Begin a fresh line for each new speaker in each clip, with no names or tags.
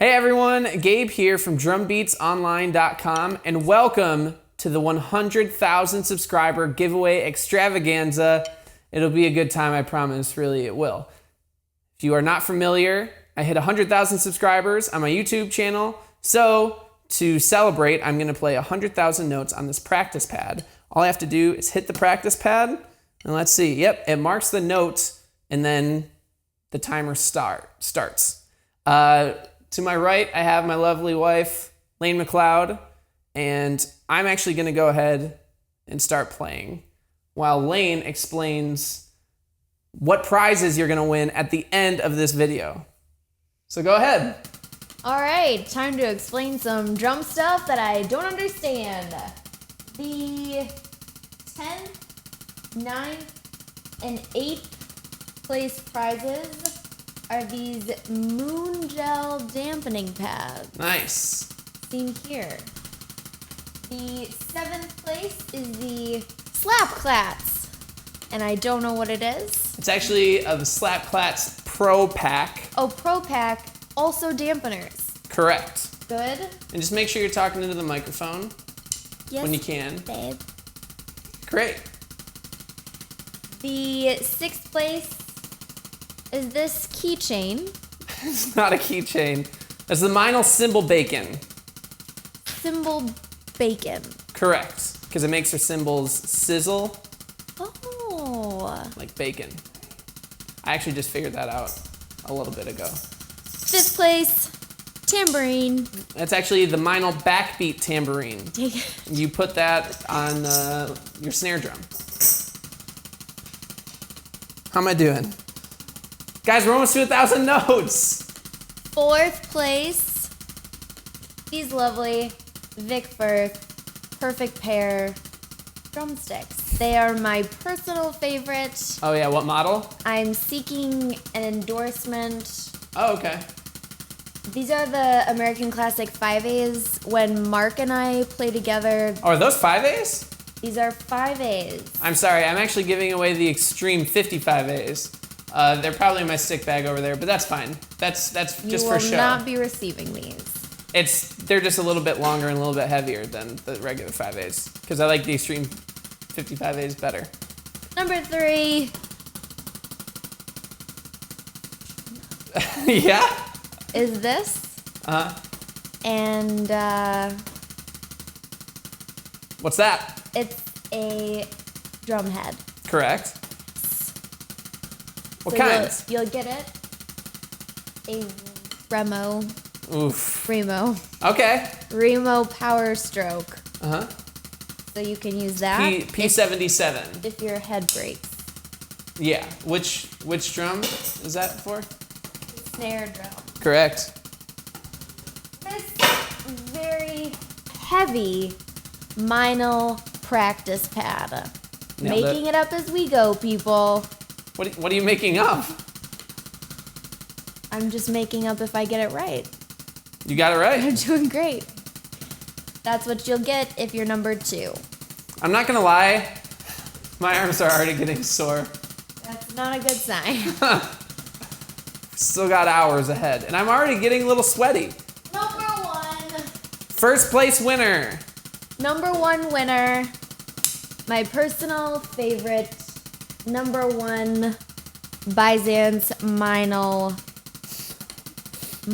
Hey everyone, Gabe here from drumbeatsonline.com and welcome to the 100,000 subscriber giveaway extravaganza. It'll be a good time, I promise, really it will. If you are not familiar, I hit 100,000 subscribers on my YouTube channel, so to celebrate, I'm gonna play 100,000 notes on this practice pad. All I have to do is hit the practice pad, and let's see, yep, it marks the note, and then the timer starts. To my right, I have my lovely wife, Lane McLeod, and I'm actually gonna go ahead and start playing while Lane explains what prizes you're gonna win at the end of this video. So go ahead.
All right, time to explain some drum stuff that I don't understand. The 10th, 9th, and 8th place prizes are these moon gel dampening pads.
Nice.
Seen here. The 7th place is the slap clats, and I don't know what it is.
It's actually the Slap Clats Pro Pack.
Oh, Pro Pack, also dampeners.
Correct.
Good.
And just make sure you're talking into the microphone when you can.
Babe.
Great.
The 6th place is this keychain.
It's not a keychain. That's the Meinl cymbal bacon.
Cymbal bacon.
Correct. Because it makes your cymbals sizzle
Oh.
like bacon. I actually just figured that out a little bit ago.
5th place, tambourine.
That's actually the Meinl backbeat tambourine.
Take it.
You put that on your snare drum. How am I doing? Guys, we're almost to 1,000 notes.
4th place, these lovely Vic Firth Perfect Pair drumsticks. They are my personal favorite.
Oh yeah, what model?
I'm seeking an endorsement.
Oh, okay.
These are the American Classic 5As. When Mark and I play together,
Oh, are those 5As?
these are 5As.
I'm sorry, I'm actually giving away the Extreme 55As. They're probably in my stick bag over there, but that's fine. That's just for show.
You will not be receiving these.
They're just a little bit longer and a little bit heavier than the regular 5As because I like the Extreme 55As better.
Number 3.
Yeah?
Is this. And
What's that?
it's a drum head.
Correct. What
So
kind?
You'll get it. A Remo.
Oof.
Okay. Remo Power Stroke.
Uh-huh.
So you can use that
P77.
if your head breaks.
Yeah. Which drum is that for?
Snare drum.
Correct.
This very heavy Meinl practice pad.
Nailed
Making it up as we go, people.
What are you making up?
I'm just making up if I get it right.
You got it right.
I'm doing great. That's what you'll get if you're number 2.
I'm not gonna lie, my arms are already getting sore.
That's not a good sign.
Still got hours ahead, and I'm already getting a little sweaty.
Number 1.
First place winner.
Number 1 winner. My personal favorite. Number 1 Byzance Meinl.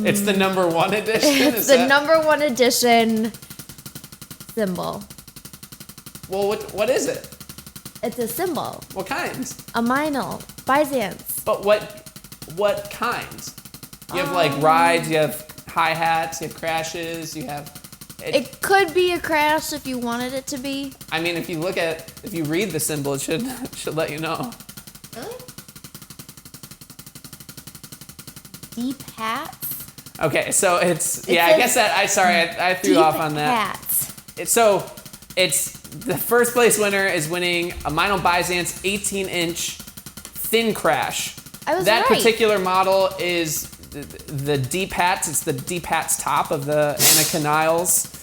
It's the number 1 edition.
It's the number 1 edition cymbal.
Well, what is it?
It's a cymbal.
What kind?
A Meinl. Byzance.
But what kind? You have like rides, you have hi-hats, you have crashes, you have...
It could be a crash if you wanted it to be.
I mean, if you read the cymbal, it should let you know.
Really? Deep hats?
Okay, so I guess that, I threw off on that.
Hats.
It's the first place winner is winning a Meinl Byzance 18-inch thin crash.
I was
That
right.
particular model is the deep hats. It's the deep hats top of the Annika Niles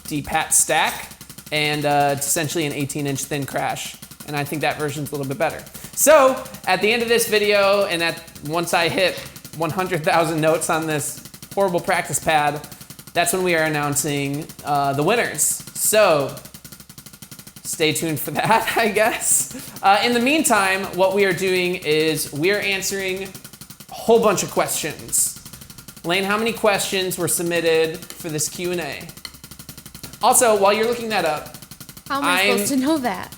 deep hat stack, and it's essentially an 18-inch thin crash. And I think that version's a little bit better. So at the end of this video, and once I hit 100,000 notes on this horrible practice pad, that's when we are announcing the winners. So stay tuned for that, I guess. In the meantime, what we are doing is we are answering a whole bunch of questions. Lane, how many questions were submitted for this Q&A? Also, while you're looking that up,
How am I supposed to know that?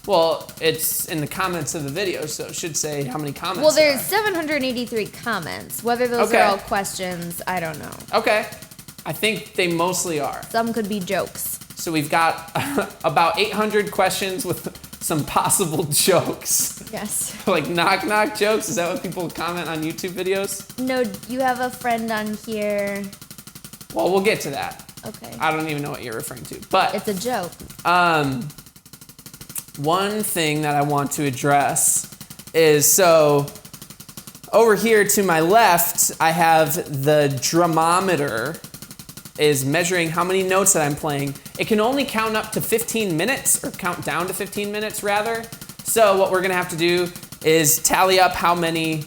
Well, it's in the comments of the video, so it should say how many comments
Well,
there
there's
are.
783 comments. Whether those
Okay.
are all questions, I don't know.
Okay. I think they mostly are.
Some could be jokes.
So we've got about 800 questions with some possible jokes.
Yes.
Like knock-knock jokes? Is that what people comment on YouTube videos?
No, you have a friend on here.
Well, we'll get to that.
Okay.
I don't even know what you're referring to. But
It's a joke.
one thing that I want to address is, so over here to my left, I have the drumometer is measuring how many notes that I'm playing. It can only count up to 15 minutes, or count down to 15 minutes rather. So what we're gonna have to do is tally up how many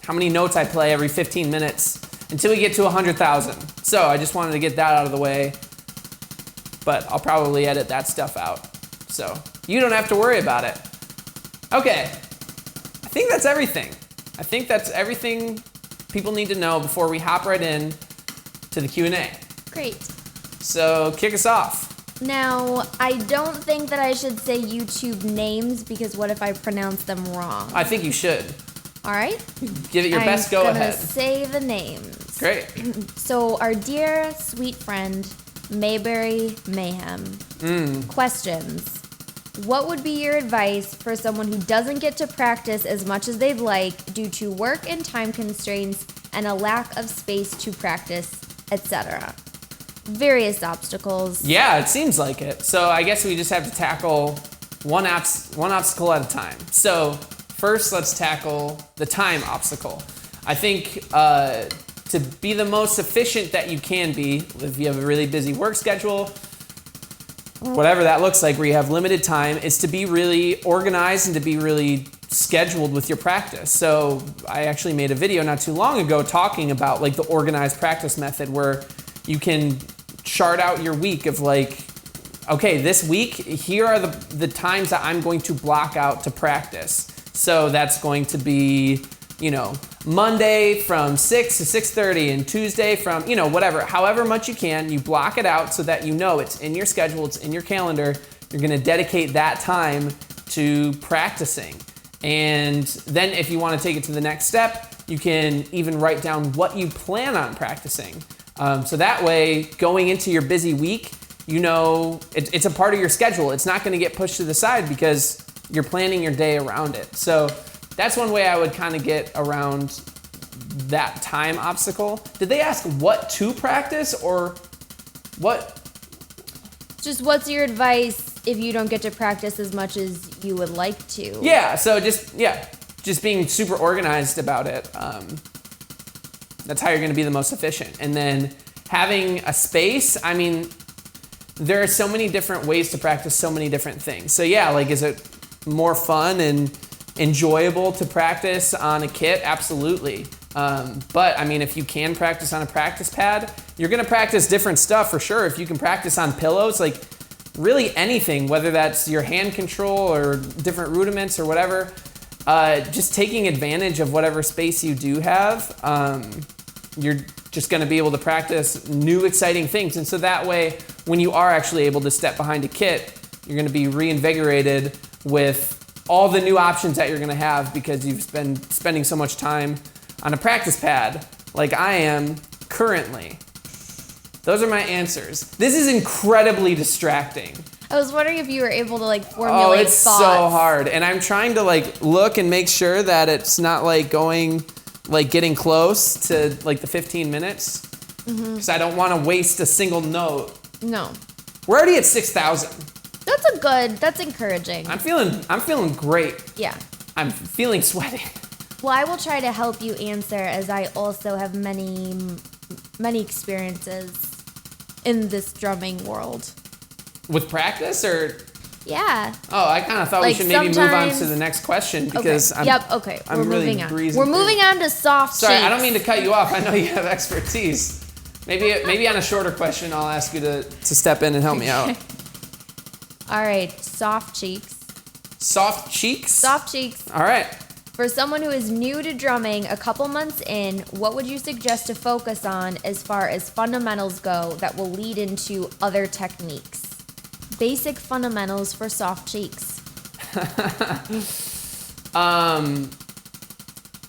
notes I play every 15 minutes until we get to 100,000. So I just wanted to get that out of the way, but I'll probably edit that stuff out. So you don't have to worry about it. Okay, I think that's everything. I think that's everything people need to know before we hop right in to the Q&A.
Great.
So kick us off.
Now, I don't think that I should say YouTube names because what if I pronounce them wrong?
I think you should.
All right?
Give it your best go
I'm
ahead.
gonna say the names.
Great.
So, our dear sweet friend, Mayberry Mayhem. Questions. What would be your advice for someone who doesn't get to practice as much as they'd like due to work and time constraints and a lack of space to practice, etc.? Various obstacles.
Yeah, it seems like it. So I guess we just have to tackle one obstacle at a time. So first, let's tackle the time obstacle. I think to be the most efficient that you can be, if you have a really busy work schedule, whatever that looks like, where you have limited time, is to be really organized and to be really scheduled with your practice. So I actually made a video not too long ago talking about like the organized practice method, where you can chart out your week of like, okay, this week, here are the times that I'm going to block out to practice. So that's going to be, Monday from 6 to 6:30 and Tuesday from, whatever, however much you can, you block it out so that it's in your schedule, it's in your calendar. You're gonna dedicate that time to practicing. And then if you wanna take it to the next step, you can even write down what you plan on practicing. So that way, going into your busy week, it's a part of your schedule. It's not gonna get pushed to the side because you're planning your day around it. So that's one way I would kind of get around that time obstacle. Did they ask what to practice or what?
Just what's your advice if you don't get to practice as much as you would like to?
Yeah, so just being super organized about it. That's how you're going to be the most efficient. And then having a space, there are so many different ways to practice so many different things. So yeah, like, is it more fun and enjoyable to practice on a kit? Absolutely. But if you can practice on a practice pad, you're gonna practice different stuff for sure. If you can practice on pillows, like really anything, whether that's your hand control or different rudiments or whatever, just taking advantage of whatever space you do have, you're just gonna be able to practice new exciting things. And so that way, when you are actually able to step behind a kit, you're gonna be reinvigorated with all the new options that you're gonna have because you've been spending so much time on a practice pad like I am currently. Those are my answers. This is incredibly distracting.
I was wondering if you were able to formulate
it's
thoughts.
so hard. And I'm trying to look and make sure that it's not getting close to the 15 minutes. Because I don't want to waste a single note.
No.
We're already at 6,000.
That's encouraging.
I'm feeling great.
Yeah.
I'm feeling sweaty.
Well, I will try to help you answer, as I also have many experiences in this drumming world.
With practice or?
Yeah.
Oh, I kind of thought we
Like
should maybe move on
sometimes-
to the next question because
Okay.
I'm
We're
really
moving on.
breezing
We're
through.
moving on to soft
Sorry,
cheeks.
I don't mean to cut you off. I know you have expertise. Maybe on a shorter question, I'll ask you to step in and help me out.
All right, soft cheeks.
Soft cheeks?
Soft cheeks.
All right.
For someone who is new to drumming a couple months in, what would you suggest to focus on as far as fundamentals go that will lead into other techniques? Basic fundamentals for soft cheeks.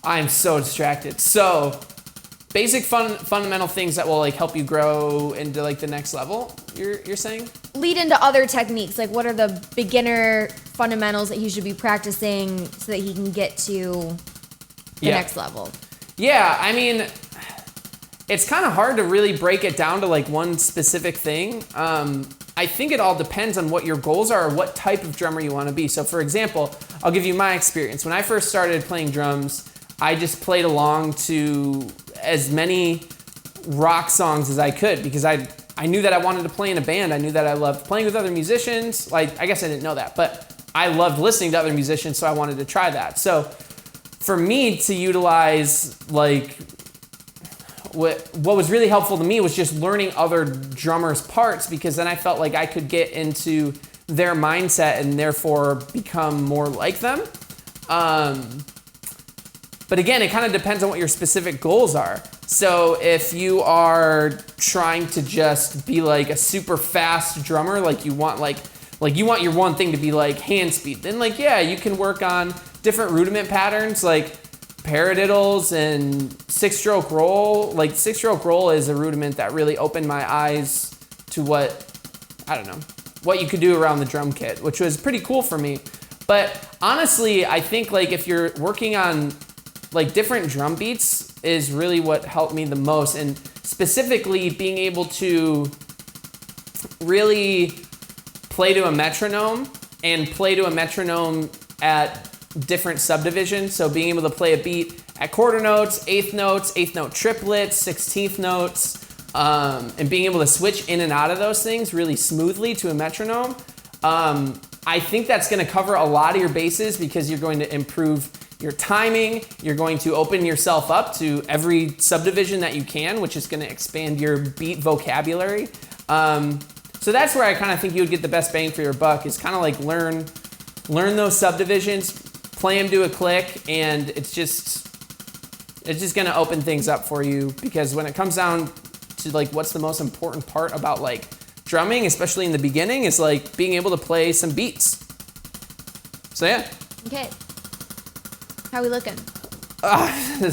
I'm so distracted. So, basic fundamental things that will like help you grow into like the next level. You're saying?
Lead into other techniques. Like, what are the beginner fundamentals that he should be practicing so that he can get to the next level?
Yeah, I mean, it's kind of hard to really break it down to like one specific thing. I think it all depends on what your goals are or what type of drummer you want to be. So for example, I'll give you my experience. When I first started playing drums, I just played along to as many rock songs as I could because I knew that I wanted to play in a band. I knew that I loved playing with other musicians. Like, I guess I didn't know that, but I loved listening to other musicians, so I wanted to try that. So for me to utilize like what was really helpful to me was just learning other drummers' parts because then I felt like I could get into their mindset and therefore become more like them. But again, it kind of depends on what your specific goals are. So if you are trying to just be like a super fast drummer, like you want your one thing to be like hand speed, then like, yeah, you can work on different rudiment patterns like paradiddles and six-stroke roll. Like six-stroke roll is a rudiment that really opened my eyes to what you could do around the drum kit, which was pretty cool for me. But honestly, I think like if you're working on like different drum beats is really what helped me the most, and specifically being able to really play to a metronome and play to a metronome at different subdivisions. So being able to play a beat at quarter notes, eighth note triplets, 16th notes, and being able to switch in and out of those things really smoothly to a metronome. I think that's going to cover a lot of your bases because you're going to improve your timing. You're going to open yourself up to every subdivision that you can, which is going to expand your beat vocabulary. So that's where I kind of think you would get the best bang for your buck is kind of like learn those subdivisions, play them to a click, and it's just going to open things up for you because when it comes down to like what's the most important part about like drumming, especially in the beginning, is like being able to play some beats. So yeah.
Okay. How are we looking?
I'm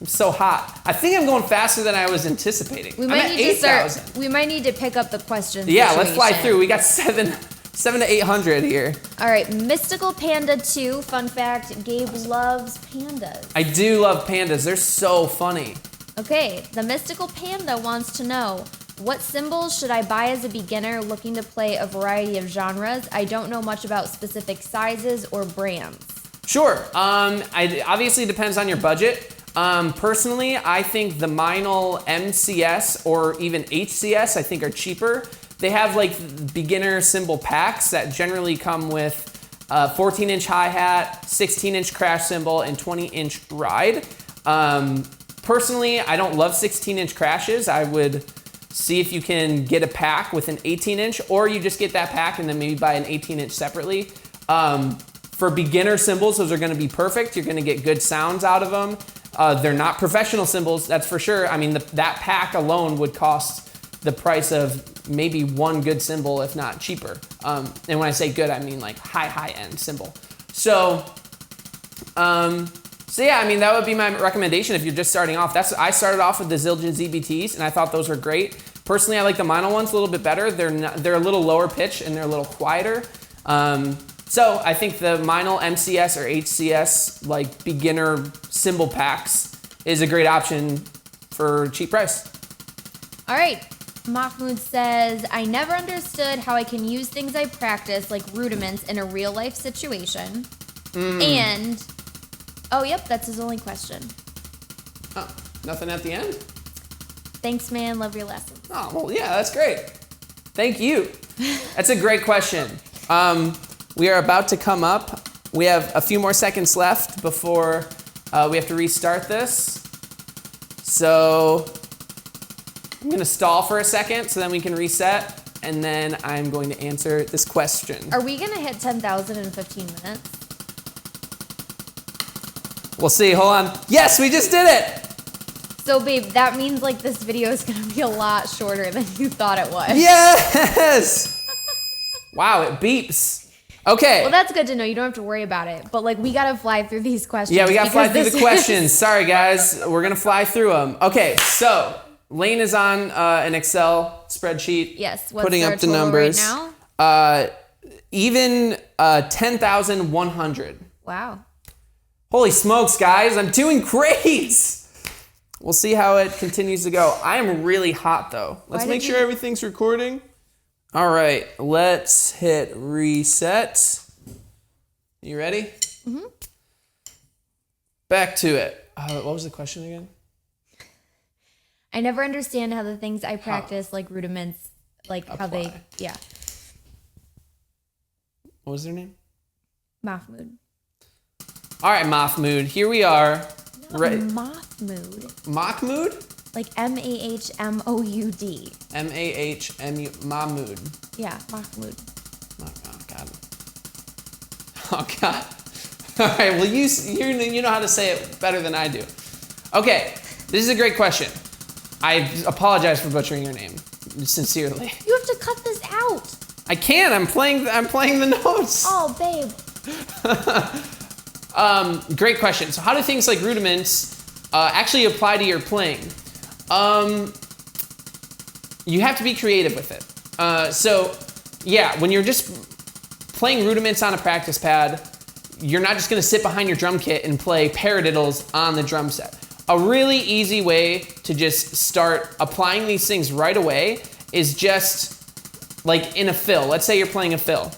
so hot. I think I'm going faster than I was anticipating.
We
I'm
might
at
need
8,000.
to we might need to pick up the questions.
Yeah, let's fly through. We got 700 to 800 here.
All right, Mystical Panda 2. Fun fact: Gabe loves pandas.
I do love pandas. They're so funny.
Okay, the Mystical Panda wants to know, what cymbals should I buy as a beginner looking to play a variety of genres? I don't know much about specific sizes or brands.
Sure. It obviously depends on your budget. Personally, I think the Meinl MCS or even HCS I think are cheaper. They have like beginner cymbal packs that generally come with a 14-inch hi-hat, 16-inch crash cymbal, and 20-inch ride. Personally, I don't love 16-inch crashes. I would see if you can get a pack with an 18-inch, or you just get that pack and then maybe buy an 18-inch separately. For beginner cymbals, those are going to be perfect. You're going to get good sounds out of them. They're not professional cymbals, that's for sure. I mean, that pack alone would cost the price of maybe one good cymbal, if not cheaper. And when I say good, I mean like high-end cymbal. So yeah, I mean, that would be my recommendation if you're just starting off. I started off with the Zildjian ZBTs, and I thought those were great. Personally, I like the Meinl ones a little bit better. They're a little lower pitch, and they're a little quieter. So I think the Meinl MCS or HCS, like beginner cymbal packs, is a great option for a cheap price.
All right. Mahmoud says, I never understood how I can use things I practice, like rudiments, in a real life situation. And, oh, yep, that's his only question.
Oh, nothing at the end?
Thanks, man. Love your lessons.
Oh, well, yeah, that's great. Thank you. That's a great question. We are about to come up. We have a few more seconds left before we have to restart this. So I'm going to stall for a second so then we can reset, and then I'm going to answer this question.
Are we going to hit 10,000 in 15 minutes?
We'll see. Hold on. Yes, we just did it.
So, babe, that means like this video is going to be a lot shorter than you thought it was.
Yes. Wow, it beeps. Okay.
Well, that's good to know. You don't have to worry about it. But like, we got to fly through these questions.
Yeah, we got to fly through the questions. Sorry, guys. We're going to fly through them. Okay, so Lane is on an Excel spreadsheet.
Yes. What's
putting
our
up the
total
numbers
right now?
Even 10,100.
Wow.
Holy smokes, guys. I'm doing great. We'll see how it continues to go. I am really hot, though. Let's make sure everything's recording. All right. Let's hit reset. You ready? Mm-hmm. Back to it. What was the question again?
I never understand how the things I practice, like rudiments, like
apply.
how they, yeah.
What was their name?
Mahmoud.
All right, Mahmoud. Here we are.
Mahmoud.
Mahmoud?
Like M-A-H-M-O-U-D.
M-A-H-M-U. Mahmoud.
Yeah, Mahmoud.
Oh, God. Oh, God. All right, well, you know how to say it better than I do. Okay, this is a great question. I apologize for butchering your name, sincerely.
You have to cut this out.
I can't. I'm playing the notes.
Oh, babe.
Great question. So how do things like rudiments actually apply to your playing? You have to be creative with it. So yeah, when you're just playing rudiments on a practice pad, you're not just going to sit behind your drum kit and play paradiddles on the drum set. A really easy way to just start applying these things right away is just like in a fill. Let's say you're playing a fill.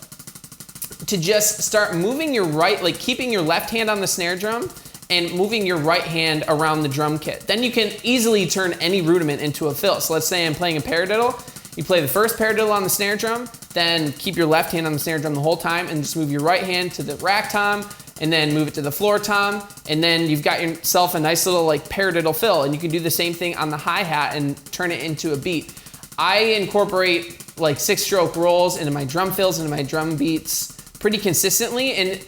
To just start moving your right, like keeping your left hand on the snare drum and moving your right hand around the drum kit. Then you can easily turn any rudiment into a fill. So let's say I'm playing a paradiddle. You play the first paradiddle on the snare drum, then keep your left hand on the snare drum the whole time and just move your right hand to the rack tom and then move it to the floor tom, and then you've got yourself a nice little like paradiddle fill, and you can do the same thing on the hi-hat and turn it into a beat. I incorporate like 6-stroke rolls into my drum fills, into my drum beats pretty consistently, and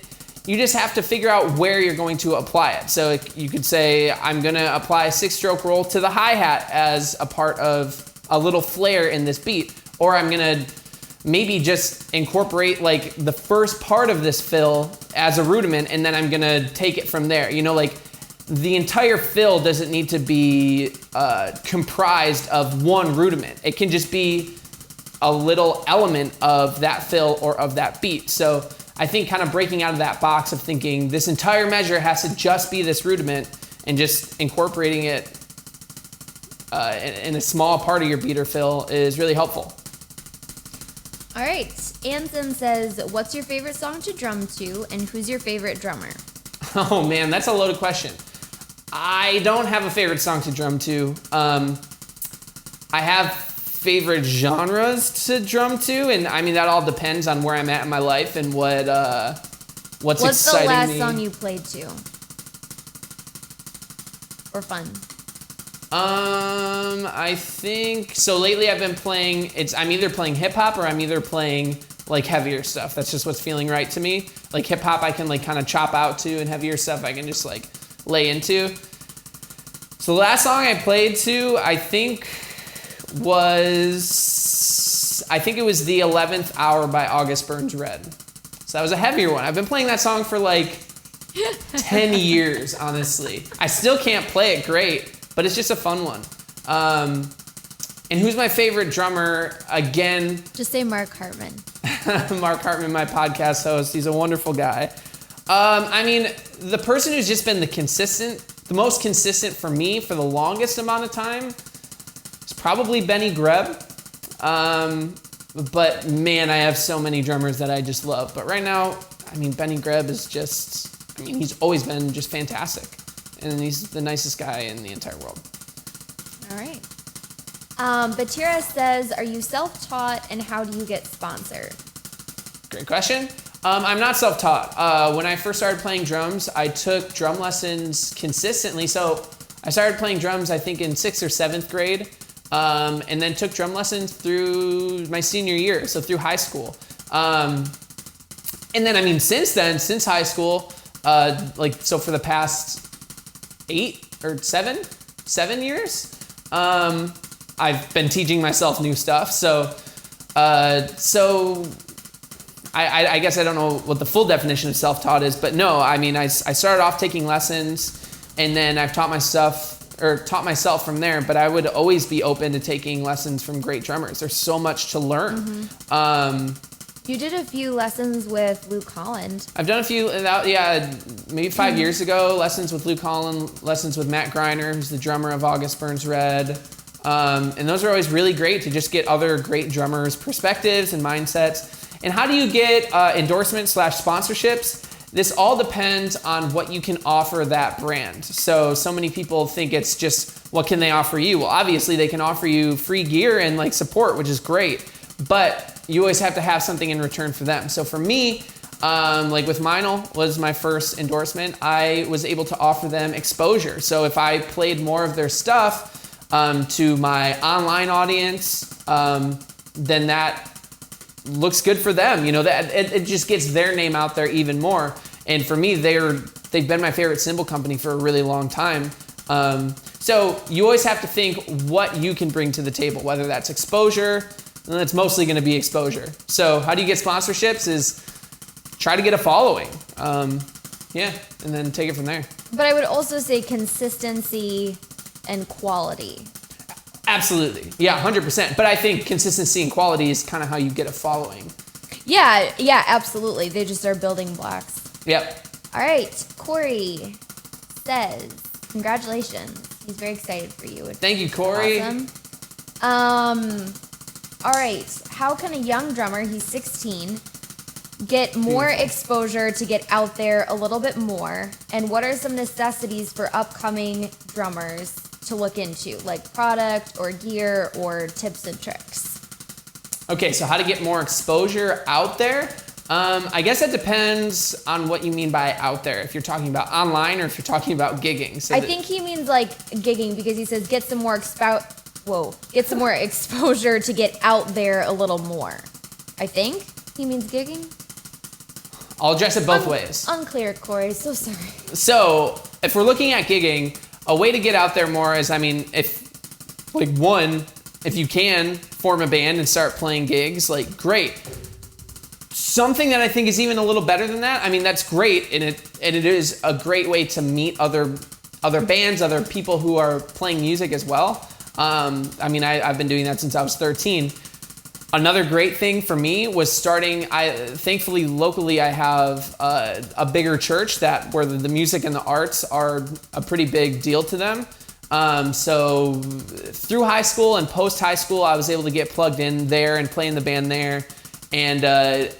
you just have to figure out where you're going to apply it. So you could say, I'm gonna apply a 6-stroke roll to the hi-hat as a part of a little flair in this beat, or I'm gonna maybe just incorporate like the first part of this fill as a rudiment, and then I'm gonna take it from there. You know, like the entire fill doesn't need to be comprised of one rudiment. It can just be a little element of that fill or of that beat. So I think kind of breaking out of that box of thinking this entire measure has to just be this rudiment and just incorporating it in a small part of your beat or fill is really helpful.
All right. Anson says, what's your favorite song to drum to, and who's your favorite drummer?
Oh man, that's a loaded question. I don't have a favorite song to drum to. I have favorite genres to drum to, and I mean that all depends on where I'm at in my life and what's exciting me.
What's the last song you played to? Or fun?
I think so. Lately, I've been playing. I'm either playing hip hop or I'm either playing like heavier stuff. That's just what's feeling right to me. Like hip hop, I can like kind of chop out to, and heavier stuff, I can just like lay into. So the last song I played to, I think it was The 11th Hour by August Burns Red. So that was a heavier one. I've been playing that song for like 10 years, honestly. I still can't play it great, but it's just a fun one. And who's my favorite drummer? Again,
just say Mark Hartman.
Mark Hartman, my podcast host. He's a wonderful guy. I mean, the person who's just been the most consistent for me for the longest amount of time is probably Benny Greb. But man, I have so many drummers that I just love. But right now, I mean, Benny Greb is just, I mean, he's always been just fantastic. And he's the nicest guy in the entire world.
All right. Batira says, are you self-taught and how do you get sponsored?
Great question. I'm not self-taught. When I first started playing drums, I took drum lessons consistently. So I started playing drums, I think, in 6th or 7th grade, and then took drum lessons through my senior year, so through high school. And then, I mean, since high school, so for the past 7 years, I've been teaching myself new stuff. So I guess I don't know what the full definition of self-taught is, but no, I mean, I started off taking lessons, and then I've taught myself from there, but I would always be open to taking lessons from great drummers. There's so much to learn.
You did a few lessons with Luke Holland.
I've done a few, maybe 5 years ago, lessons with Luke Holland, lessons with Matt Greiner, who's the drummer of August Burns Red. And those are always really great to just get other great drummers' perspectives and mindsets. And how do you get endorsements / sponsorships? This all depends on what you can offer that brand. So many people think it's just, what can they offer you? Well, obviously they can offer you free gear and like support, which is great, but you always have to have something in return for them. So for me, like with Meinl was my first endorsement, I was able to offer them exposure. So if I played more of their stuff to my online audience, then that looks good for them. You know, that it just gets their name out there even more. And for me, they've been my favorite cymbal company for a really long time. So you always have to think what you can bring to the table, whether that's exposure, and it's mostly going to be exposure. So how do you get sponsorships is try to get a following. And then take it from there.
But I would also say consistency and quality.
Absolutely. Yeah, 100%. But I think consistency and quality is kind of how you get a following.
Yeah, absolutely. They just are building blocks.
Yep.
All right. Corey says, congratulations. He's very excited for you.
Thank you, Corey.
Awesome. All right. How can a young drummer, he's 16, get more exposure to get out there a little bit more? And what are some necessities for upcoming drummers to look into, like product or gear or tips and tricks?
Okay, so how to get more exposure out there? I guess it depends on what you mean by out there. If you're talking about online or if you're talking about gigging. So
I think he means like gigging, because he says get some more exposure to get out there a little more. I think he means gigging.
I'll address it both ways.
Unclear, Corey. So sorry.
So if we're looking at gigging, a way to get out there more is, I mean, if you can form a band and start playing gigs, like great. Something that I think is even a little better than that, I mean, that's great, and it is a great way to meet other bands, other people who are playing music as well. I mean, I've been doing that since I was 13. Another great thing for me was starting, thankfully locally I have a bigger church where the music and the arts are a pretty big deal to them. So through high school and post high school, I was able to get plugged in there and play in the band there. And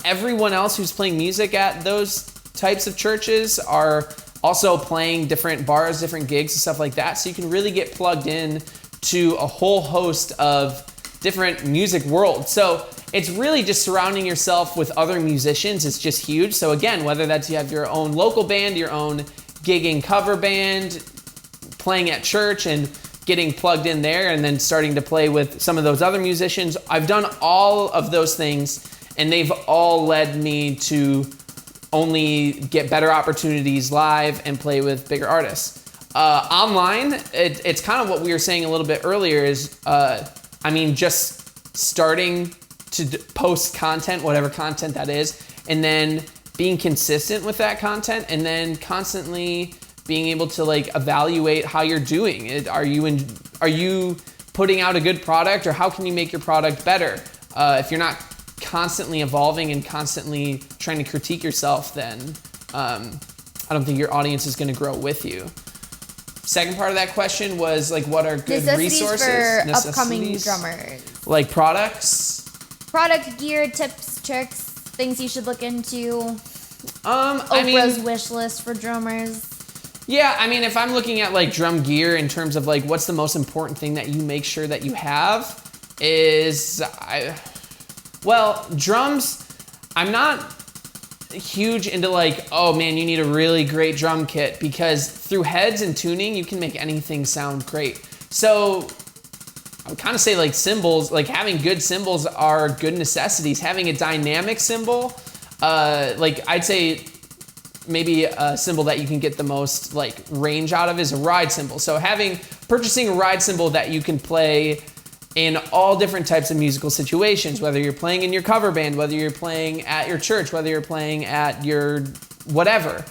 everyone else who's playing music at those types of churches are also playing different bars, different gigs and stuff like that. So you can really get plugged in to a whole host of different music worlds. So it's really just surrounding yourself with other musicians. It's just huge. So again, whether that's you have your own local band, your own gigging cover band, playing at church and getting plugged in there, and then starting to play with some of those other musicians. I've done all of those things, and they've all led me to only get better opportunities live and play with bigger artists. Online, it's kind of what we were saying a little bit earlier is, just starting to post content, whatever content that is, and then being consistent with that content, and then constantly being able to like evaluate how you're doing. Are you putting out a good product, or how can you make your product better? If you're not constantly evolving and constantly trying to critique yourself, then I don't think your audience is going to grow with you. Second part of that question was like, what are good resources
for upcoming drummers?
Like products,
product, gear, tips, tricks, things you should look into.
Oprah's
wish list for drummers.
Yeah, I mean, if I'm looking at like drum gear in terms of like what's the most important thing that you make sure that you have is, drums. I'm not huge into like, oh man, you need a really great drum kit, because through heads and tuning, you can make anything sound great. So I would kind of say like cymbals, like having good cymbals are good necessities. Having a dynamic cymbal, like I'd say maybe a cymbal that you can get the most like range out of is a ride cymbal. So purchasing a ride cymbal that you can play in all different types of musical situations, whether you're playing in your cover band, whether you're playing at your church, whether you're playing at your whatever.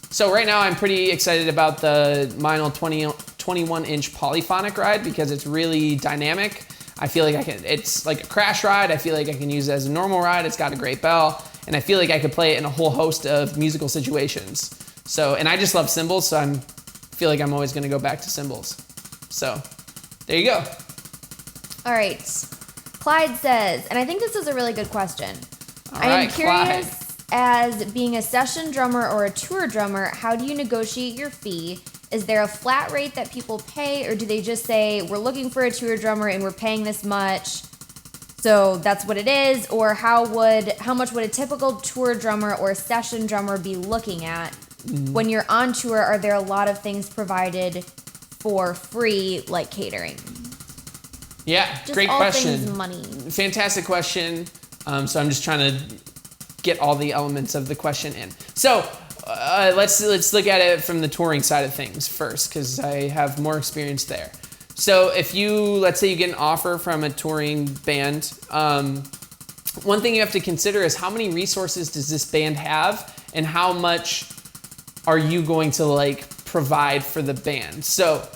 So right now I'm pretty excited about the Meinl 21-inch polyphonic ride, because it's really dynamic. I feel like it's like a crash ride. I feel like I can use it as a normal ride. It's got a great bell, and I feel like I could play it in a whole host of musical situations. So, and I just love cymbals, so I feel like I'm always gonna go back to cymbals. So, there you go.
All right. Clyde says, and I think this is a really good question.
All
I
right,
am curious,
Clyde.
as being a session drummer or a tour drummer, how do you negotiate your fee? Is there a flat rate that people pay, or do they just say, we're looking for a tour drummer and we're paying this much, so that's what it is? Or how much would a typical tour drummer or session drummer be looking at? When you're on tour, are there a lot of things provided for free, like catering?
Yeah,
Just
great
all
question.
things money.
Fantastic question. So I'm just trying to get all the elements of the question in. So let's look at it from the touring side of things first, because I have more experience there. So if let's say you get an offer from a touring band, one thing you have to consider is how many resources does this band have, and how much are you going to like provide for the band? So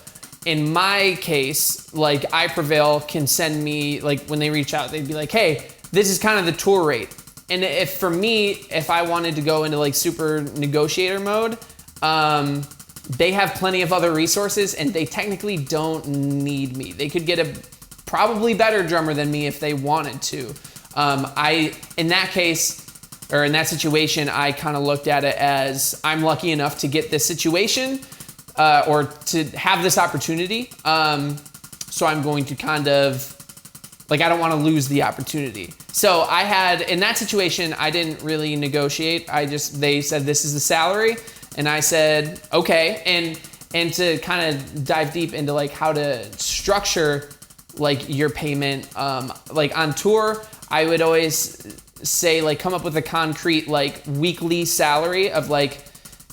in my case, like I Prevail can send me, like when they reach out, they'd be like, hey, this is kind of the tour rate. And if I wanted to go into like super negotiator mode, they have plenty of other resources, and they technically don't need me. They could get a probably better drummer than me if they wanted to. In that case, or in that situation, I kind of looked at it as I'm lucky enough to get this situation, or to have this opportunity. So I'm going to kind of, like, I don't want to lose the opportunity. So in that situation, I didn't really negotiate. They said, this is the salary. And I said, okay. And to kind of dive deep into like how to structure like your payment, like on tour, I would always say like come up with a concrete like weekly salary of like,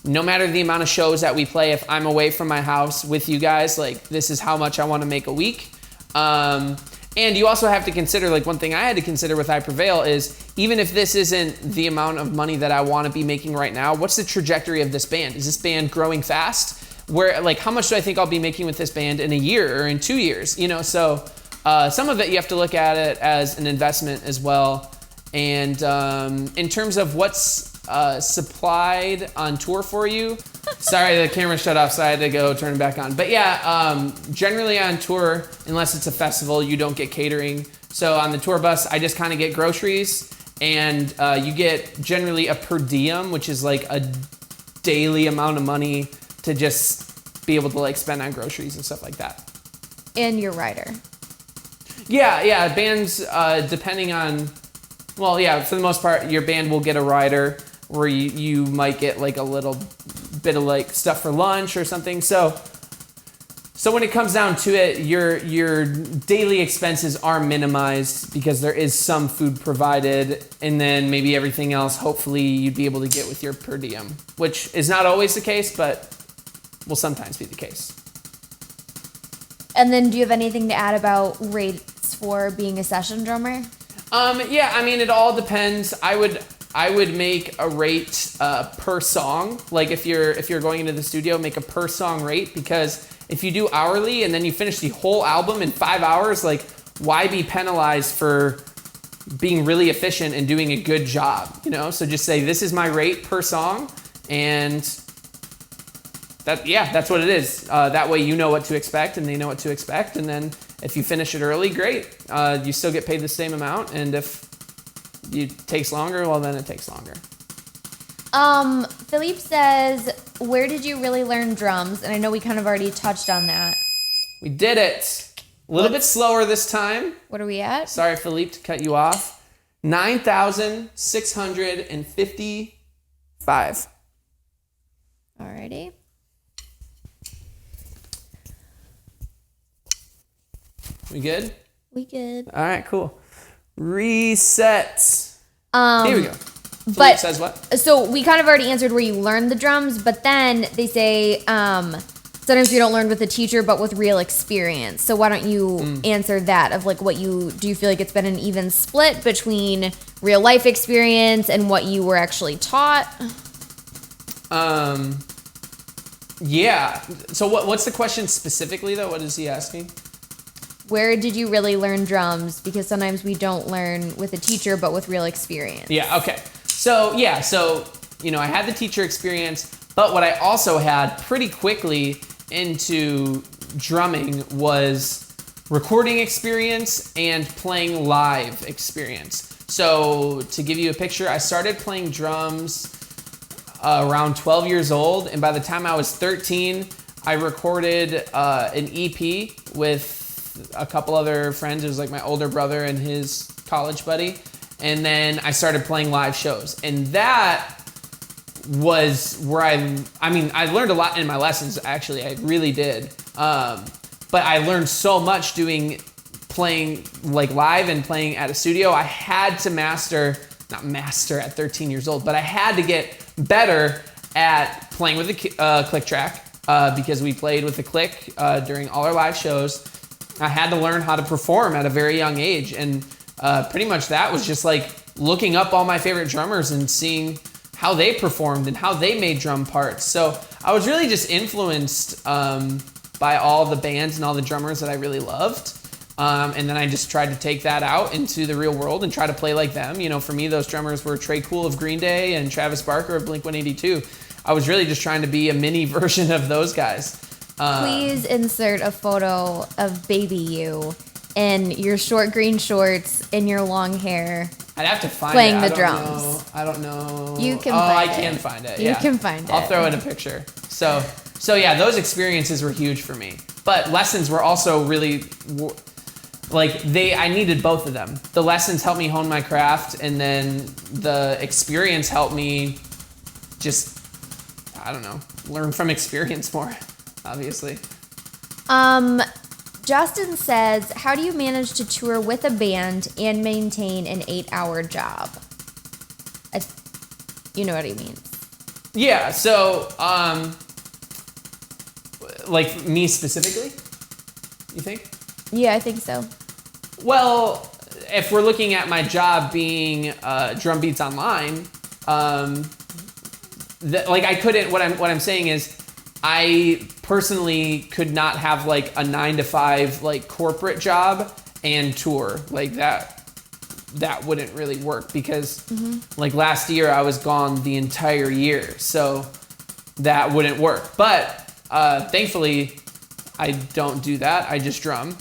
no matter the amount of shows that we play, if I'm away from my house with you guys, like this is how much I want to make a week. And you also have to consider, like one thing I had to consider with I Prevail is, even if this isn't the amount of money that I want to be making right now, what's the trajectory of this band? Is this band growing fast? Like how much do I think I'll be making with this band in a year or in 2 years? You know, so some of it you have to look at it as an investment as well. And in terms of what's supplied on tour for you, sorry, the camera shut off, so I had to go turn it back on. But yeah, generally on tour, unless it's a festival, you don't get catering. So on the tour bus, I just kind of get groceries, and you get generally a per diem, which is like a daily amount of money to just be able to like spend on groceries and stuff like that.
And your rider.
Yeah, bands, depending on, well, yeah, for the most part, your band will get a rider where you might get like a little bit of like stuff for lunch or something. So when it comes down to it, your daily expenses are minimized because there is some food provided, and then maybe everything else, hopefully you'd be able to get with your per diem, which is not always the case, but will sometimes be the case.
And then do you have anything to add about rates for being a session drummer?
Yeah, I mean, it all depends. I would make a rate per song. Like if you're going into the studio, make a per song rate, because if you do hourly and then you finish the whole album in 5 hours, like why be penalized for being really efficient and doing a good job, you know? So just say, this is my rate per song, and that's what it is. That way you know what to expect and they know what to expect, and then if you finish it early, great. You still get paid the same amount, and if it takes longer, well, then it takes longer.
Philippe says, where did you really learn drums? And I know we kind of already touched on that.
We did it. A little bit slower this time.
What are we at?
Sorry, Philippe, to cut you off. 9,655.
Alrighty.
We good?
We good.
All right, cool. Reset. Here we go.
But
says what?
So we kind of already answered where you learned the drums, but then they say sometimes you don't learn with a teacher, but with real experience. So why don't you answer that of like do you feel like it's been an even split between real life experience and what you were actually taught?
Yeah. So what's the question specifically though? What is he asking?
Where did you really learn drums? Because sometimes we don't learn with a teacher, but with real experience.
Yeah, okay. So I had the teacher experience, but what I also had pretty quickly into drumming was recording experience and playing live experience. So to give you a picture, I started playing drums around 12 years old, and by the time I was 13, I recorded an EP with a couple other friends. It was like my older brother and his college buddy. And then I started playing live shows. And that was where I learned a lot in my lessons, actually. I really did. But I learned so much playing like live and playing at a studio. I had to not master at 13 years old, but I had to get better at playing with a click track because we played with a click during all our live shows. I had to learn how to perform at a very young age, and pretty much that was just like looking up all my favorite drummers and seeing how they performed and how they made drum parts. So I was really just influenced by all the bands and all the drummers that I really loved. And then I just tried to take that out into the real world and try to play like them. You know, for me, those drummers were Trey Cool of Green Day and Travis Barker of Blink-182. I was really just trying to be a mini version of those guys.
Please insert a photo of baby you in your short green shorts and your long hair.
I'd have to find
playing
it.
the drums.
I don't know.
You can find it.
I can find it.
You can find it.
I'll throw in a picture. So yeah, those experiences were huge for me. But lessons were also really I needed both of them. The lessons helped me hone my craft, and then the experience helped me just, I don't know, learn from experience more, obviously.
Justin says, how do you manage to tour with a band and maintain an 8-hour job? You know what he means.
Yeah, so, like me specifically, you think?
Yeah, I think so.
Well, if we're looking at my job being Drum Beats Online, I couldn't. What I'm saying is, I personally could not have like a 9-to-5 like corporate job and tour like that. That wouldn't really work because like last year I was gone the entire year, so that wouldn't work. But thankfully, I don't do that. I just drum.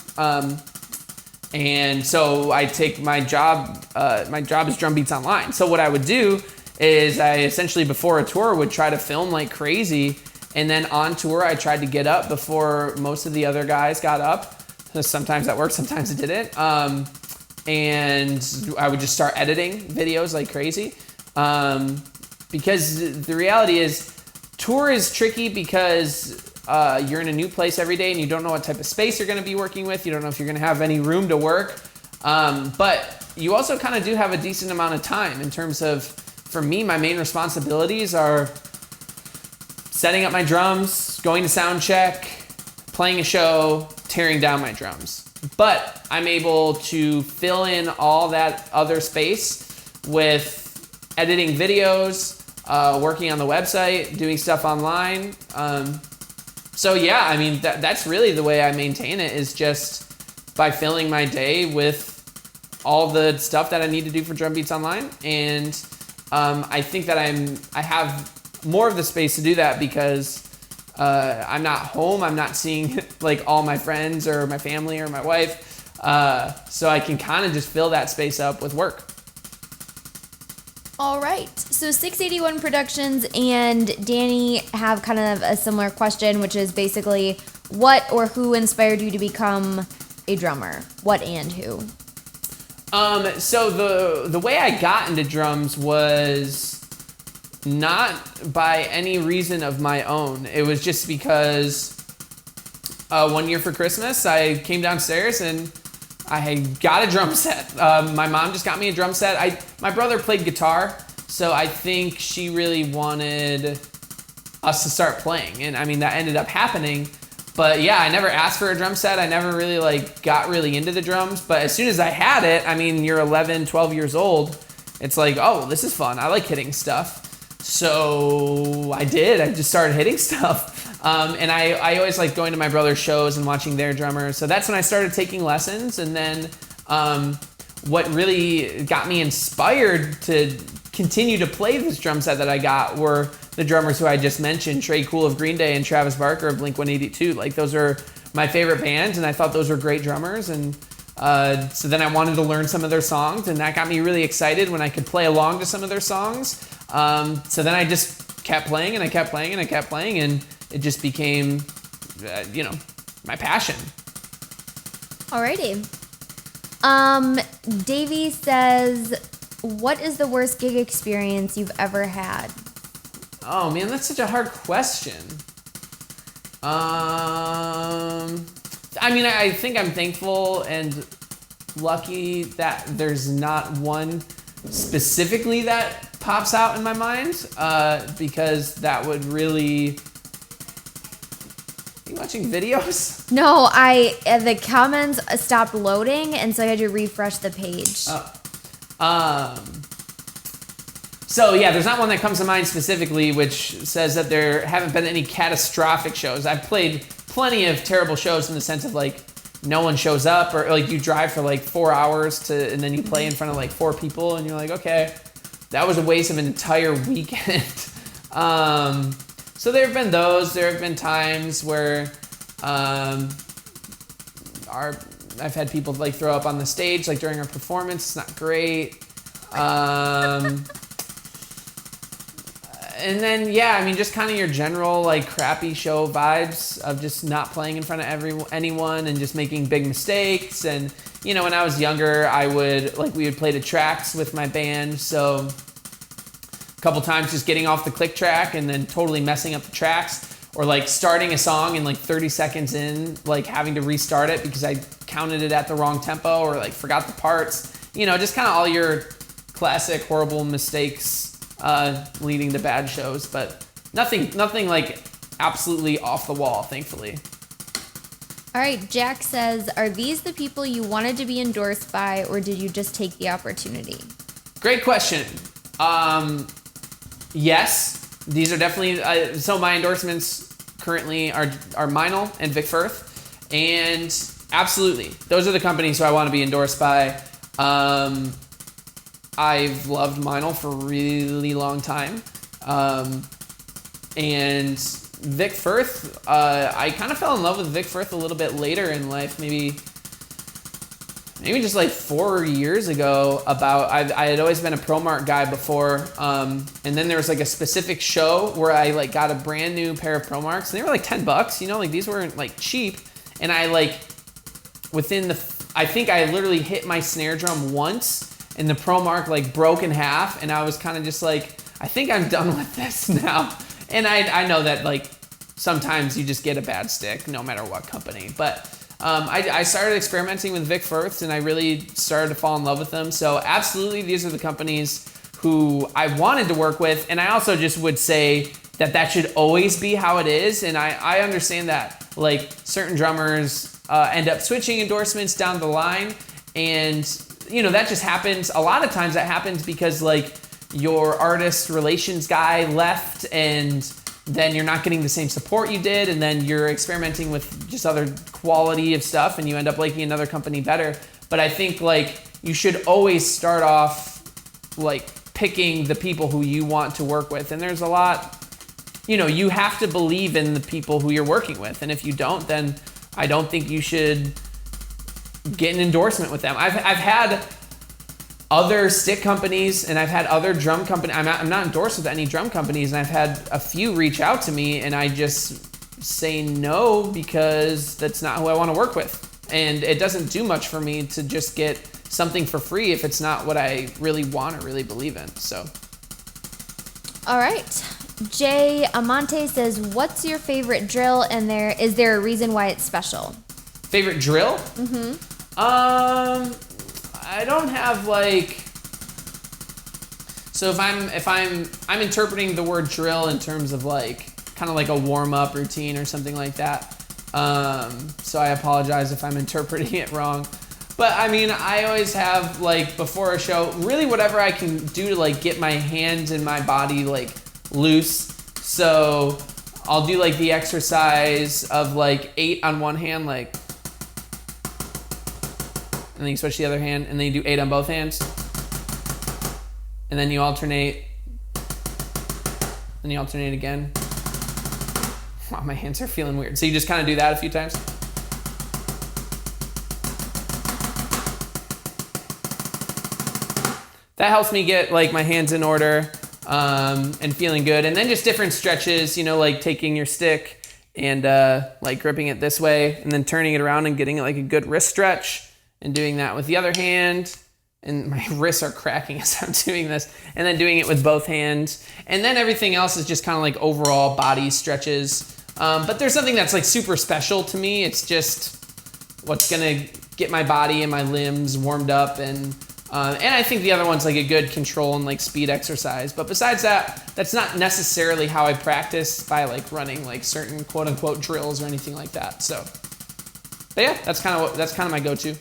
And so I take my job is Drum Beats Online. So what I would do is I essentially before a tour would try to film like crazy. And then on tour, I tried to get up before most of the other guys got up. Sometimes that worked, sometimes it didn't. And I would just start editing videos like crazy. Because the reality is tour is tricky because you're in a new place every day and you don't know what type of space you're going to be working with. You don't know if you're going to have any room to work. But you also kind of do have a decent amount of time in terms of, for me, my main responsibilities are setting up my drums, going to sound check, playing a show, tearing down my drums. But I'm able to fill in all that other space with editing videos, working on the website, doing stuff online. So yeah, I mean, that's really the way I maintain it, is just by filling my day with all the stuff that I need to do for Drum Beats Online. And I think that I have more of the space to do that because I'm not home. I'm not seeing like all my friends or my family or my wife. So I can kind of just fill that space up with work.
All right. So 681 Productions and Danny have kind of a similar question, which is basically what or who inspired you to become a drummer? What and who?
So the way I got into drums was not by any reason of my own. It was just because one year for Christmas, I came downstairs and I got a drum set. My mom just got me a drum set. My brother played guitar, so I think she really wanted us to start playing. And I mean, that ended up happening. But yeah, I never asked for a drum set. I never really got really into the drums. But as soon as I had it, I mean, you're 11, 12 years old. It's like, oh, this is fun. I like hitting stuff. So I did. I just started hitting stuff. And I always liked going to my brother's shows and watching their drummers. So that's when I started taking lessons. And then what really got me inspired to continue to play this drum set that I got were the drummers who I just mentioned, Trey Cool of Green Day and Travis Barker of Blink-182. Like, those are my favorite bands, and I thought those were great drummers. And so then I wanted to learn some of their songs, and that got me really excited when I could play along to some of their songs. So then I just kept playing, and I kept playing, and I kept playing, and it just became, my passion.
Alrighty. Davey says, what is the worst gig experience you've ever had?
Oh man, that's such a hard question. I mean, I think I'm thankful and lucky that there's not one specifically that pops out in my mind, because that would really... Are you watching videos?
No, the comments stopped loading, and so I had to refresh the page.
So yeah, there's not one that comes to mind specifically, which says that there haven't been any catastrophic shows. I've played plenty of terrible shows in the sense of no one shows up, or you drive for 4 hours and then you play in front of 4 people and you're like, okay, that was a waste of an entire weekend. So there have been those. There have been times where I've had people throw up on the stage during our performance. It's not great. And then, yeah, I mean, just kind of your general, crappy show vibes of just not playing in front of anyone and just making big mistakes. And, when I was younger, we would play the tracks with my band. So a couple times just getting off the click track and then totally messing up the tracks. Or, starting a song and, 30 seconds in, having to restart it because I counted it at the wrong tempo or, forgot the parts. Just kind of all your classic horrible mistakes leading to bad shows, but nothing absolutely off the wall, thankfully.
All right, Jack says, are these the people you wanted to be endorsed by, or did you just take the opportunity? Great
question. Yes, these are definitely, so my endorsements currently are Meinl and Vic Firth, and absolutely, those are the companies who I want to be endorsed by. I've loved Meinl for a really long time. And Vic Firth, I kind of fell in love with Vic Firth a little bit later in life, maybe just 4 years ago. I had always been a ProMark guy before, and then there was a specific show where I got a brand new pair of ProMarks, and they were $10, these weren't cheap, and I I think I literally hit my snare drum once, and the ProMark broke in half, and I was kind of just I think I'm done with this now. And I know that sometimes you just get a bad stick no matter what company. But I started experimenting with Vic Firth, and I really started to fall in love with them. So absolutely, these are the companies who I wanted to work with. And I also just would say that should always be how it is. And I understand that certain drummers end up switching endorsements down the line, and that just happens. A lot of times that happens because your artist relations guy left, and then you're not getting the same support you did, and then you're experimenting with just other quality of stuff, and you end up liking another company better. But I think you should always start off picking the people who you want to work with. And there's a lot, you have to believe in the people who you're working with. And if you don't, then I don't think you should get an endorsement with them. I've had other stick companies, and I've had other drum companies. I'm not endorsed with any drum companies, and I've had a few reach out to me, and I just say no because that's not who I want to work with. And it doesn't do much for me to just get something for free if it's not what I really want or really believe in. So.
All right. Jay Amante says, what's your favorite drill, and is there a reason why it's special?
Favorite drill? Mm-hmm. I don't have like. So if I'm interpreting the word drill in terms of like kind of like a warm-up routine or something like that. So I apologize if I'm interpreting it wrong. But I mean, I always have like before a show, really whatever I can do to like get my hands and my body like loose. So I'll do like the exercise of like 8 on one hand, like, and then you switch the other hand, and then you do 8 on both hands. And then you alternate, and you alternate again. Wow, my hands are feeling weird. So you just kind of do that a few times. That helps me get like my hands in order and feeling good. And then just different stretches, you know, like taking your stick and like gripping it this way and then turning it around and getting like a good wrist stretch and doing that with the other hand. And my wrists are cracking as I'm doing this. And then doing it with both hands. And then everything else is just kind of like overall body stretches. But there's something that's like super special to me. It's just what's gonna get my body and my limbs warmed up, and I think the other one's like a good control and like speed exercise. But besides that, that's not necessarily how I practice by like running like certain quote unquote drills or anything like that. So, but yeah, that's kind of my go-to.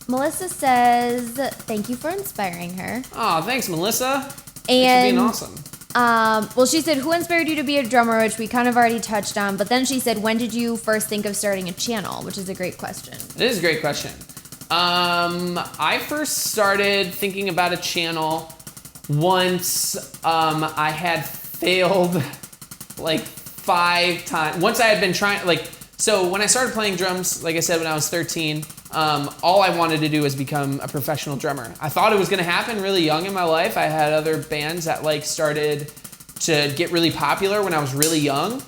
Melissa says, thank you for inspiring her.
Oh, thanks, Melissa. Thanks for
And
being awesome.
well, she said, who inspired you to be a drummer, which we kind of already touched on, but then she said, when did you first think of starting a channel, which is a great question.
It is a great question. I first started thinking about a channel once I had failed like 5 times. Once I had been trying, like, so when I started playing drums, like I said, when I was 13, all I wanted to do was become a professional drummer. I thought it was gonna happen really young in my life. I had other bands that like started to get really popular when I was really young.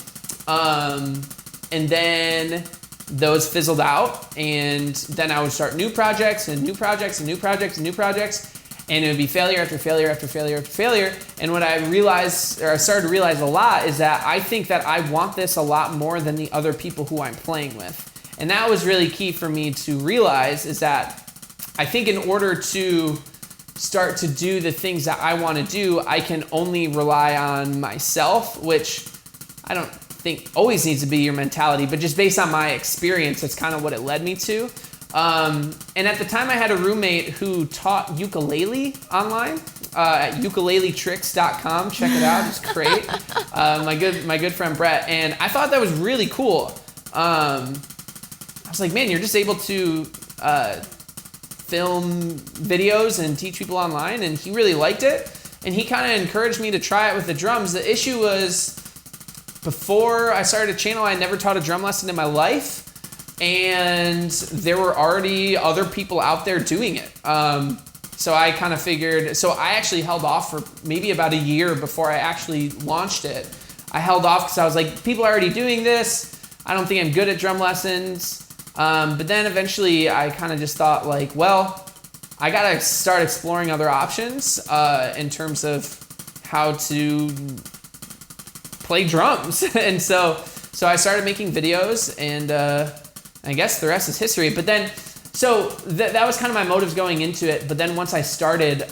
And then those fizzled out, and then I would start new projects and new projects and new projects and new projects. And it would be failure after failure after failure after failure. And what I realized, or I started to realize a lot, is that I think that I want this a lot more than the other people who I'm playing with. And that was really key for me to realize, is that I think in order to start to do the things that I want to do, I can only rely on myself, which I don't think always needs to be your mentality, but just based on my experience, that's kind of what it led me to. And at the time I had a roommate who taught ukulele online at ukuleletricks.com. Check it out, it's great. My good friend Brett, and I thought that was really cool. I was like, man, you're just able to film videos and teach people online, and he really liked it. And he kind of encouraged me to try it with the drums. The issue was, before I started a channel, I never taught a drum lesson in my life. And there were already other people out there doing it. So I kind of figured, so I actually held off for maybe about a year before I actually launched it. I held off because I was like, people are already doing this. I don't think I'm good at drum lessons. But then eventually I kind of just thought like, well, I gotta start exploring other options in terms of how to play drums. And so I started making videos, and I guess the rest is history. But then, so that was kind of my motives going into it. But then once I started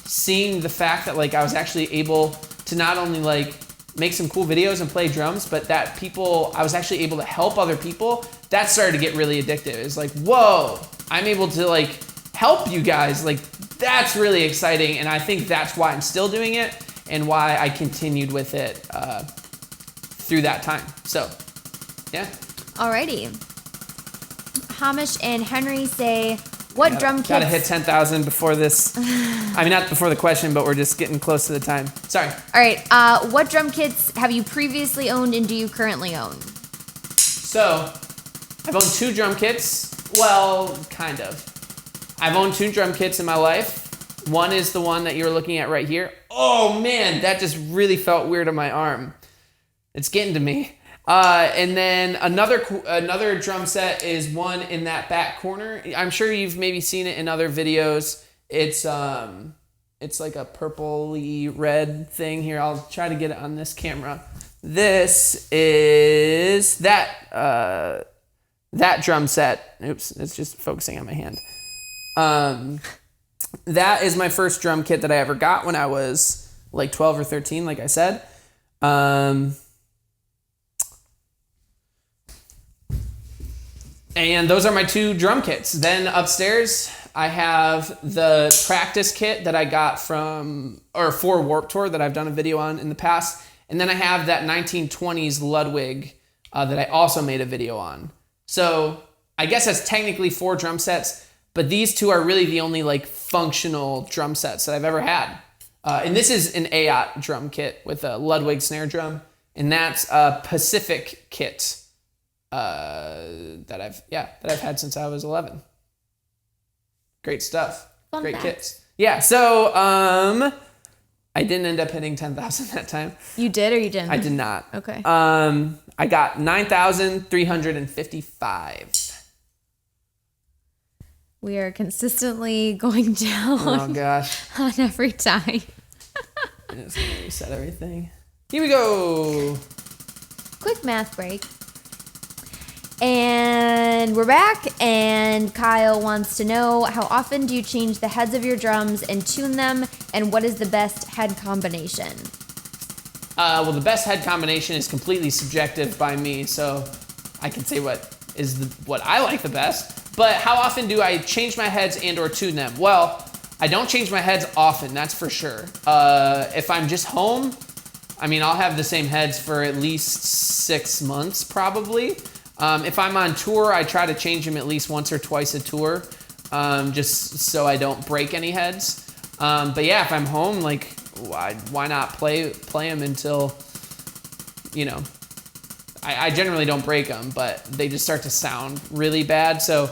seeing the fact that like I was actually able to not only like make some cool videos and play drums, but that I was actually able to help other people, that started to get really addictive. It's like, whoa, I'm able to like help you guys. Like, that's really exciting. And I think that's why I'm still doing it and why I continued with it through that time. So, yeah.
Alrighty. Hamish and Henry say, what drum kits...
Gotta hit 10,000 before this. I mean, not before the question, but we're just getting close to the time. Sorry.
All right. What drum kits have you previously owned and do you currently own?
So, I've owned 2 drum kits. Well, kind of. I've owned 2 drum kits in my life. One is the one that you're looking at right here. Oh man, that just really felt weird on my arm. It's getting to me. And then another drum set is one in that back corner. I'm sure you've maybe seen it in other videos. It's like a purpley red thing here. I'll try to get it on this camera. This is that drum set. Oops, it's just focusing on my hand. That is my first drum kit that I ever got when I was like 12 or 13, like I said. And those are my 2 drum kits. Then upstairs, I have the practice kit that I got for Warped Tour that I've done a video on in the past. And then I have that 1920s Ludwig that I also made a video on. So I guess that's technically 4 drum sets, but these 2 are really the only like functional drum sets that I've ever had. And this is an AOT drum kit with a Ludwig snare drum, and that's a Pacific kit that I've had since I was 11. Great stuff.
Fun
Great
fact.
kits. Yeah. So I didn't end up hitting 10,000 that time.
You did or you didn't?
I did not.
Okay.
I got 9,355.
We are consistently going down
Oh gosh.
on every time.
I'm just gonna reset everything. Here we go.
Quick math break. And we're back, and Kyle wants to know, how often do you change the heads of your drums and tune them, and what is the best head combination?
Well, the best head combination is completely subjective by me, so I can say what I like the best. But how often do I change my heads and or tune them? Well, I don't change my heads often, that's for sure. If I'm just home, I mean, I'll have the same heads for at least 6 months, probably. If I'm on tour, I try to change them at least once or twice a tour, just so I don't break any heads. But yeah, if I'm home, like, why not play them until, you know, I generally don't break them, but they just start to sound really bad. So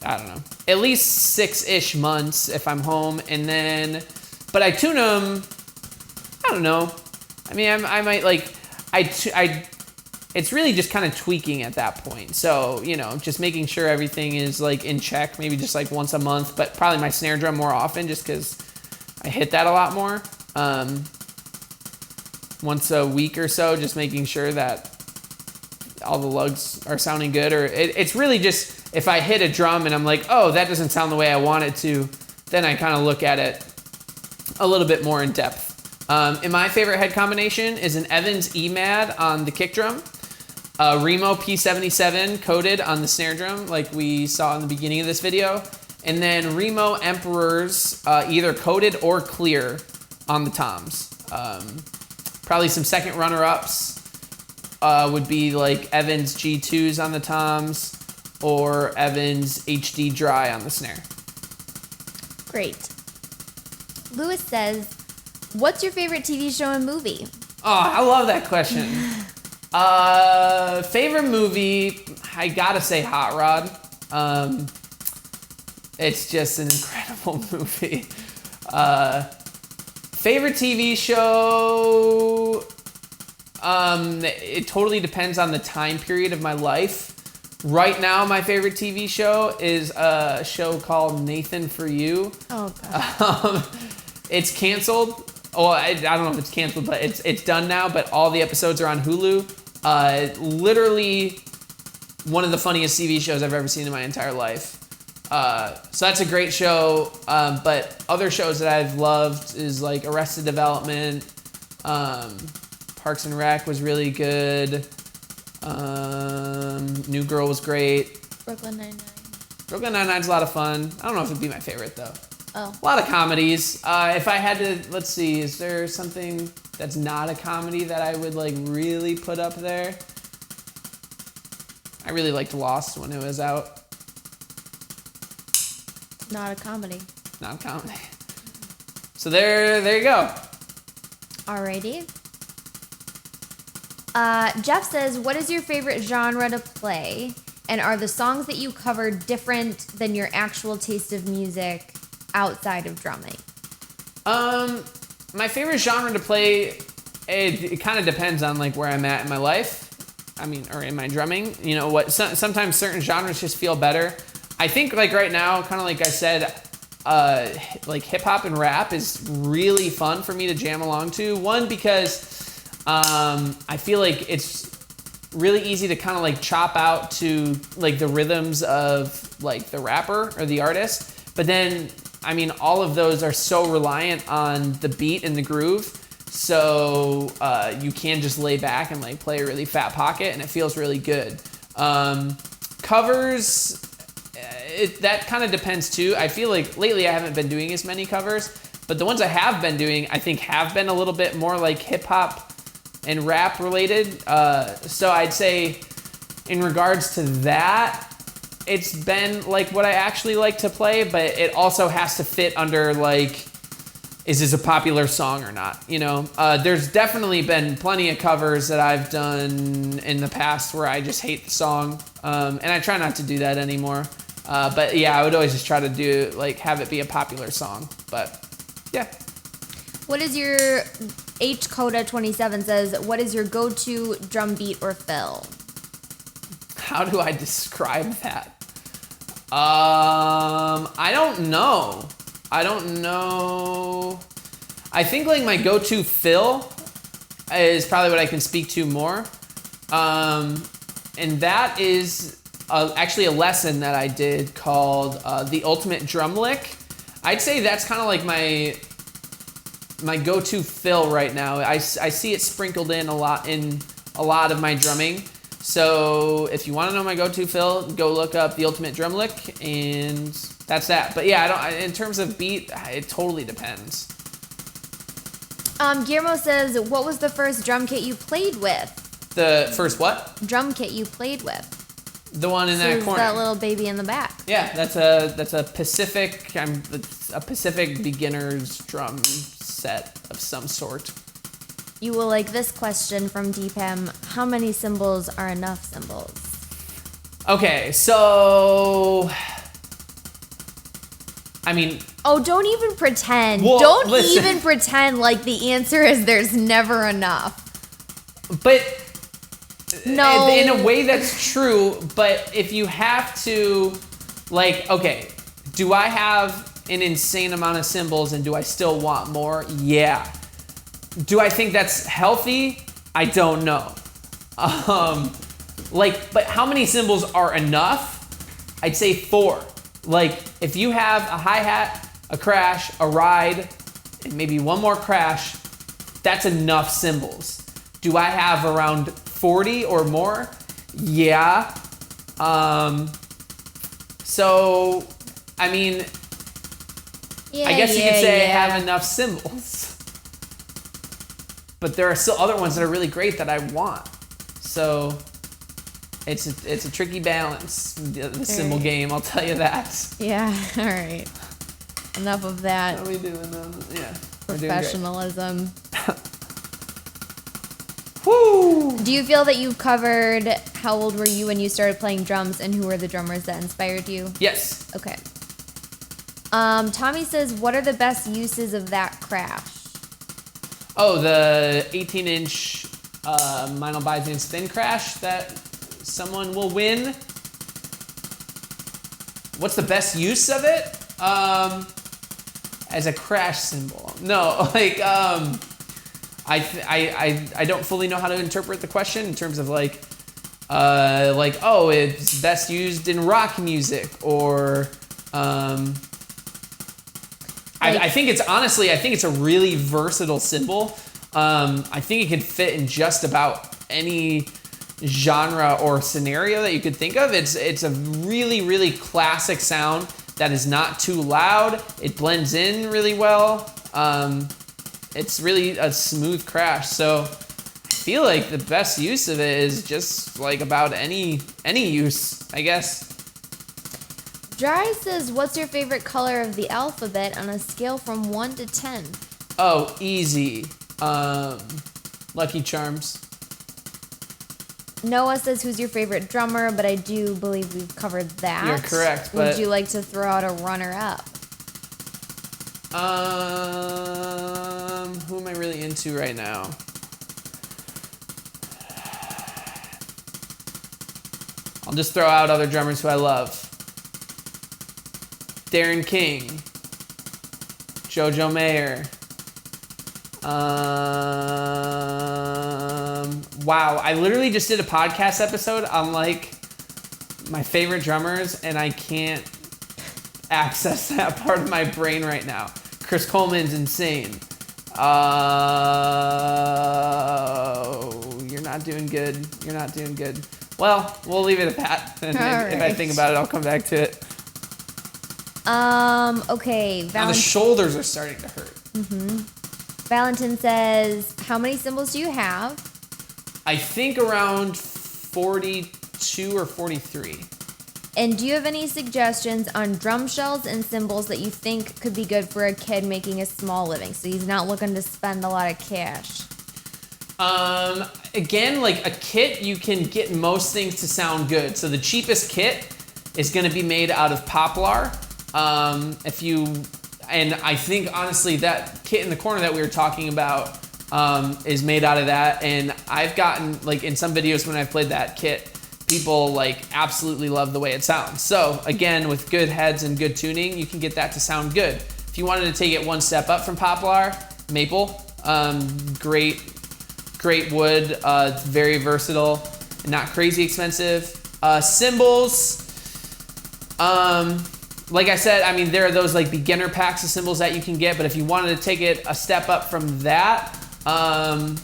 I don't know, at least 6-ish months if I'm home, and then, but I tune them. I don't know. I mean, I might like, it's really just kind of tweaking at that point. So, you know, just making sure everything is like in check, maybe just like once a month, but probably my snare drum more often just because I hit that a lot more. Once a week or so, just making sure that all the lugs are sounding good. Or it's really just, if I hit a drum and I'm like, oh, that doesn't sound the way I want it to, then I kind of look at it a little bit more in depth. And my favorite head combination is an Evans EMAD on the kick drum, Remo P77 coated on the snare drum, like we saw in the beginning of this video, and then Remo Emperors, either coated or clear on the toms. Probably some second runner-ups would be like Evans G2s on the toms or Evans HD Dry on the snare.
Great. Lewis says, what's your favorite TV show and movie?
Oh, I love that question. Favorite movie, I gotta say Hot Rod. It's just an incredible movie. Favorite TV show, it totally depends on the time period of my life. Right now, my favorite TV show is a show called Nathan For You. Oh, God. It's canceled. Oh, I don't know if it's canceled, but it's done now. But all the episodes are on Hulu. Literally one of the funniest TV shows I've ever seen in my entire life. So that's a great show. But other shows that I've loved is like Arrested Development. Parks and Rec was really good. New Girl was great.
Brooklyn Nine-Nine.
Brooklyn Nine-Nine's a lot of fun. I don't know if it'd be my favorite though.
Oh.
A lot of comedies. If I had to, let's see, is there something that's not a comedy that I would like really put up there? I really liked Lost when it was out.
Not a comedy.
Not a comedy. So there you go.
Alrighty. Jeff says, what is your favorite genre to play? And are the songs that you cover different than your actual taste of music outside of drumming?
My favorite genre to play, it kind of depends on like where I'm at in my life. or in my drumming. You know what? Sometimes certain genres just feel better. I think like right now, kind of like I said, like hip hop and rap is really fun for me to jam along to. One, because I feel like it's really easy to kind of like chop out to like the rhythms of like the rapper or the artist. But then, I mean, all of those are so reliant on the beat and the groove. So you can just lay back and like play a really fat pocket and it feels really good. Covers, that kind of depends too. I feel like lately I haven't been doing as many covers, but the ones I have been doing, I think have been a little bit more like hip hop and rap related. So I'd say in regards to that, it's been like what I actually like to play, but it also has to fit under like, is this a popular song or not? You know, there's definitely been plenty of covers that I've done in the past where I just hate the song, and I try not to do that anymore. But yeah, I would always just try to do like have it be a popular song. But yeah.
What is your HCoda27 says? What is your go-to drum beat or fill?
How do I describe that? I don't know. I think like my go-to fill is probably what I can speak to more. And that is actually a lesson that I did called the ultimate drum lick. I'd say that's kind of like my go-to fill right now. I see it sprinkled in a lot of my drumming. So if you want to know my go-to fill, go look up the ultimate drum lick, and that's that. But yeah, in terms of beat, it totally depends.
Guillermo says, what was the first drum kit you played with?
The first what?
Drum kit you played with.
The one in that corner.
That little baby in the back.
Yeah, that's a Pacific. It's a Pacific beginner's drum set of some sort.
You will like this question from Deepam. How many cymbals are enough cymbals?
Okay, so I mean...
Oh, don't even pretend.
Well,
don't
listen.
even pretend like the answer is there's never enough.
But
no.
In a way that's true, but if you have to, like, okay, do I have an insane amount of cymbals and do I still want more? Yeah. Do I think that's healthy? I don't know. But how many cymbals are enough? I'd say 4. Like, if you have a hi-hat, a crash, a ride, and maybe one more crash, that's enough cymbals. Do I have around 40 or more? Yeah. So, I mean, I guess you could say I have enough cymbals. But there are still other ones that are really great that I want. So it's a tricky balance, the cymbal game, I'll tell you that.
Yeah, all right. Enough of that.
How are we doing? Yeah.
Professionalism.
Woo!
Do you feel that you've covered how old were you when you started playing drums and who were the drummers that inspired you?
Yes.
Okay. Tommy says, what are the best uses of that crash?
Oh, the 18-inch Meinl Byzance thin crash that someone will win. What's the best use of it? As a crash cymbal. No, like I don't fully know how to interpret the question in terms of like oh, it's best used in rock music or I think it's a really versatile cymbal. I think it can fit in just about any genre or scenario that you could think of. It's a really, really classic sound that is not too loud. It blends in really well. It's really a smooth crash. So I feel like the best use of it is just like about any use, I guess.
Dry says, what's your favorite color of the alphabet on a scale from 1 to 10?
Oh, easy. Lucky Charms.
Noah says, who's your favorite drummer? But I do believe we've covered that.
You're correct.
Would you like to throw out a runner-up?
Who am I really into right now? I'll just throw out other drummers who I love. Darren King, Jojo Mayer. Wow, I literally just did a podcast episode on like my favorite drummers, and I can't access that part of my brain right now. Chris Coleman's insane. You're not doing good. You're not doing good. Well, we'll leave it at that. And if I think about it, I'll come back to it.
Okay.
Now the shoulders are starting to hurt.
Valentin says, how many cymbals do you have?
I think around 42 or 43.
And do you have any suggestions on drum shells and cymbals that you think could be good for a kid making a small living? So he's not looking to spend a lot of cash.
Again, like a kit, you can get most things to sound good. So the cheapest kit is going to be made out of poplar. And I think honestly that kit in the corner that we were talking about is made out of that. And I've gotten, like, in some videos when I've played that kit, people like absolutely love the way it sounds. So again, with good heads and good tuning, you can get that to sound good. If you wanted to take it one step up from poplar, maple, great wood. It's very versatile and not crazy expensive. Cymbals, like I said, I mean, there are those like beginner packs of cymbals that you can get, but if you wanted to take it a step up from that, and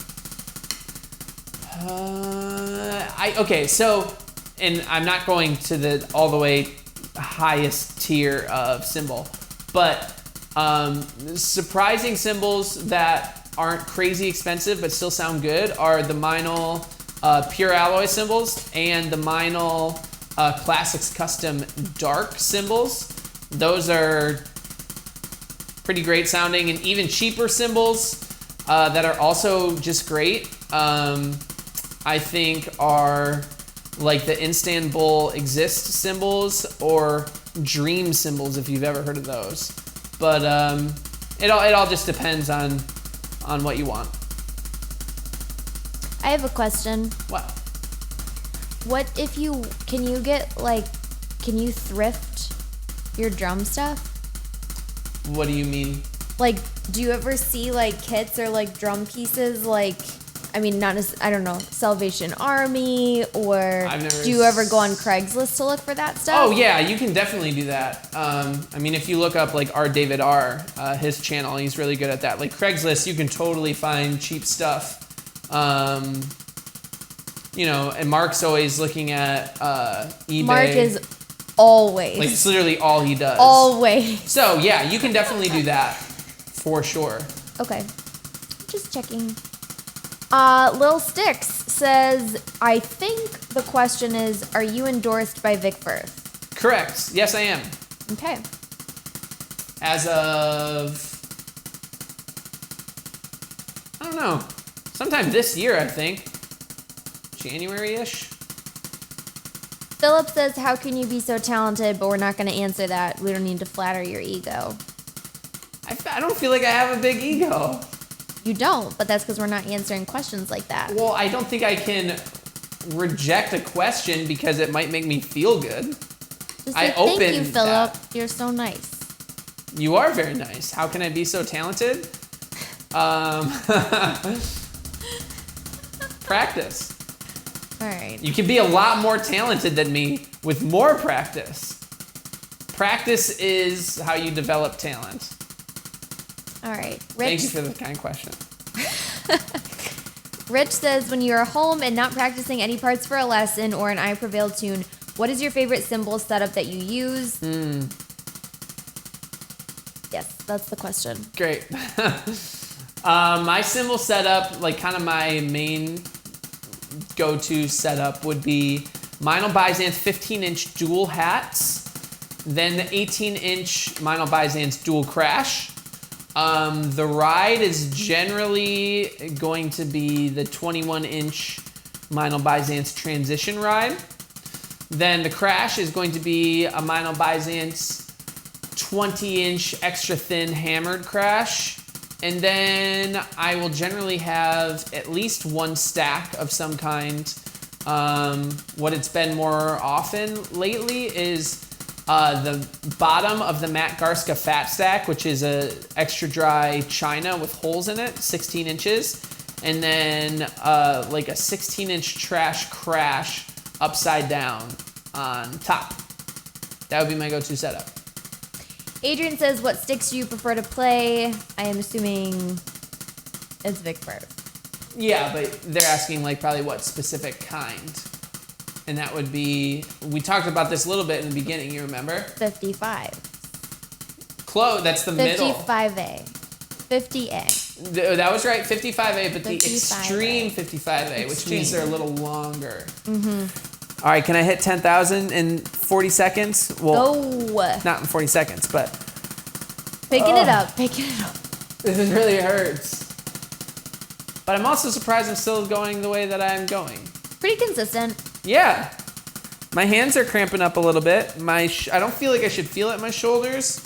I'm not going to all the way highest tier of cymbal, but surprising cymbals that aren't crazy expensive but still sound good are the Meinl pure alloy cymbals and the Meinl Classics Custom Dark cymbals. Those are pretty great sounding, and even cheaper cymbals that are also just great, I think are like the Istanbul Exist cymbals or Dream cymbals, if you've ever heard of those. But it all just depends on what you want.
I have a question.
What?
What if can you thrift your drum stuff?
What do you mean?
Like, do you ever see like kits or like drum pieces like, I mean, I don't know, Salvation Army, or do you ever go on Craigslist to look for that stuff?
Oh yeah, you can definitely do that. I mean, if you look up like David R, his channel, he's really good at that. Like Craigslist, you can totally find cheap stuff. And Mark's always looking at eBay.
Mark is always.
Like, it's literally all he does.
Always.
So yeah, you can definitely do that for sure.
Okay, just checking. Lil Sticks says, I think the question is, are you endorsed by Vic Firth?
Correct. Yes, I am.
Okay.
As of, I don't know, sometime this year, I think. January-ish.
Philip says, how can you be so talented, but we're not going to answer that. We don't need to flatter your ego.
I don't feel like I have a big ego.
You don't, but that's because we're not answering questions like that.
Well, I don't think I can reject a question because it might make me feel good.
Just say, thank you, Philip. You're so nice.
You are very nice. How can I be so talented? Practice.
All right.
You can be a lot more talented than me with more practice. Practice is how you develop talent.
All right.
Thank you for the kind question.
Rich says, when you're home and not practicing any parts for a lesson or an I Prevail tune, what is your favorite cymbal setup that you use? Yes, that's the question.
Great. My cymbal setup, like kind of my main go-to setup would be Meinl Byzance 15-inch dual hats, then the 18-inch Meinl Byzance dual crash. The ride is generally going to be the 21-inch Meinl Byzance transition ride. Then the crash is going to be a Meinl Byzance 20-inch extra thin hammered crash. And then I will generally have at least one stack of some kind What it's been more often lately is the bottom of the Matt Garska Fat Stack, which is a extra dry china with holes in it, 16 inches, and then like a 16-inch trash crash upside down on top. That would be my go-to setup.
Adrian says, what sticks do you prefer to play? I am assuming it's Vic Firth.
Yeah, but they're asking like probably what specific kind. And that would be, we talked about this a little bit in the beginning, you remember?
55.
Close, that's the middle.
55A. 50A.
That was right, 55A, but
55A.
the extreme 55A, which means they're a little longer.
Mm-hmm.
All right, can I hit 10,000 in 40 seconds? Well, not in 40 seconds, but.
Picking it up.
This really hurts. But I'm also surprised I'm still going the way that I'm going.
Pretty consistent.
Yeah. My hands are cramping up a little bit. I don't feel like I should feel it in my shoulders.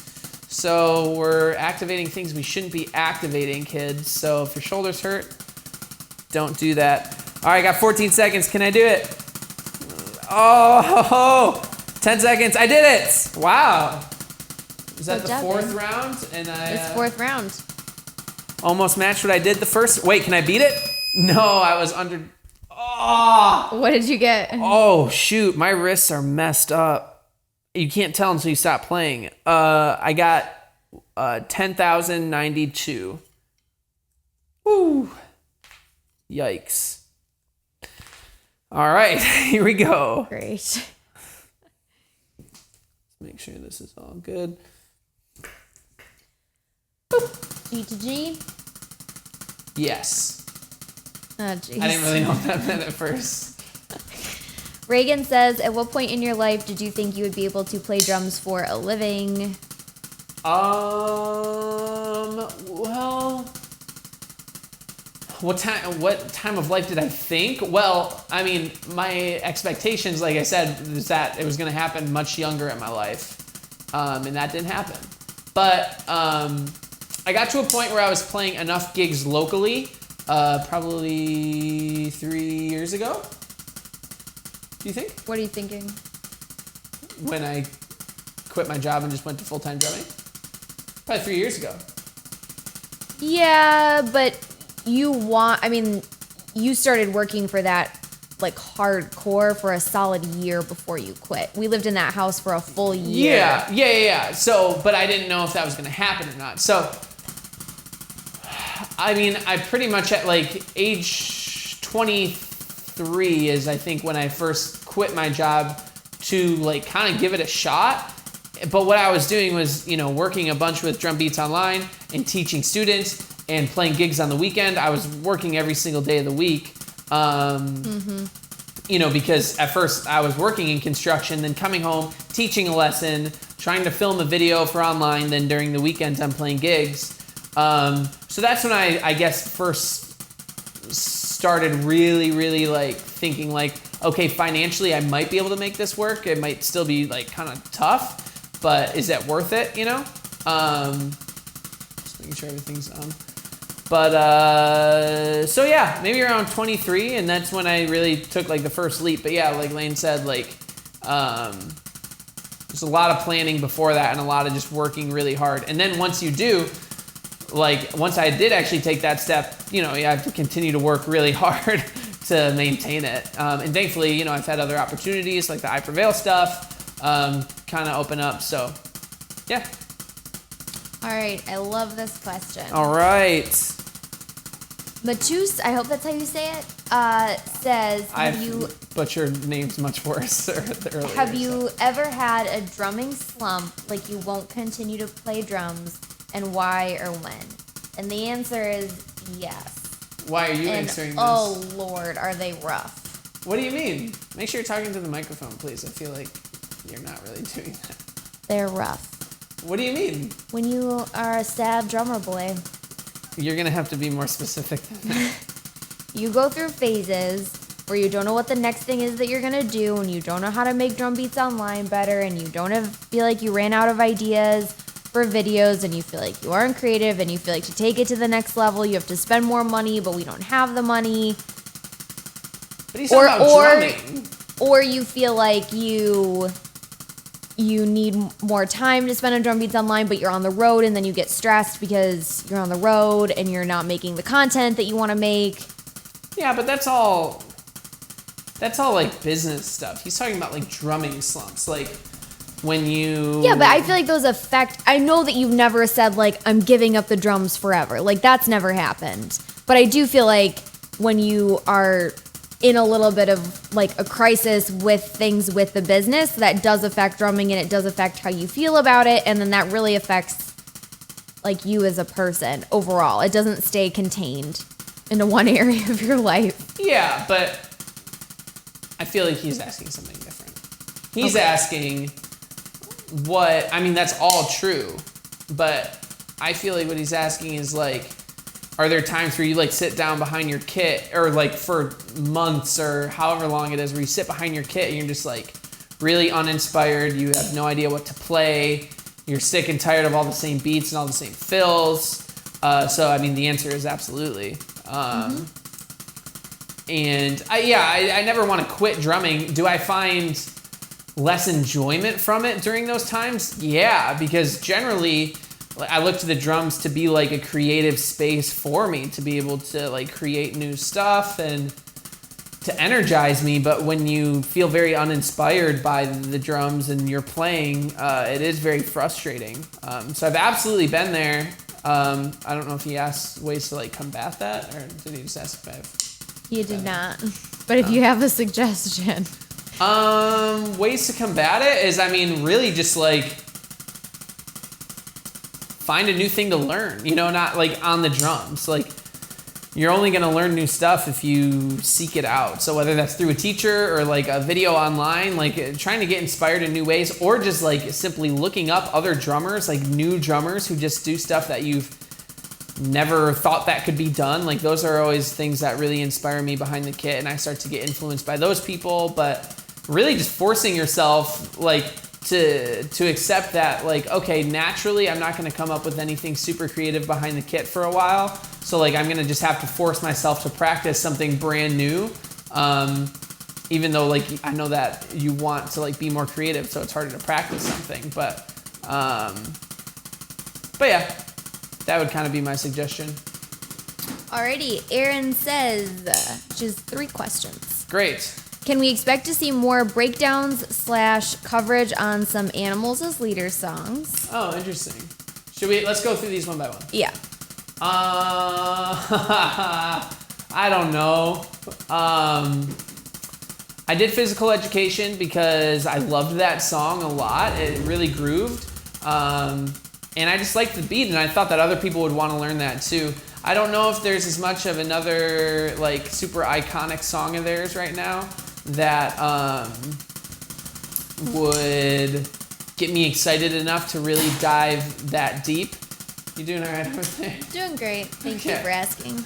So we're activating things we shouldn't be activating, kids. So if your shoulders hurt, don't do that. All right, I got 14 seconds. Can I do it? Oh, 10 seconds. I did it. Wow. Is that the fourth round? And
it's fourth round.
Almost matched what I did the first. Wait, can I beat it? No, I was under. Oh.
What did you get?
Oh, shoot. My wrists are messed up. You can't tell until you stop playing. I got 10,092. Woo. Yikes. All right, here we go.
Great.
Let's make sure this is all good.
Boop. G to G?
Yes.
Oh, jeez.
I didn't really know what that meant at first.
Reagan says, at what point in your life did you think you would be able to play drums for a living?
Well, what time of life did I think? Well, I mean, my expectations, like I said, is that it was going to happen much younger in my life. And that didn't happen. But I got to a point where I was playing enough gigs locally, probably 3 years ago. Do you think?
What are you thinking?
When I quit my job and just went to full-time drumming? Probably 3 years ago.
Yeah, but you started working for that like hardcore for a solid year before you quit. We lived in that house for a full year.
Yeah. So, but I didn't know if that was going to happen or not. So, I mean, I pretty much at like age 23 is I think when I first quit my job to like kind of give it a shot. But what I was doing was, working a bunch with Drum Beats Online and teaching students and playing gigs on the weekend. I was working every single day of the week. Because at first I was working in construction, then coming home, teaching a lesson, trying to film a video for online, then during the weekends I'm playing gigs. So that's when I guess first started really, really like thinking like, okay, financially I might be able to make this work. It might still be like kind of tough, but is that worth it, Just making sure everything's on. But, so yeah, maybe around 23, and that's when I really took, like, the first leap. But yeah, like Lane said, like, there's a lot of planning before that and a lot of just working really hard. And then once you do, like, once I did actually take that step, you have to continue to work really hard to maintain it. And thankfully, I've had other opportunities, like the I Prevail stuff, kind of open up. So, yeah.
All right, I love this question.
All right.
Matus, I hope that's how you say it, says,
I've butchered names much worse earlier.
Have you ever had a drumming slump, like you won't continue to play drums, and why or when? And the answer is yes.
Why are you answering this?
Oh, Lord, are they rough?
What do you mean? Make sure you're talking to the microphone, please. I feel like you're not really doing that.
They're rough.
What do you mean?
When you are a sad drummer boy.
You're going to have to be more specific than that.
You go through phases where you don't know what the next thing is that you're going to do, and you don't know how to make Drum Beats Online better, and you feel like you ran out of ideas for videos, and you feel like you aren't creative, and you feel like to take it to the next level, you have to spend more money, but we don't have the money.
But he's talking about drumming.
Or you feel like you need more time to spend on drum beats online, but you're on the road and then you get stressed because you're on the road and you're not making the content that you want to make.
Yeah, but that's all like business stuff. He's talking about like drumming slumps, like when you...
Yeah, but I feel like those affect... I know that you've never said like, I'm giving up the drums forever. Like that's never happened. But I do feel like when you are in a little bit of like a crisis with things with the business, that does affect drumming and it does affect how you feel about it. And then that really affects like you as a person overall. It doesn't stay contained into one area of your life.
Yeah, but I feel like he's asking something different. He's asking what, I mean, that's all true, but I feel like what he's asking is like, are there times where you like sit down behind your kit or like for months or however long it is where you sit behind your kit and you're just like really uninspired, you have no idea what to play, you're sick and tired of all the same beats and all the same fills. So I mean the answer is absolutely. And I never want to quit drumming. Do I find less enjoyment from it during those times? Yeah, because generally I look to the drums to be like a creative space for me to be able to like create new stuff and to energize me. But when you feel very uninspired by the drums and you're playing, it is very frustrating. So I've absolutely been there. I don't know if he asked ways to like combat that, or did he just ask if I have...
You did not. But if you have a suggestion.
Ways to combat it is, I mean, really just like find a new thing to learn, you know, not like on the drums. Like you're only going to learn new stuff if you seek it out. So whether that's through a teacher or like a video online, like trying to get inspired in new ways, or just like simply looking up other drummers, like new drummers who just do stuff that you've never thought that could be done. Like those are always things that really inspire me behind the kit, and I start to get influenced by those people. But really just forcing yourself like to accept that like, okay, naturally I'm not going to come up with anything super creative behind the kit for a while, so like I'm going to just have to force myself to practice something brand new, even though like I know that you want to like be more creative, so it's harder to practice something. But yeah, that would kind of be my suggestion.
Alrighty, Erin says she has 3 questions.
Great.
Can we expect to see more breakdowns / coverage on some Animals as Leaders songs?
Oh, interesting. Let's go through these one by one.
Yeah.
I don't know. I did physical education because I loved that song a lot. It really grooved. And I just liked the beat, and I thought that other people would want to learn that too. I don't know if there's as much of another like super iconic song of theirs right now that would get me excited enough to really dive that deep. You doing all right over there?
Doing great. Thank you for asking.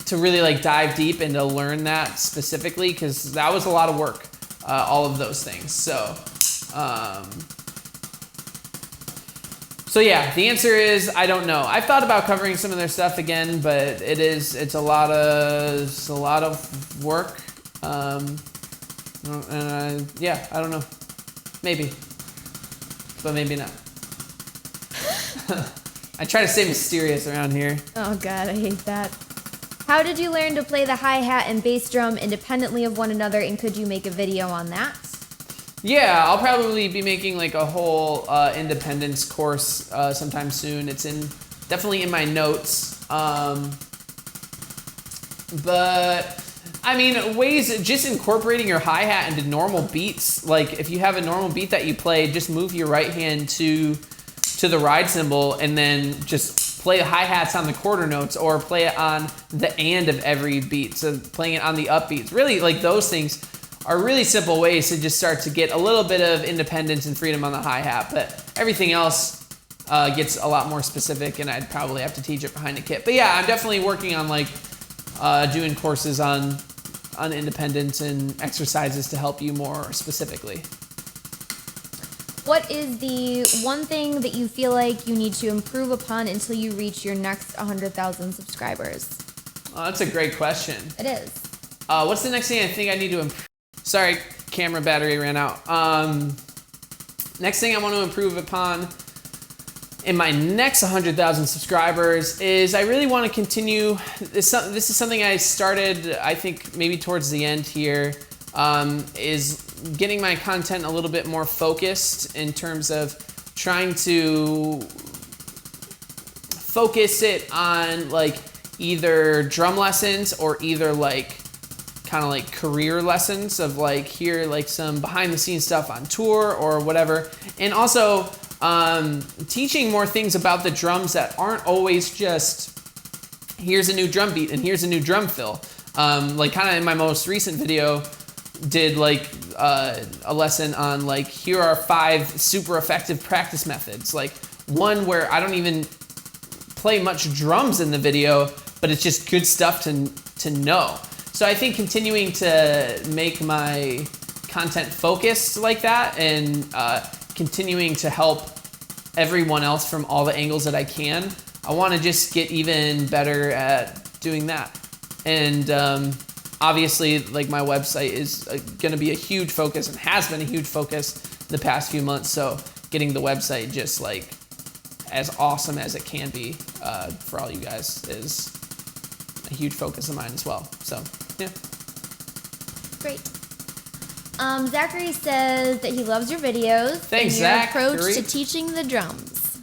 To really like dive deep and to learn that specifically, because that was a lot of work, all of those things. So yeah, the answer is I don't know. I've thought about covering some of their stuff again, but it's a lot of work. Yeah, I don't know. Maybe, but maybe not. I try to stay mysterious around here.
Oh God, I hate that. How did you learn to play the hi-hat and bass drum independently of one another, and could you make a video on that?
Yeah, I'll probably be making like a whole independence course sometime soon. It's definitely in my notes. But I mean, ways just incorporating your hi-hat into normal beats. Like if you have a normal beat that you play, just move your right hand to the ride cymbal and then just play the hi-hats on the quarter notes, or play it on the and of every beat. So playing it on the upbeats. Really, like those things are really simple ways to just start to get a little bit of independence and freedom on the hi-hat. But everything else gets a lot more specific, and I'd probably have to teach it behind a kit. But yeah, I'm definitely working on like doing courses on independence and exercises to help you more specifically.
What is the one thing that you feel like you need to improve upon until you reach your next 100,000 subscribers?
Oh, that's a great question.
It is.
What's the next thing I think I need to improve? Sorry, camera battery ran out. Next thing I want to improve upon in my next 100,000 subscribers is I really want to continue. This is something I started, I think, maybe towards the end here, is getting my content a little bit more focused in terms of trying to focus it on like either drum lessons or either like kind of like career lessons of like here like some behind the scenes stuff on tour or whatever, and also teaching more things about the drums that aren't always just here's a new drum beat and here's a new drum fill. Like kind of in my most recent video did like a lesson on like here are 5 super effective practice methods, like one where I don't even play much drums in the video, but it's just good stuff to know. So I think continuing to make my content focused like that and continuing to help everyone else from all the angles that I can, I want to just get even better at doing that. And obviously, like my website is going to be a huge focus and has been a huge focus the past few months. So getting the website just like as awesome as it can be for all you guys is a huge focus of mine as well. So yeah.
Great. Zachary says that he loves your videos.
Thanks,
and your
Zach.
approach to teaching the drums.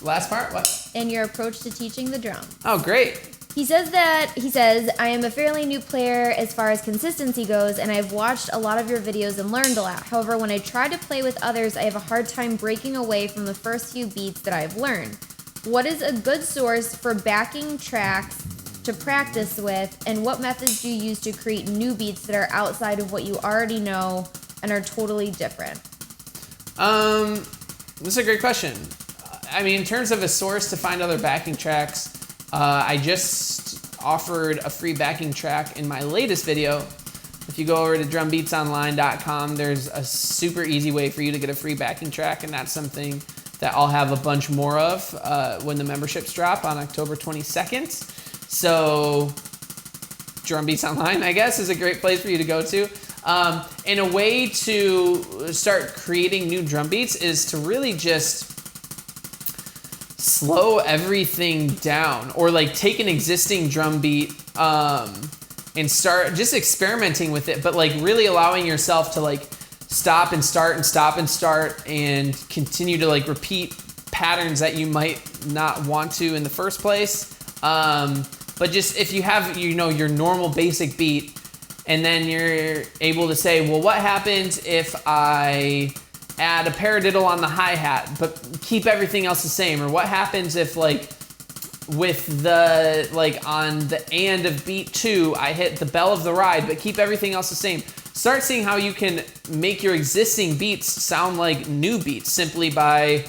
Last part? What?
And your approach to teaching the drums.
Oh, great.
He says, I am a fairly new player as far as consistency goes, and I've watched a lot of your videos and learned a lot. However, when I try to play with others, I have a hard time breaking away from the first few beats that I've learned. What is a good source for backing tracks to practice with, and what methods do you use to create new beats that are outside of what you already know and are totally different?
This is a great question. I mean, in terms of a source to find other backing tracks, I just offered a free backing track in my latest video. If you go over to drumbeatsonline.com, there's a super easy way for you to get a free backing track, and that's something that I'll have a bunch more of when the memberships drop on October 22nd. So Drum Beats Online, I guess, is a great place for you to go to. And a way to start creating new drum beats is to really just slow everything down, or like take an existing drum beat and start just experimenting with it, but like really allowing yourself to like stop and start and stop and start and continue to like repeat patterns that you might not want to in the first place. But just if you have, you know, your normal basic beat, and then you're able to say, well, what happens if I add a paradiddle on the hi-hat, but keep everything else the same? Or what happens if like with the, like on the and of beat 2, I hit the bell of the ride, but keep everything else the same. Start seeing how you can make your existing beats sound like new beats simply by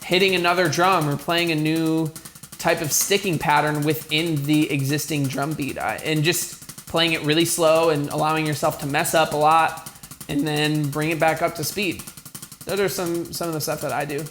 hitting another drum or playing a new type of sticking pattern within the existing drum beat, and just playing it really slow and allowing yourself to mess up a lot and then bring it back up to speed. Those are some of the stuff that I do.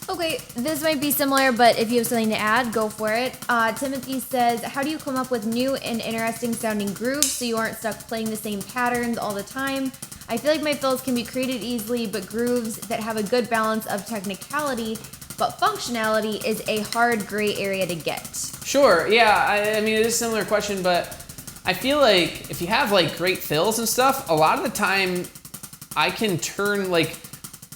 Okay, this might be similar, but if you have something to add, go for it. Timothy says, how do you come up with new and interesting sounding grooves so you aren't stuck playing the same patterns all the time? I feel like my fills can be created easily, but grooves that have a good balance of technicality but functionality is a hard gray area to get.
Sure, yeah, I mean, it is a similar question, but I feel like if you have like great fills and stuff, a lot of the time I can turn like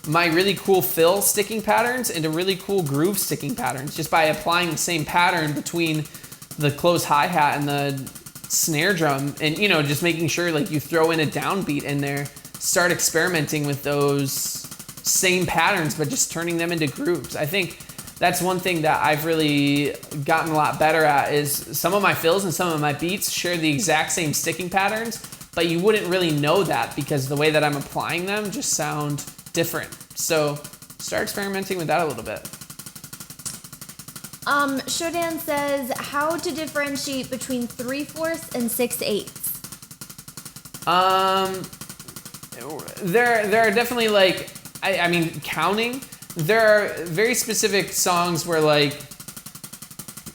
my really cool fill sticking patterns into really cool groove sticking patterns just by applying the same pattern between the close hi-hat and the snare drum, and you know, just making sure like you throw in a downbeat in there, start experimenting with those same patterns but just turning them into grooves. I think that's one thing that I've really gotten a lot better at, is some of my fills and some of my beats share the exact same sticking patterns, but you wouldn't really know that because the way that I'm applying them just sound different. So start experimenting with that a little bit.
Shodan says, how to differentiate between 3/4 and 6/8?
There are definitely like, I mean, counting. There are very specific songs where like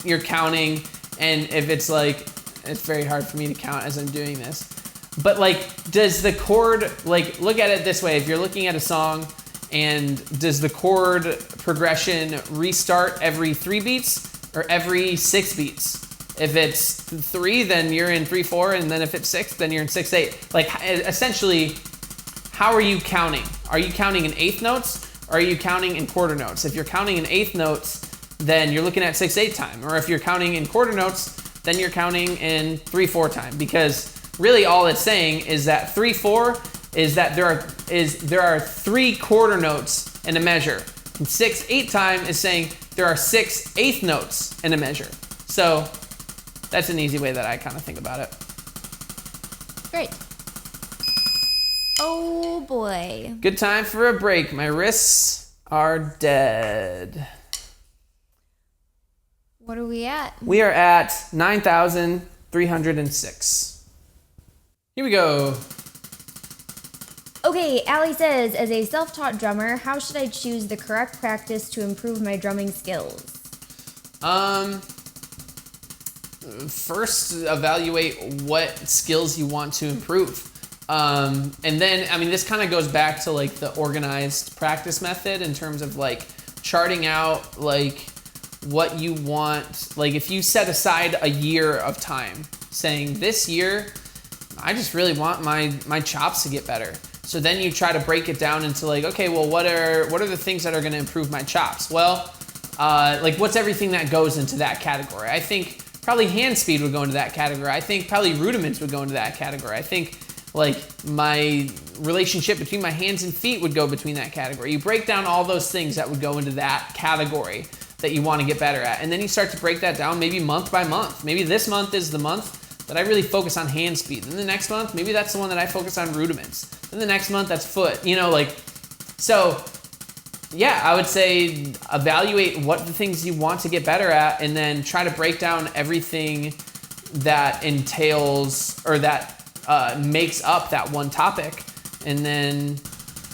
you're counting, and if it's like It's very hard for me to count as I'm doing this. But like, does the chord, like, look at it this way. If you're looking at a song, and does the chord progression restart every 3 beats or every 6 beats? If it's 3, then you're in 3/4, and then if it's 6, then you're in 6/8. Like, essentially, how are you counting? Are you counting in 1/8 notes, or are you counting in quarter notes? If you're counting in 1/8 notes, then you're looking at 6/8 time. Or if you're counting in quarter notes, then you're counting in 3/4 time. Because really all it's saying is that 3/4 is that there are 3 quarter notes in a measure. And 6/8 time is saying there are 6/8 notes in a measure. So that's an easy way that I kind of think about it.
Great. Oh boy.
Good time for a break. My wrists are dead.
What are we at?
We are at 9,306. Here we go.
Okay, Allie says, as a self-taught drummer, how should I choose the correct practice to improve my drumming skills?
First, evaluate what skills you want to improve. And then, I mean, this kind of goes back to like the organized practice method in terms of like charting out like what you want. Like if you set aside a year of time saying this year, I just really want my chops to get better. So then you try to break it down into like, okay, well, what are the things that are going to improve my chops? Well, like what's everything that goes into that category? I think probably hand speed would go into that category. I think probably rudiments would go into that category. I think like my relationship between my hands and feet would go between that category. You break down all those things that would go into that category that you want to get better at. And then you start to break that down maybe month by month. Maybe this month is the month that I really focus on hand speed. Then the next month, maybe that's the one that I focus on rudiments. Then the next month, that's foot. You know, like, so yeah, I would say evaluate what the things you want to get better at and then try to break down everything that entails or that makes up that one topic and then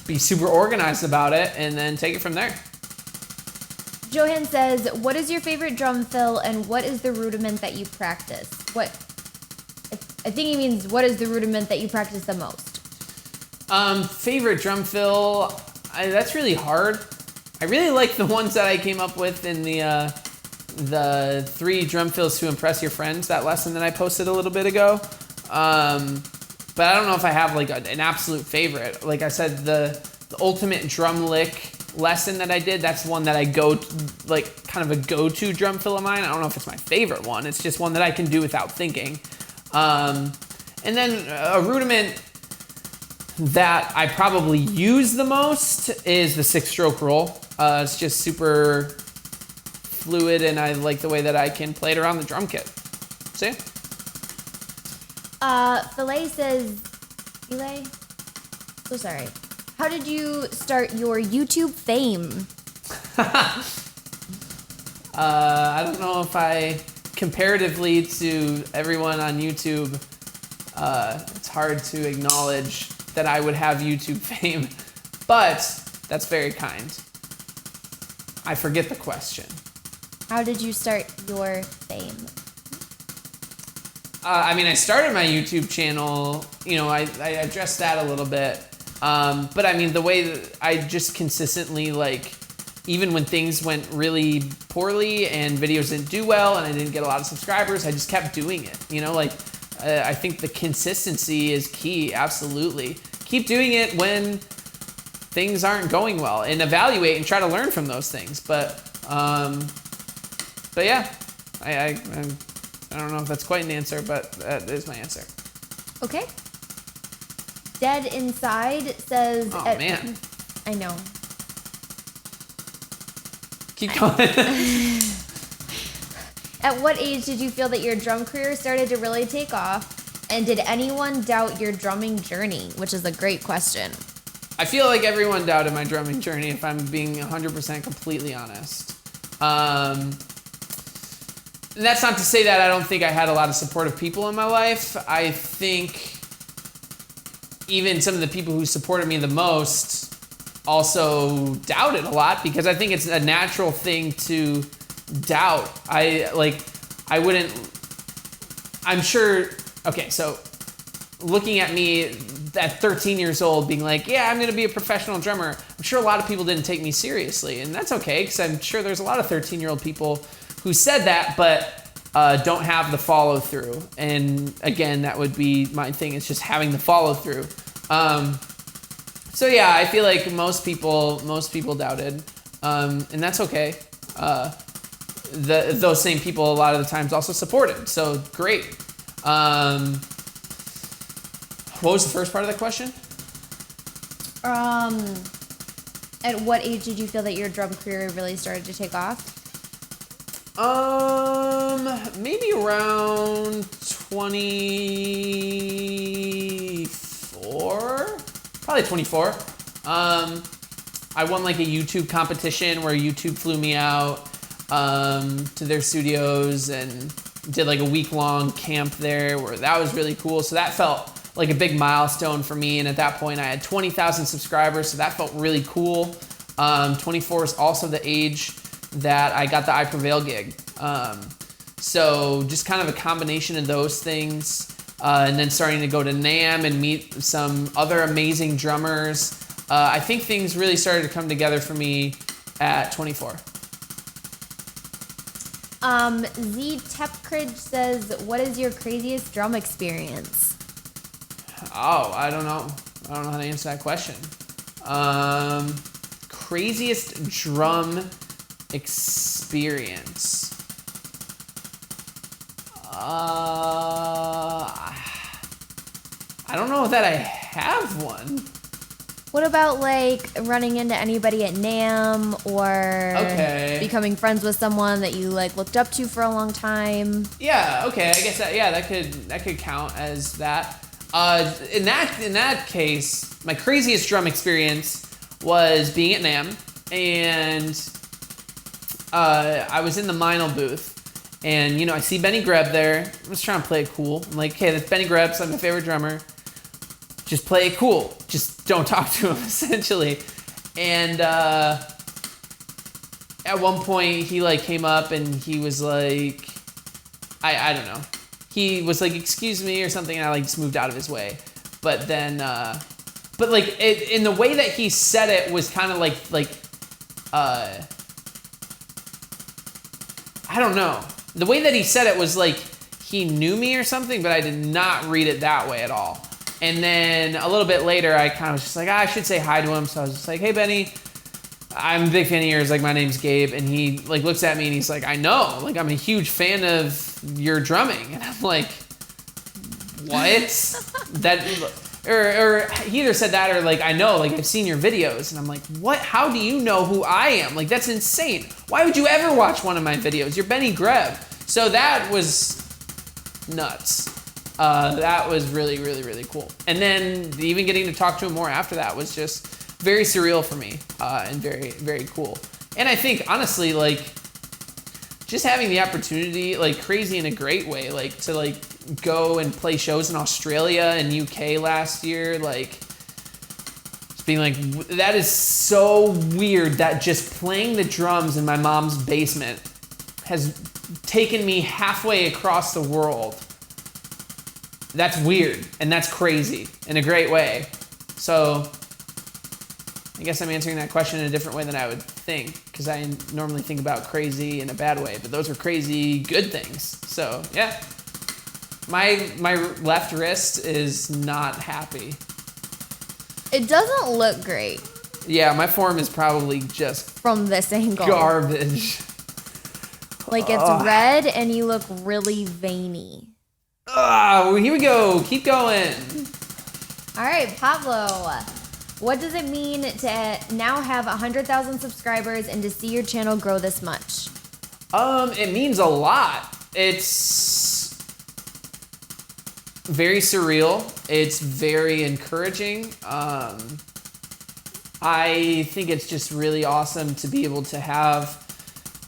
be super organized about it and then take it from there.
Johan says, what is your favorite drum fill and what is the rudiment that you practice? I think he means what is the rudiment that you practice the most?
Favorite drum fill, that's really hard. I really like the ones that I came up with in the 3 drum fills to impress your friends, that lesson that I posted a little bit ago. But I don't know if I have like an absolute favorite. Like I said, the ultimate drum lick lesson that I did, that's one that I go to, like kind of a go-to drum fill of mine. I don't know if it's my favorite one. It's just one that I can do without thinking. And then a rudiment that I probably use the most is the 6-stroke roll. It's just super fluid and I like the way that I can play it around the drum kit. See?
Filet says, Eli? So sorry. How did you start your YouTube fame?
I don't know if comparatively to everyone on YouTube, it's hard to acknowledge that I would have YouTube fame, but that's very kind. I forget the question.
How did you start your fame?
I mean, I started my YouTube channel, you know, I addressed that a little bit. But I mean, the way that I just consistently, like, even when things went really poorly and videos didn't do well and I didn't get a lot of subscribers, I just kept doing it. You know, like, I think the consistency is key, absolutely. Keep doing it when things aren't going well and evaluate and try to learn from those things. But yeah, I don't know if that's quite an answer, but that is my answer.
Okay. Dead Inside says...
Oh, man.
I know.
Keep going.
At what age did you feel that your drum career started to really take off? And did anyone doubt your drumming journey? Which is a great question.
I feel like everyone doubted my drumming journey, if I'm being 100% completely honest. And that's not to say that I don't think I had a lot of supportive people in my life. I think even some of the people who supported me the most also doubted a lot because I think it's a natural thing to doubt. I wouldn't I'm sure, okay, so looking at me at 13 years old being like, yeah, I'm going to be a professional drummer, I'm sure a lot of people didn't take me seriously. And that's okay, because I'm sure there's a lot of 13-year-old people who said that, but don't have the follow through. And again, that would be my thing, is just having the follow through. So yeah, I feel like most people doubted, and that's okay. Those same people a lot of the times also supported, so great. What was the first part of that question?
At what age did you feel that your drum career really started to take off?
Maybe around 24, probably 24. I won like a YouTube competition where YouTube flew me out to their studios and did like a week-long camp there, where that was really cool. So that felt like a big milestone for me. And at that point I had 20,000 subscribers, so that felt really cool. 24 is also the age that I got the I Prevail gig. So just kind of a combination of those things, and then starting to go to NAMM and meet some other amazing drummers. I think things really started to come together for me at 24.
Z Tepkridge says, what is your craziest drum experience?
Oh, I don't know how to answer that question. Craziest drum experience. I don't know that I have one.
What about like running into anybody at NAMM, or becoming friends with someone that you like looked up to for a long time?
Yeah, okay, I guess that could count as that. In that case, my craziest drum experience was being at NAMM, and I was in the Meinl booth, and I see Benny Greb there. I was trying to play it cool. I'm like, okay, that's Benny Greb, so I'm my favorite drummer. Just play it cool. Just don't talk to him, essentially. And at one point, he like came up and he was like, I don't know. He was like, excuse me or something, and I like just moved out of his way. But then, but like in the way that he said it was kind of like I don't know. The way that he said it was like he knew me or something, but I did not read it that way at all. And then a little bit later, I kind of was just like, I should say hi to him. So I was just like, hey, Benny, I'm a big fan of yours. Like, my name's Gabe. And he like looks at me and he's like, I know. Like, I'm a huge fan of your drumming. And I'm like, what? Or he either said that or like, I know. Like, I've seen your videos. And I'm like, what? How do you know who I am? Like, that's insane. Why would you ever watch one of my videos? You're Benny Greb. So that was nuts. That was really, really, really cool. And then even getting to talk to him more after that was just very surreal for me, and very, very cool. And I think, honestly, like, just having the opportunity, like, crazy in a great way, like, to, like, go and play shows in Australia and UK last year, like, just being like, that is so weird that just playing the drums in my mom's basement has taken me halfway across the world. That's weird, and that's crazy in a great way. So I guess I'm answering that question in a different way than I would think, because I normally think about crazy in a bad way, but those were crazy good things. So yeah, my left wrist is not happy.
It doesn't look great.
Yeah, my form is probably just
from this angle
garbage.
Like, it's red and you look really veiny.
Well, here we go. Keep going.
All right, Pablo. What does it mean to now have 100,000 subscribers and to see your channel grow this much?
It means a lot. It's very surreal. It's very encouraging. I think it's just really awesome to be able to have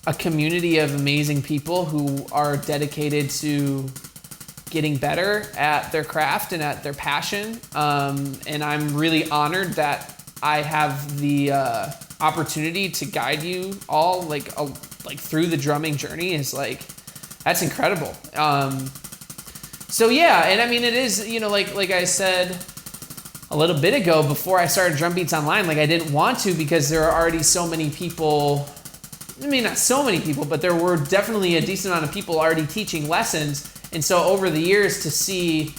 a community of amazing people who are dedicated to getting better at their craft and at their passion. And I'm really honored that I have the opportunity to guide you all like through the drumming journey. Is like, that's incredible. So yeah, and I mean it is, like I said a little bit ago before I started Drum Beats Online, like I didn't want to because there are already so many people. I mean, not so many people, but there were definitely a decent amount of people already teaching lessons. And so over the years to see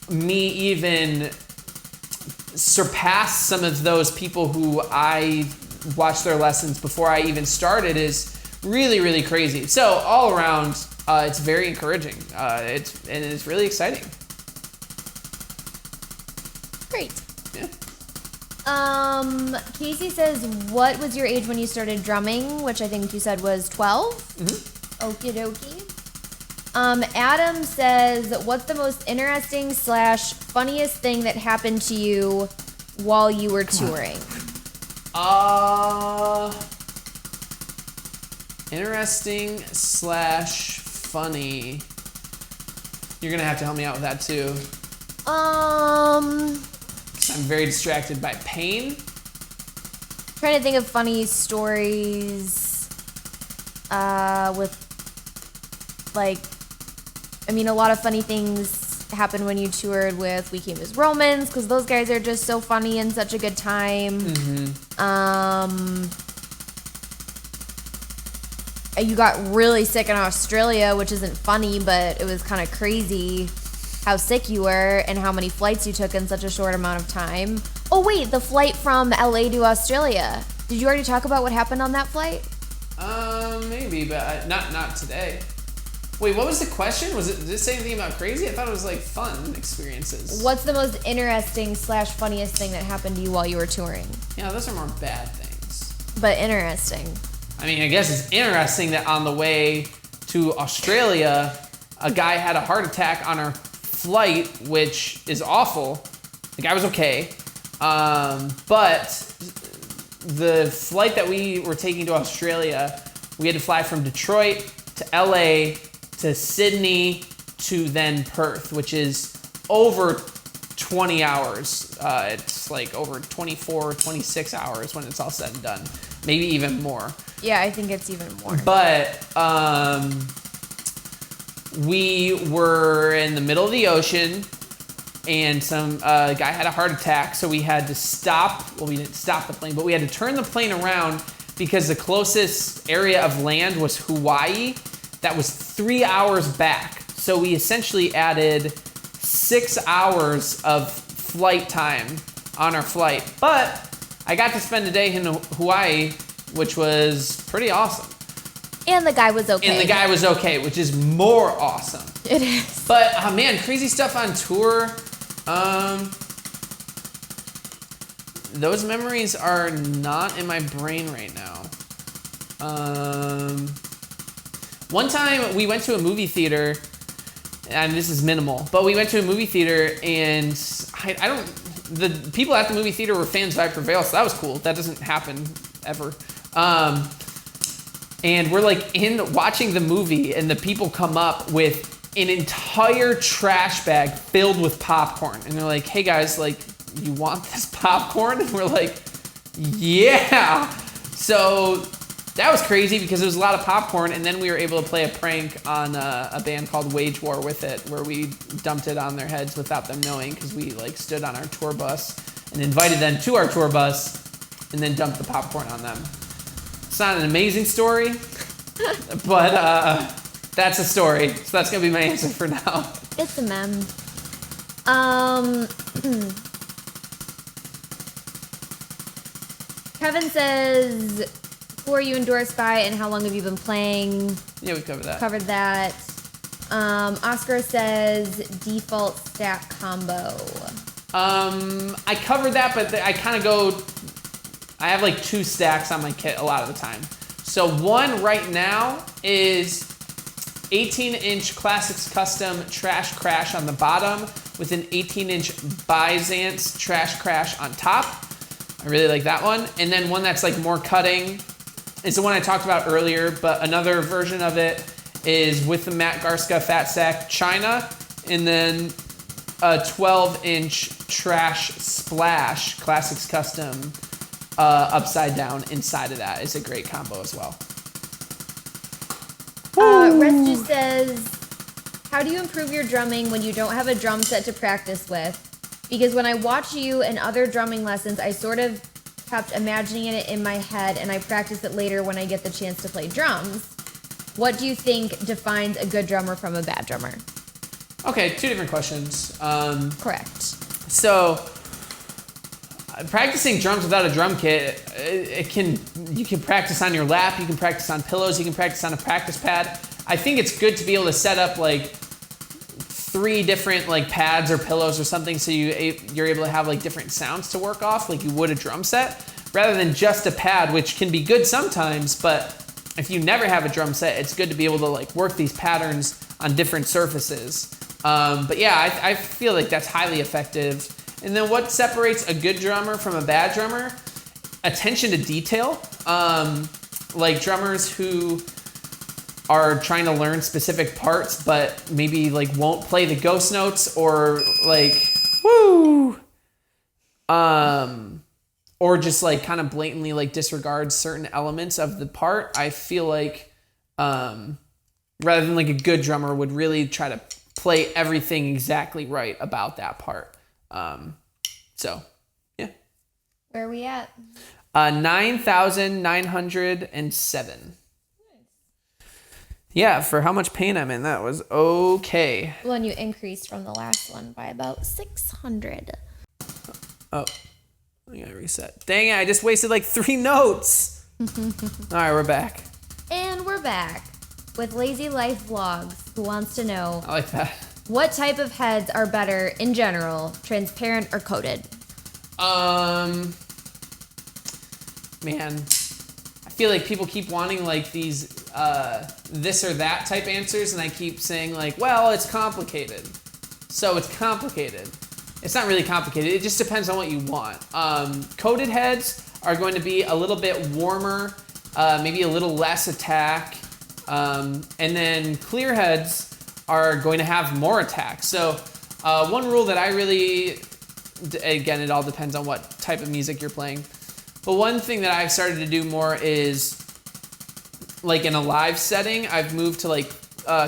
me even surpass some of those people who I watched their lessons before I even started is really, really crazy. So all around, it's very encouraging. It's really exciting.
Great.
Yeah.
Casey says, what was your age when you started drumming? Which I think you said was 12.
Mm-hmm.
Okie dokie. Adam says, what's the most interesting / funniest thing that happened to you while you were touring?
Interesting / funny. You're gonna have to help me out with that too. I'm very distracted by pain.
Trying to think of funny stories with, like, I mean, a lot of funny things happened when you toured with We Came as Romans, because those guys are just so funny and such a good time.
Mm-hmm.
You got really sick in Australia, which isn't funny, but it was kind of crazy how sick you were and how many flights you took in such a short amount of time. Oh wait, the flight from LA to Australia. Did you already talk about what happened on that flight?
Maybe, but not today. Wait, what was the question? Did it say anything about crazy? I thought it was like fun experiences.
What's the most interesting / funniest thing that happened to you while you were touring?
Yeah, those are more bad things.
But interesting.
I mean, I guess it's interesting that on the way to Australia, a guy had a heart attack on our flight, which is awful. The guy was okay. But the flight that we were taking to Australia, we had to fly from Detroit to LA to Sydney to then Perth, which is over 20 hours. It's like over 24, 26 hours when it's all said and done. Maybe even more.
Yeah, I think it's even more.
But we were in the middle of the ocean and some guy had a heart attack, so we had to stop. Well, we didn't stop the plane, but we had to turn the plane around because the closest area of land was Hawaii. That was 3 hours back. So we essentially added 6 hours of flight time on our flight. But I got to spend a day in Hawaii, which was pretty awesome.
And the guy was okay.
And the guy was okay, which is more awesome.
It is.
But, man, crazy stuff on tour. Those memories are not in my brain right now. One time we went to a movie theater, and this is minimal, but we went to a movie theater and the people at the movie theater were fans of I Prevail, so that was cool. That doesn't happen ever. And we're like watching the movie, and the people come up with an entire trash bag filled with popcorn. And they're like, hey guys, like, you want this popcorn? And we're like, yeah. So that was crazy because it was a lot of popcorn, and then we were able to play a prank on a band called Wage War with it, where we dumped it on their heads without them knowing, because we like stood on our tour bus and invited them to our tour bus and then dumped the popcorn on them. It's not an amazing story, but that's a story. So that's gonna be my answer for now.
It's a mem. Kevin says, who are you endorsed by and how long have you been playing?
Yeah, we covered that.
Covered that. Oscar says default stack combo.
I covered that, but I kind of go, I have like 2 stacks on my kit a lot of the time. So one right now is 18-inch Classics Custom Trash Crash on the bottom with an 18-inch Byzance Trash Crash on top. I really like that one. And then one that's like more cutting is the one I talked about earlier, but another version of it is with the Matt Garska Fat Sack China, and then a 12-inch Trash Splash Classics Custom upside down inside of that. Is a great combo as well.
Restu says, how do you improve your drumming when you don't have a drum set to practice with? Because when I watch you and other drumming lessons, I sort of kept imagining it in my head, and I practice it later when I get the chance to play drums. What do you think defines a good drummer from a bad drummer?
Okay, two different questions.
Correct.
So, practicing drums without a drum kit, you can practice on your lap, you can practice on pillows, you can practice on a practice pad. I think it's good to be able to set up like 3 different like pads or pillows or something, so you're able to have like different sounds to work off, like you would a drum set, rather than just a pad, which can be good sometimes. But if you never have a drum set, it's good to be able to like work these patterns on different surfaces. But yeah, I feel like that's highly effective. And then what separates a good drummer from a bad drummer? Attention to detail. Like drummers who are trying to learn specific parts, but maybe like won't play the ghost notes, or like, woo! Or just like kind of blatantly like disregard certain elements of the part. I feel like, rather than like a good drummer would really try to play everything exactly right about that part. So, yeah.
Where are we at?
9,907. Yeah, for how much pain I'm in, that was okay.
Well, and you increased from the last one by about 600.
Oh, I gotta reset. Dang it, I just wasted like 3 notes. All right, we're back.
And we're back with Lazy Life Vlogs, who wants to know,
I like that.
what type of heads are better in general, transparent or coated?
Man, I feel like people keep wanting like these this or that type answers, and I keep saying like, well, it's complicated. So it's complicated. It's not really complicated. It just depends on what you want. Coated heads are going to be a little bit warmer, maybe a little less attack, and then clear heads are going to have more attack. So one rule that I really, again, it all depends on what type of music you're playing. But one thing that I've started to do more is, like in a live setting, I've moved to like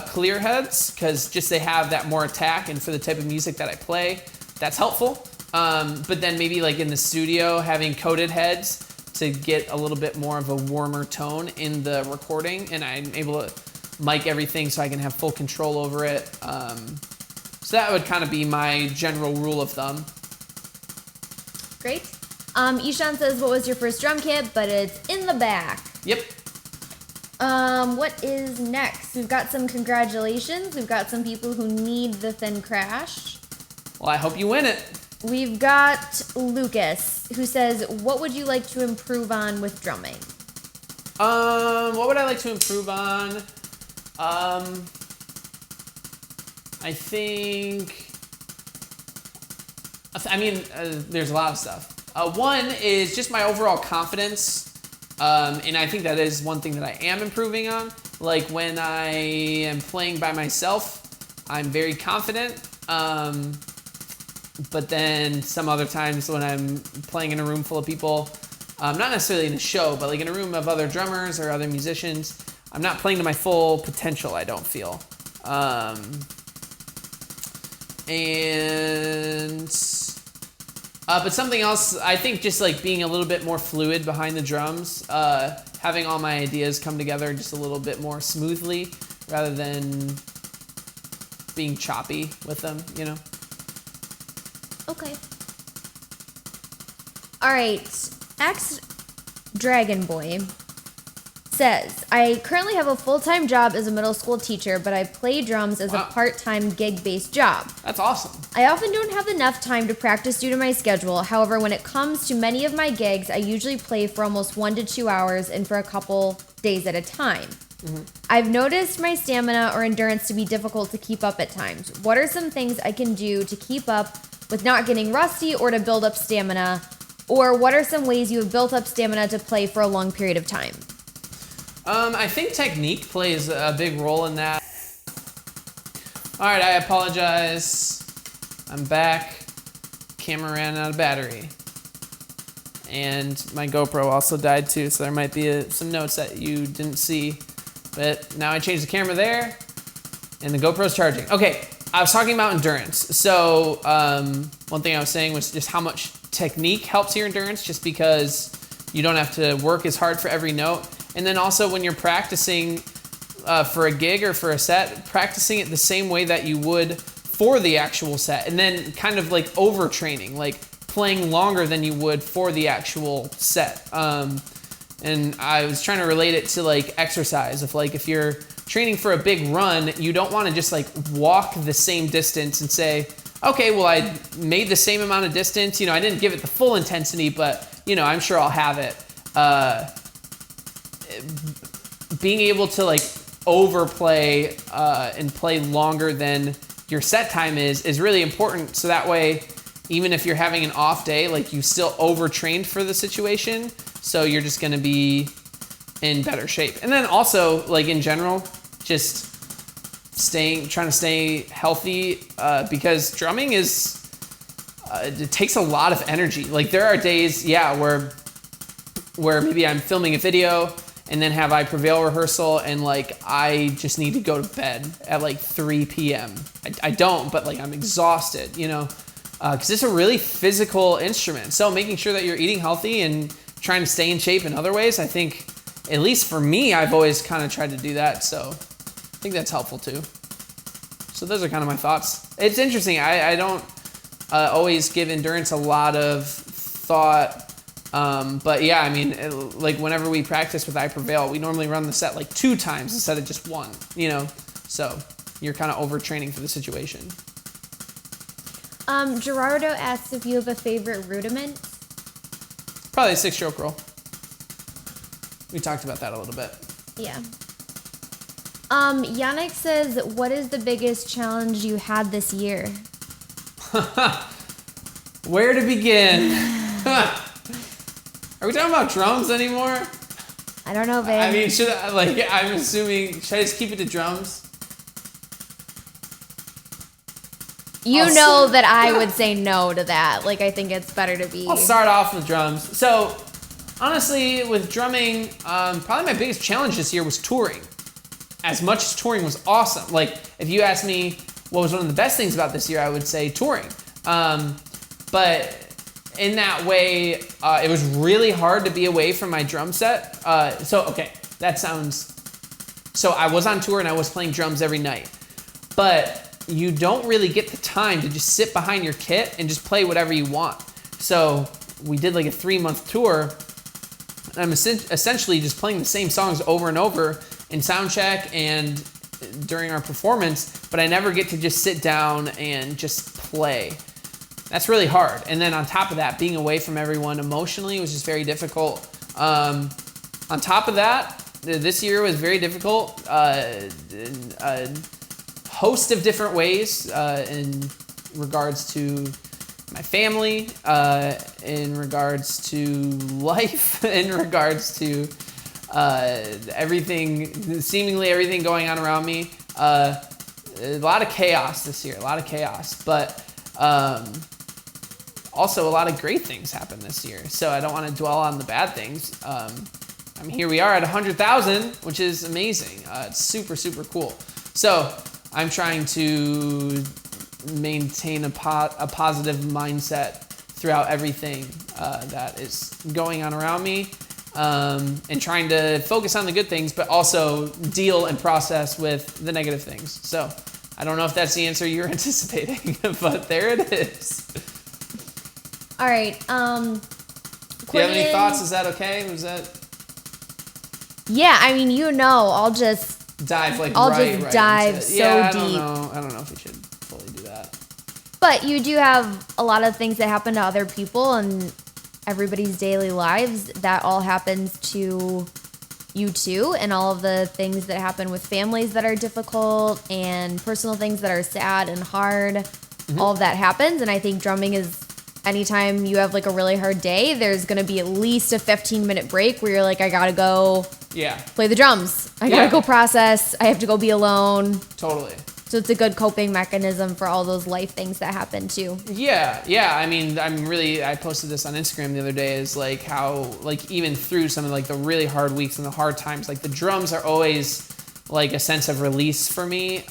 clear heads, because just they have that more attack, and for the type of music that I play, that's helpful. But then maybe like in the studio, having coated heads to get a little bit more of a warmer tone in the recording, and I'm able to mic everything so I can have full control over it. So that would kind of be my general rule of thumb.
Great. Ishan says, what was your first drum kit? But it's in the back.
Yep.
What is next? We've got some congratulations. We've got some people who need the Thin Crash.
Well, I hope you win it.
We've got Lucas, who says, what would you like to improve on with drumming?
What would I like to improve on? I think, there's a lot of stuff. One is just my overall confidence. And I think that is one thing that I am improving on. Like when I am playing by myself, I'm very confident. But then some other times when I'm playing in a room full of people, not necessarily in a show, but like in a room of other drummers or other musicians, I'm not playing to my full potential, I don't feel. But something else, I think just like being a little bit more fluid behind the drums, having all my ideas come together just a little bit more smoothly rather than being choppy with them, you know?
Okay. All right. Dragon Boy says, I currently have a full-time job as a middle school teacher, but I play drums as a part-time gig-based job.
That's awesome.
I often don't have enough time to practice due to my schedule. However, when it comes to many of my gigs, I usually play for almost 1 to 2 hours and for a couple days at a time. Mm-hmm. I've noticed my stamina or endurance to be difficult to keep up at times. What are some things I can do to keep up with not getting rusty or to build up stamina? Or what are some ways you have built up stamina to play for a long period of time?
I think technique plays a big role in that. All right, I apologize. I'm back. Camera ran out of battery. And my GoPro also died too, so there might be some notes that you didn't see. But now I changed the camera there. And the GoPro's charging. Okay, I was talking about endurance. So one thing I was saying was just how much technique helps your endurance, just because you don't have to work as hard for every note. And then also when you're practicing for a gig or for a set, practicing it the same way that you would for the actual set. And then kind of like overtraining, like playing longer than you would for the actual set. And I was trying to relate it to like exercise. If you're training for a big run, you don't want to just like walk the same distance and say, okay, well, I made the same amount of distance. I didn't give it the full intensity, but I'm sure I'll have it. Being able to like overplay and play longer than your set time is really important. So that way, even if you're having an off day, like you still overtrained for the situation. So you're just going to be in better shape. And then also, like in general, just trying to stay healthy, because drumming it takes a lot of energy. Like there are days, where maybe I'm filming a video and then have I Prevail rehearsal and like I just need to go to bed at like 3 p.m. I don't, but like I'm exhausted, because it's a really physical instrument. So making sure that you're eating healthy and trying to stay in shape in other ways, I think, at least for me, I've always kind of tried to do that. So I think that's helpful too. So those are kind of my thoughts. It's interesting. I don't always give endurance a lot of thought. But yeah, I mean, like whenever we practice with I Prevail, we normally run the set like 2 times instead of just 1, so you're kind of overtraining for the situation.
Gerardo asks if you have a favorite rudiment.
Probably a 6-stroke roll. We talked about that a little bit.
Yeah. Yannick says, what is the biggest challenge you had this year?
Where to begin? Are we talking about drums anymore?
I don't know, babe.
I mean, should I just keep it to drums?
That I would say no to that. Like, I think it's better to be...
I'll start off with drums. So, honestly, with drumming, probably my biggest challenge this year was touring. As much as touring was awesome. Like, if you ask me what was one of the best things about this year, I would say touring. But in that way, it was really hard to be away from my drum set. So I was on tour and I was playing drums every night. But you don't really get the time to just sit behind your kit and just play whatever you want. So we did like a 3-month tour. And I'm essentially just playing the same songs over and over in sound check and during our performance, but I never get to just sit down and just play. That's really hard. And then on top of that, being away from everyone emotionally was just very difficult. On top of that, this year was very difficult in a host of different ways, in regards to my family, in regards to life, in regards to seemingly everything going on around me. A lot of chaos this year, but also a lot of great things happened this year. So I don't want to dwell on the bad things. Here we are at 100,000, which is amazing. It's super, super cool. So I'm trying to maintain a positive mindset throughout everything that is going on around me, and trying to focus on the good things, but also deal and process with the negative things. So I don't know if that's the answer you're anticipating, but there it is.
All right.
Do you have any thoughts? Is that okay? Was that?
Yeah, I mean, I'll just
dive right
so deep.
I don't know if we should fully do that.
But you do have a lot of things that happen to other people and everybody's daily lives. That all happens to you too, and all of the things that happen with families that are difficult and personal things that are sad and hard. Mm-hmm. All of that happens, and I think drumming is, anytime you have like a really hard day, there's going to be at least a 15-minute break where you're like, I gotta go play the drums. I gotta go process. I have to go be alone.
Totally.
So it's a good coping mechanism for all those life things that happen too.
Yeah. I mean, I posted this on Instagram the other day, is like how, like, even through some of like the really hard weeks and the hard times, like the drums are always like a sense of release for me,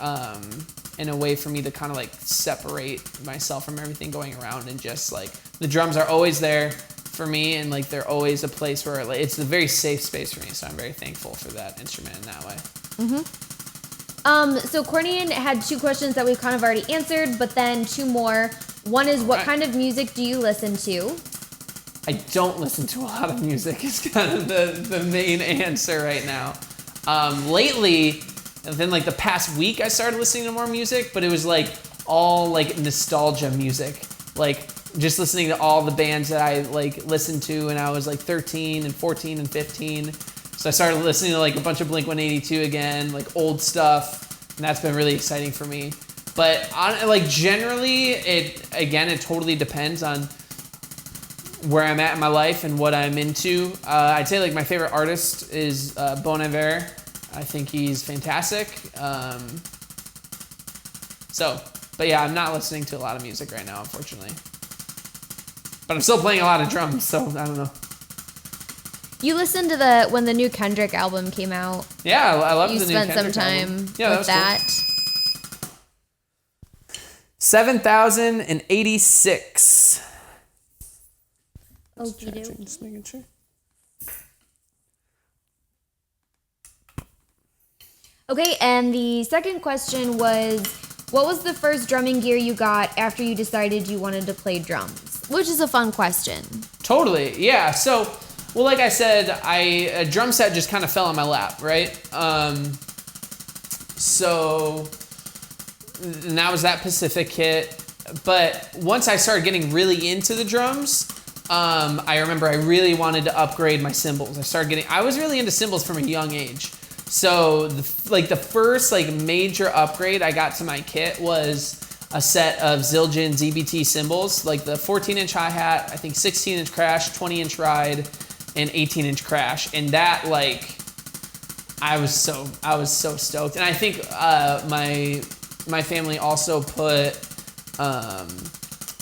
and a way for me to kind of like separate myself from everything going around, and just like the drums are always there for me, and like they're always a place where like, it's a very safe space for me. So I'm very thankful for that instrument in that way.
So Courtney had 2 questions that we've kind of already answered, but then 2 more. One is, what kind of music do you listen to?
I don't listen to a lot of music. It's kind of the main answer right now. Lately, within like the past week, I started listening to more music, but it was like all like nostalgia music. Like just listening to all the bands that I like listened to when I was like 13 and 14 and 15. So I started listening to like a bunch of Blink-182 again, like old stuff, and that's been really exciting for me. But like generally, it totally depends on where I'm at in my life and what I'm into. I'd say like my favorite artist is Bon Iver. I think he's fantastic. But yeah, I'm not listening to a lot of music right now, unfortunately. But I'm still playing a lot of drums, so I don't know.
You listened to when the new Kendrick album came out.
Yeah, I love the new Kendrick album.
You spent some time with that. Cool.
7,086.
Okie
Just making sure.
Okay, and the second question was, what was the first drumming gear you got after you decided you wanted to play drums? Which is a fun question.
Totally, yeah. So, well, like I said, a drum set just kind of fell in my lap, right? So, and that was that Pacific kit. But once I started getting really into the drums, I remember I really wanted to upgrade my cymbals. I was really into cymbals from a young age. So the first like major upgrade I got to my kit was a set of Zildjian ZBT cymbals, like the 14-inch hi-hat, I think 16-inch crash, 20-inch ride, and 18-inch crash. And that like, I was so stoked. And I think my family also put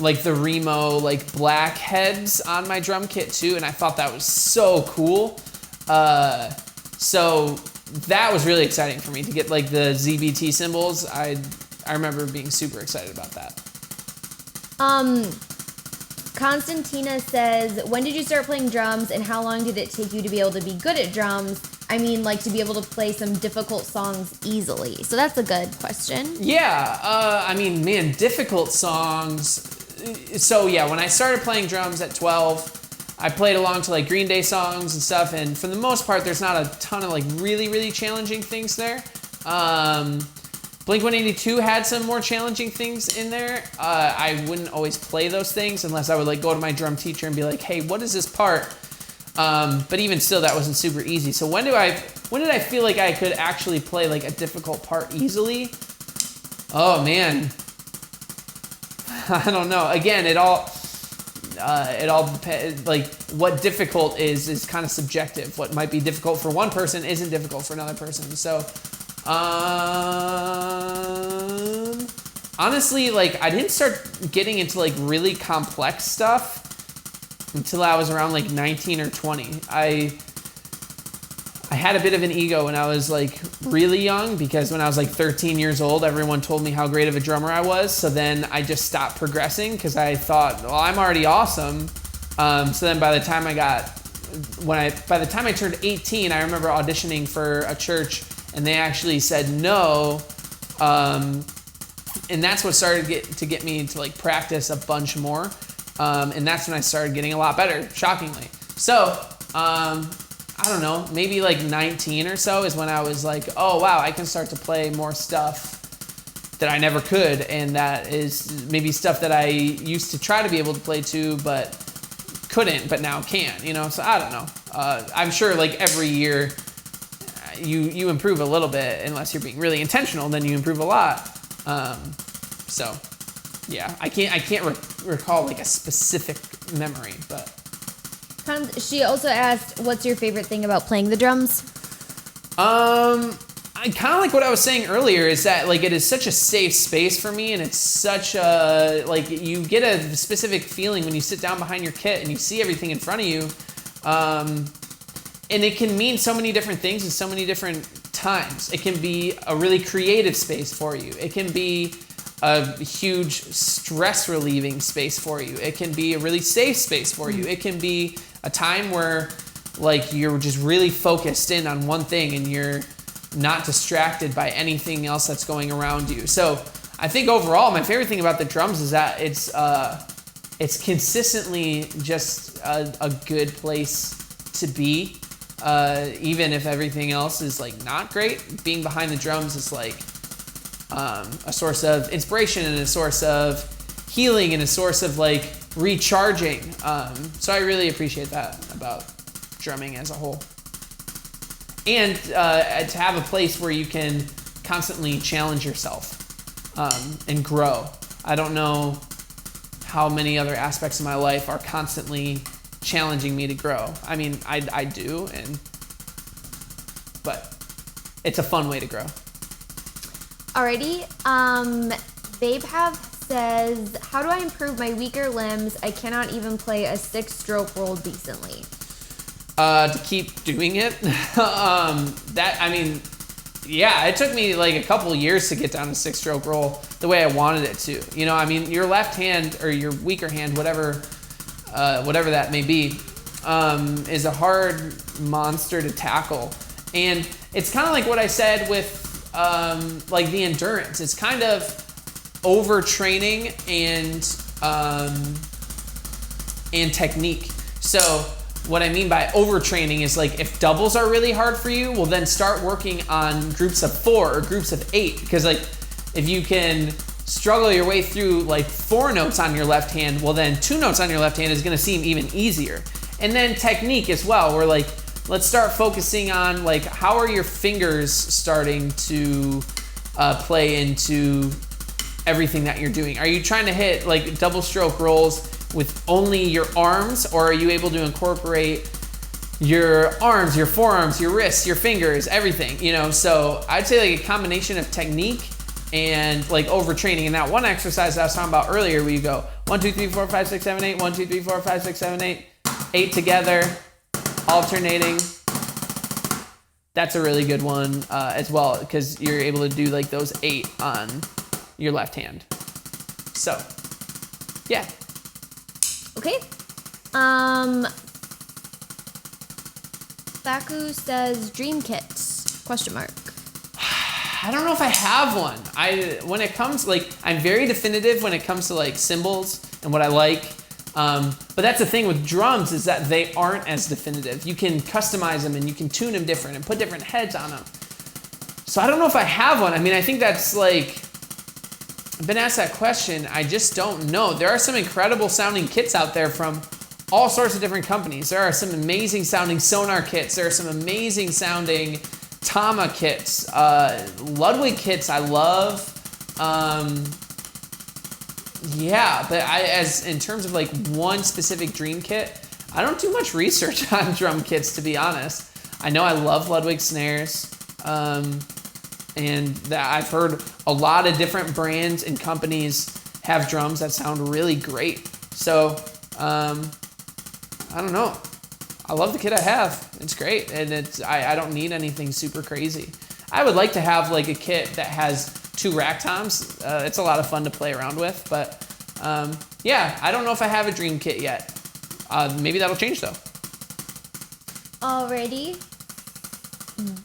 like the Remo like black heads on my drum kit too, and I thought that was so cool. So that was really exciting for me to get like the ZBT cymbals. I remember being super excited about that.
Constantina says, when did you start playing drums and how long did it take you to be able to be good at drums? I mean, like to be able to play some difficult songs easily. So that's a good question.
Yeah, I mean, man, difficult songs. So yeah, when I started playing drums at 12, I played along to like Green Day songs and stuff, and for the most part, there's not a ton of like really, really challenging things there. Blink-182 had some more challenging things in there. I wouldn't always play those things unless I would like go to my drum teacher and be like, hey, what is this part? But even still, that wasn't super easy. So when did I feel like I could actually play like a difficult part easily? Oh man, I don't know. Again, it all depends. Like what difficult is kind of subjective. What might be difficult for one person isn't difficult for another person. So, honestly, like I didn't start getting into like really complex stuff until I was around like 19 or 20. I had a bit of an ego when I was like really young, because when I was like 13 years old, everyone told me how great of a drummer I was. So then I just stopped progressing because I thought, well, I'm already awesome. So then by the time I turned 18, I remember auditioning for a church and they actually said no. And that's what started to get me to like practice a bunch more. And that's when I started getting a lot better, shockingly. So, I don't know, maybe like 19 or so is when I was like, oh wow, I can start to play more stuff that I never could, and that is maybe stuff that I used to try to be able to play too, but couldn't, but now can, you know? So I don't know. I'm sure like every year you improve a little bit, unless you're being really intentional, then you improve a lot. So yeah, I can't recall like a specific memory, but.
She also asked, what's your favorite thing about playing the drums?
I kind of like what I was saying earlier, is that like it is such a safe space for me, and it's such a, like, you get a specific feeling when you sit down behind your kit and you see everything in front of you. And it can mean so many different things in so many different times. It can be a really creative space for you. It can be a huge stress relieving space for you. It can be a really safe space for you. It can be a time where like you're just really focused in on one thing and you're not distracted by anything else that's going around you. So I think overall, my favorite thing about the drums is that it's consistently just a good place to be. Even if everything else is like not great, being behind the drums is like a source of inspiration and a source of healing and a source of like recharging. So I really appreciate that about drumming as a whole. And to have a place where you can constantly challenge yourself and grow. I don't know how many other aspects of my life are constantly challenging me to grow. I mean, I do, but it's a fun way to grow.
Alrighty. Babe says, how do I improve my weaker limbs? I cannot even play a 6-stroke roll decently.
To keep doing it. It took me like a couple years to get down to 6-stroke roll the way I wanted it to. You know, I mean, your left hand or your weaker hand, whatever that may be, is a hard monster to tackle. And it's kind of like what I said with like the endurance. It's kind of overtraining and technique. So what I mean by overtraining is like if doubles are really hard for you, well then start working on groups of 4 or groups of 8, because like if you can struggle your way through like 4 notes on your left hand, well then 2 notes on your left hand is going to seem even easier. And then technique as well, where like let's start focusing on like how are your fingers starting to play into everything that you're doing. Are you trying to hit like double stroke rolls with only your arms, or are you able to incorporate your arms, your forearms, your wrists, your fingers, everything, you know? So I'd say like a combination of technique and like overtraining. And that one exercise I was talking about earlier where you go 1, 2, 3, 4, 5, 6, 7, 8, 1, 2, 3, 4, 5, 6, 7, 8, 8 together, alternating. That's a really good one as well, because you're able to do like those 8 on your left hand. So, yeah.
Okay. Baku says dream kits, question mark.
I don't know if I have one. When it comes, like, I'm very definitive when it comes to like cymbals and what I like. But that's the thing with drums, is that they aren't as definitive. You can customize them and you can tune them different and put different heads on them. So I don't know if I have one. I mean, I think that's like, I've been asked that question. I just don't know. There are some incredible sounding kits out there from all sorts of different companies. There are some amazing sounding Sonar kits. There are some amazing sounding Tama kits. Ludwig kits I love. Yeah, but as in terms of like one specific dream kit, I don't do much research on drum kits, to be honest. I know I love Ludwig snares. And that I've heard a lot of different brands and companies have drums that sound really great. So, I don't know. I love the kit I have. It's great. And I don't need anything super crazy. I would like to have like a kit that has 2 rack toms. It's a lot of fun to play around with. But yeah, I don't know if I have a dream kit yet. Maybe that'll change though.
Alrighty.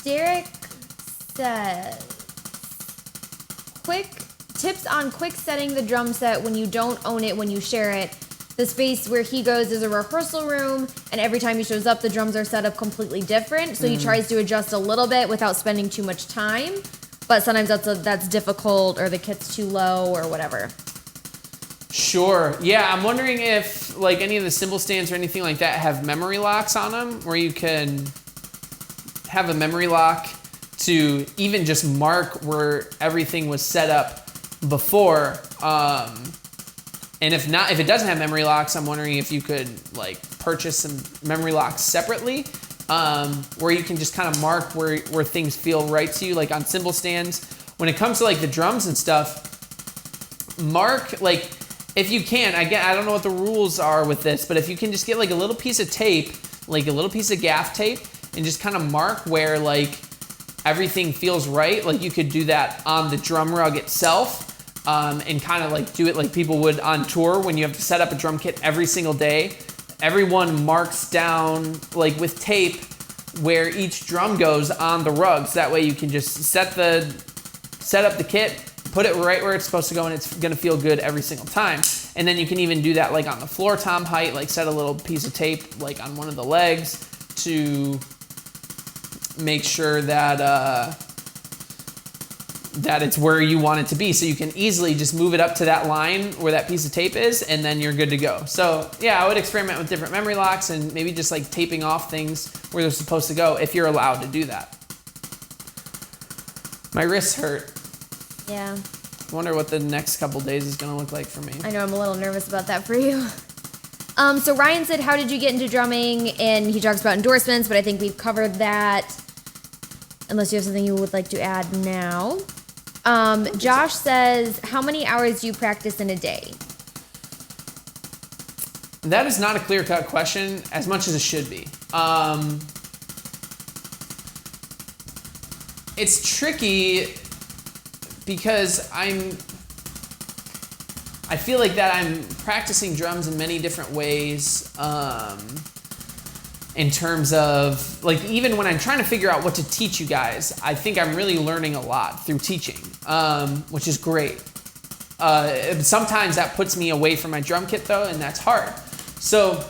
Derek says, quick tips on quick setting the drum set when you don't own it, when you share it. The space where he goes is a rehearsal room, and every time he shows up, the drums are set up completely different. So he tries to adjust a little bit without spending too much time. But sometimes that's difficult, or the kit's too low, or whatever.
Sure. Yeah, I'm wondering if like any of the cymbal stands or anything like that have memory locks on them, where you can have a memory lock to even just mark where everything was set up before. And if not, if it doesn't have memory locks, I'm wondering if you could like purchase some memory locks separately, where you can just kind of mark where things feel right to you, like on cymbal stands. When it comes to like the drums and stuff, mark like, if you can, again, I don't know what the rules are with this, but if you can just get like a little piece of tape, like a little piece of gaff tape, and just kind of mark where like everything feels right, like you could do that on the drum rug itself. And kind of like do it like people would on tour when you have to set up a drum kit every single day. Everyone marks down like with tape where each drum goes on the rugs. That way you can just set up the kit, put it right where it's supposed to go, and it's gonna feel good every single time. And then you can even do that like on the floor tom height, like set a little piece of tape like on one of the legs to make sure that that it's where you want it to be. So you can easily just move it up to that line where that piece of tape is, and then you're good to go. So yeah, I would experiment with different memory locks and maybe just like taping off things where they're supposed to go if you're allowed to do that. My wrists hurt.
Yeah.
I wonder what the next couple days is gonna look like for me.
I know, I'm a little nervous about that for you. So Ryan said, how did you get into drumming? And he talks about endorsements, but I think we've covered that. Unless you have something you would like to add now. Josh says, how many hours do you practice in a day?
That is not a clear-cut question as much as it should be. It's tricky because I feel like that I'm practicing drums in many different ways. In terms of, like, even when I'm trying to figure out what to teach you guys, I think I'm really learning a lot through teaching, which is great. Sometimes that puts me away from my drum kit, though, and that's hard. So,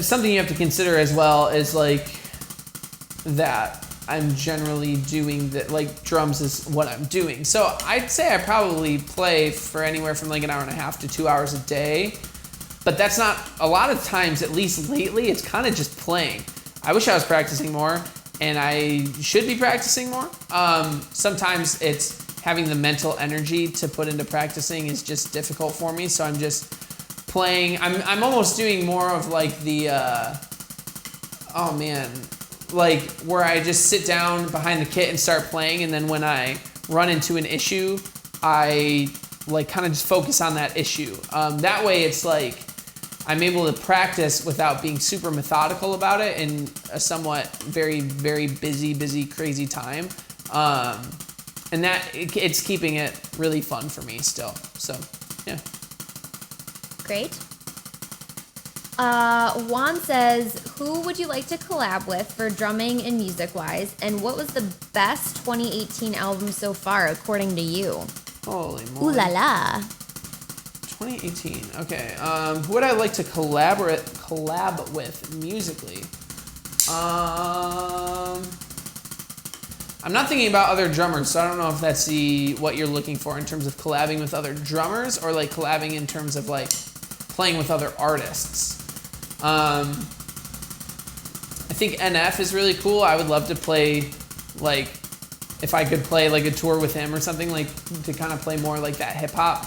something you have to consider as well is, like, that I'm generally doing that, like drums is what I'm doing. So I'd say I probably play for anywhere from like an hour and a half to 2 hours a day, but that's not, a lot of times, at least lately, it's kind of just playing. I wish I was practicing more, and I should be practicing more. Sometimes it's having the mental energy to put into practicing is just difficult for me, so I'm just playing. I'm almost doing more of like the, like where I just sit down behind the kit and start playing, and then when I run into an issue, I like kind of just focus on that issue. That way it's like I'm able to practice without being super methodical about it in a somewhat very, very busy, crazy time. And that it's keeping it really fun for me still. So, yeah.
Great. Juan says, who would you like to collab with for drumming and music-wise, and what was the best 2018 album so far, according to you?
Holy moly.
Ooh la la.
2018. Okay. Who would I like to collab with musically? I'm not thinking about other drummers, so I don't know if that's what you're looking for in terms of collabing with other drummers, or like collabing in terms of like playing with other artists. I think NF is really cool. I would love to play, like, if I could play like a tour with him or something, like to kind of play more like that hip hop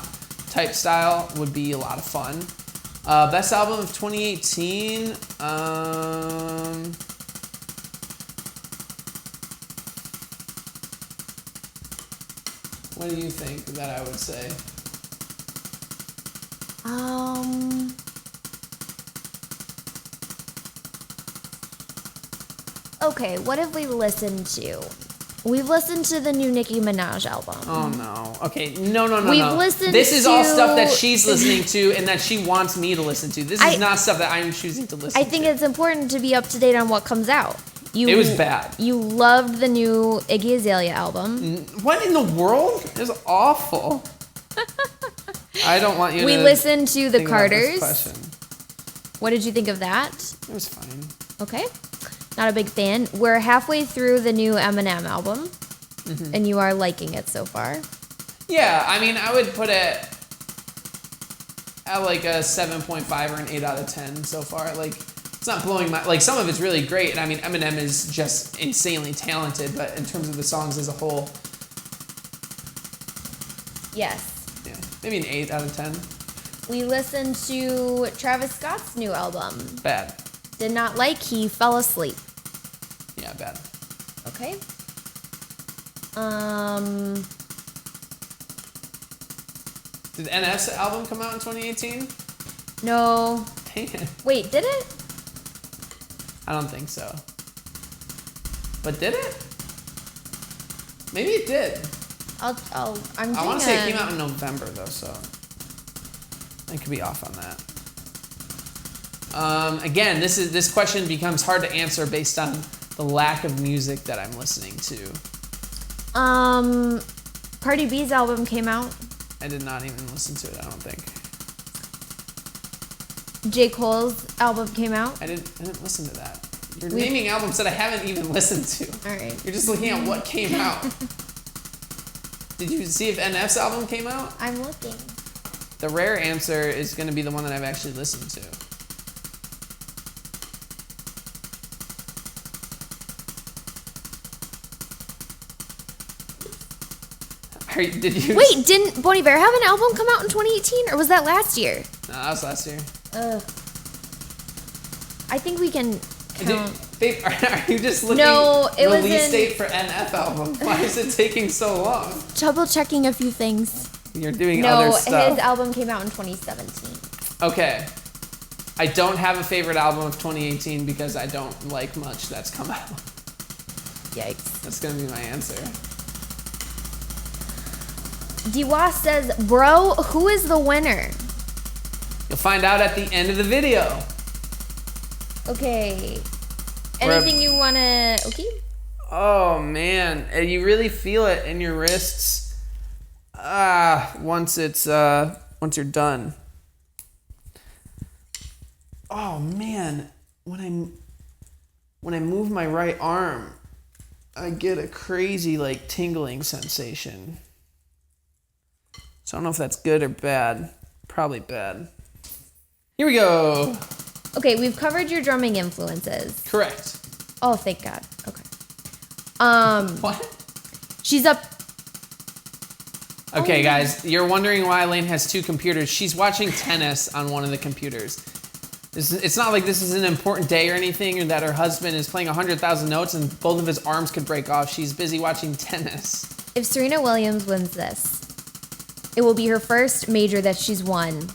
type style would be a lot of fun. Best album of 2018. What do you think that I would say?
Okay, what have we listened to? We've listened to the new Nicki Minaj album.
Oh no. Okay, no.
We've listened
This is
to...
all stuff that she's listening to and that she wants me to listen to. This is not stuff that I'm choosing to listen to.
I think it's important to be up to date on what comes out.
It was bad.
You loved the new Iggy Azalea album.
What in the world? It was awful. I don't want you
We
to
listened to the
think about this
Carters.
question.
What did you think of that?
It was fine.
Okay. Not a big fan. We're halfway through the new Eminem album, and you are liking it so far.
Yeah, I mean, I would put it at like a 7.5 or an 8 out of 10 so far. Like, it's not blowing my... Like, some of it's really great, and I mean, Eminem is just insanely talented, but in terms of the songs as a whole...
Yes.
Yeah, maybe an 8 out of 10.
We listened to Travis Scott's new album.
Bad.
Did not like, he fell asleep.
Yeah, bad.
Okay.
Did NF's album come out in 2018?
No.
Dang it.
Wait, did it?
I don't think so. But did it? Maybe it did.
I
want to say it came out in November though, so I could be off on that. Again, this question becomes hard to answer based on the lack of music that I'm listening to.
Cardi B's album came out.
I did not even listen to it, I don't think.
J. Cole's album came out.
I didn't listen to that. You're naming albums that I haven't even listened to.
All right.
You're just looking at what came out. Did you see if NF's album came out?
I'm looking.
The rare answer is going to be the one that I've actually listened to.
Wait, didn't Bon Iver have an album come out in 2018, or was that last year?
No, that was last year.
Ugh. I think we can count.
Babe, are you just looking release date for NF album? Why is it taking so long?
Double checking a few things.
You're doing other stuff.
No, his album came out in 2017.
Okay. I don't have a favorite album of 2018 because I don't like much that's come out.
Yikes.
That's going to be my answer.
Diwa says, bro, who is the winner?
You'll find out at the end of the video.
Okay. Anything you want to... Okay.
Oh, man. And you really feel it in your wrists once you're done. Oh, man. When I move my right arm, I get a crazy, like, tingling sensation. So I don't know if that's good or bad. Probably bad. Here we go.
Okay, we've covered your drumming influences.
Correct.
Oh, thank God. Okay.
What?
She's up.
Okay, guys, you're wondering why Elaine has two computers. She's watching tennis on one of the computers. It's not like this is an important day or anything, or that her husband is playing 100,000 notes and both of his arms could break off. She's busy watching tennis.
If Serena Williams wins this, it will be her first major that she's won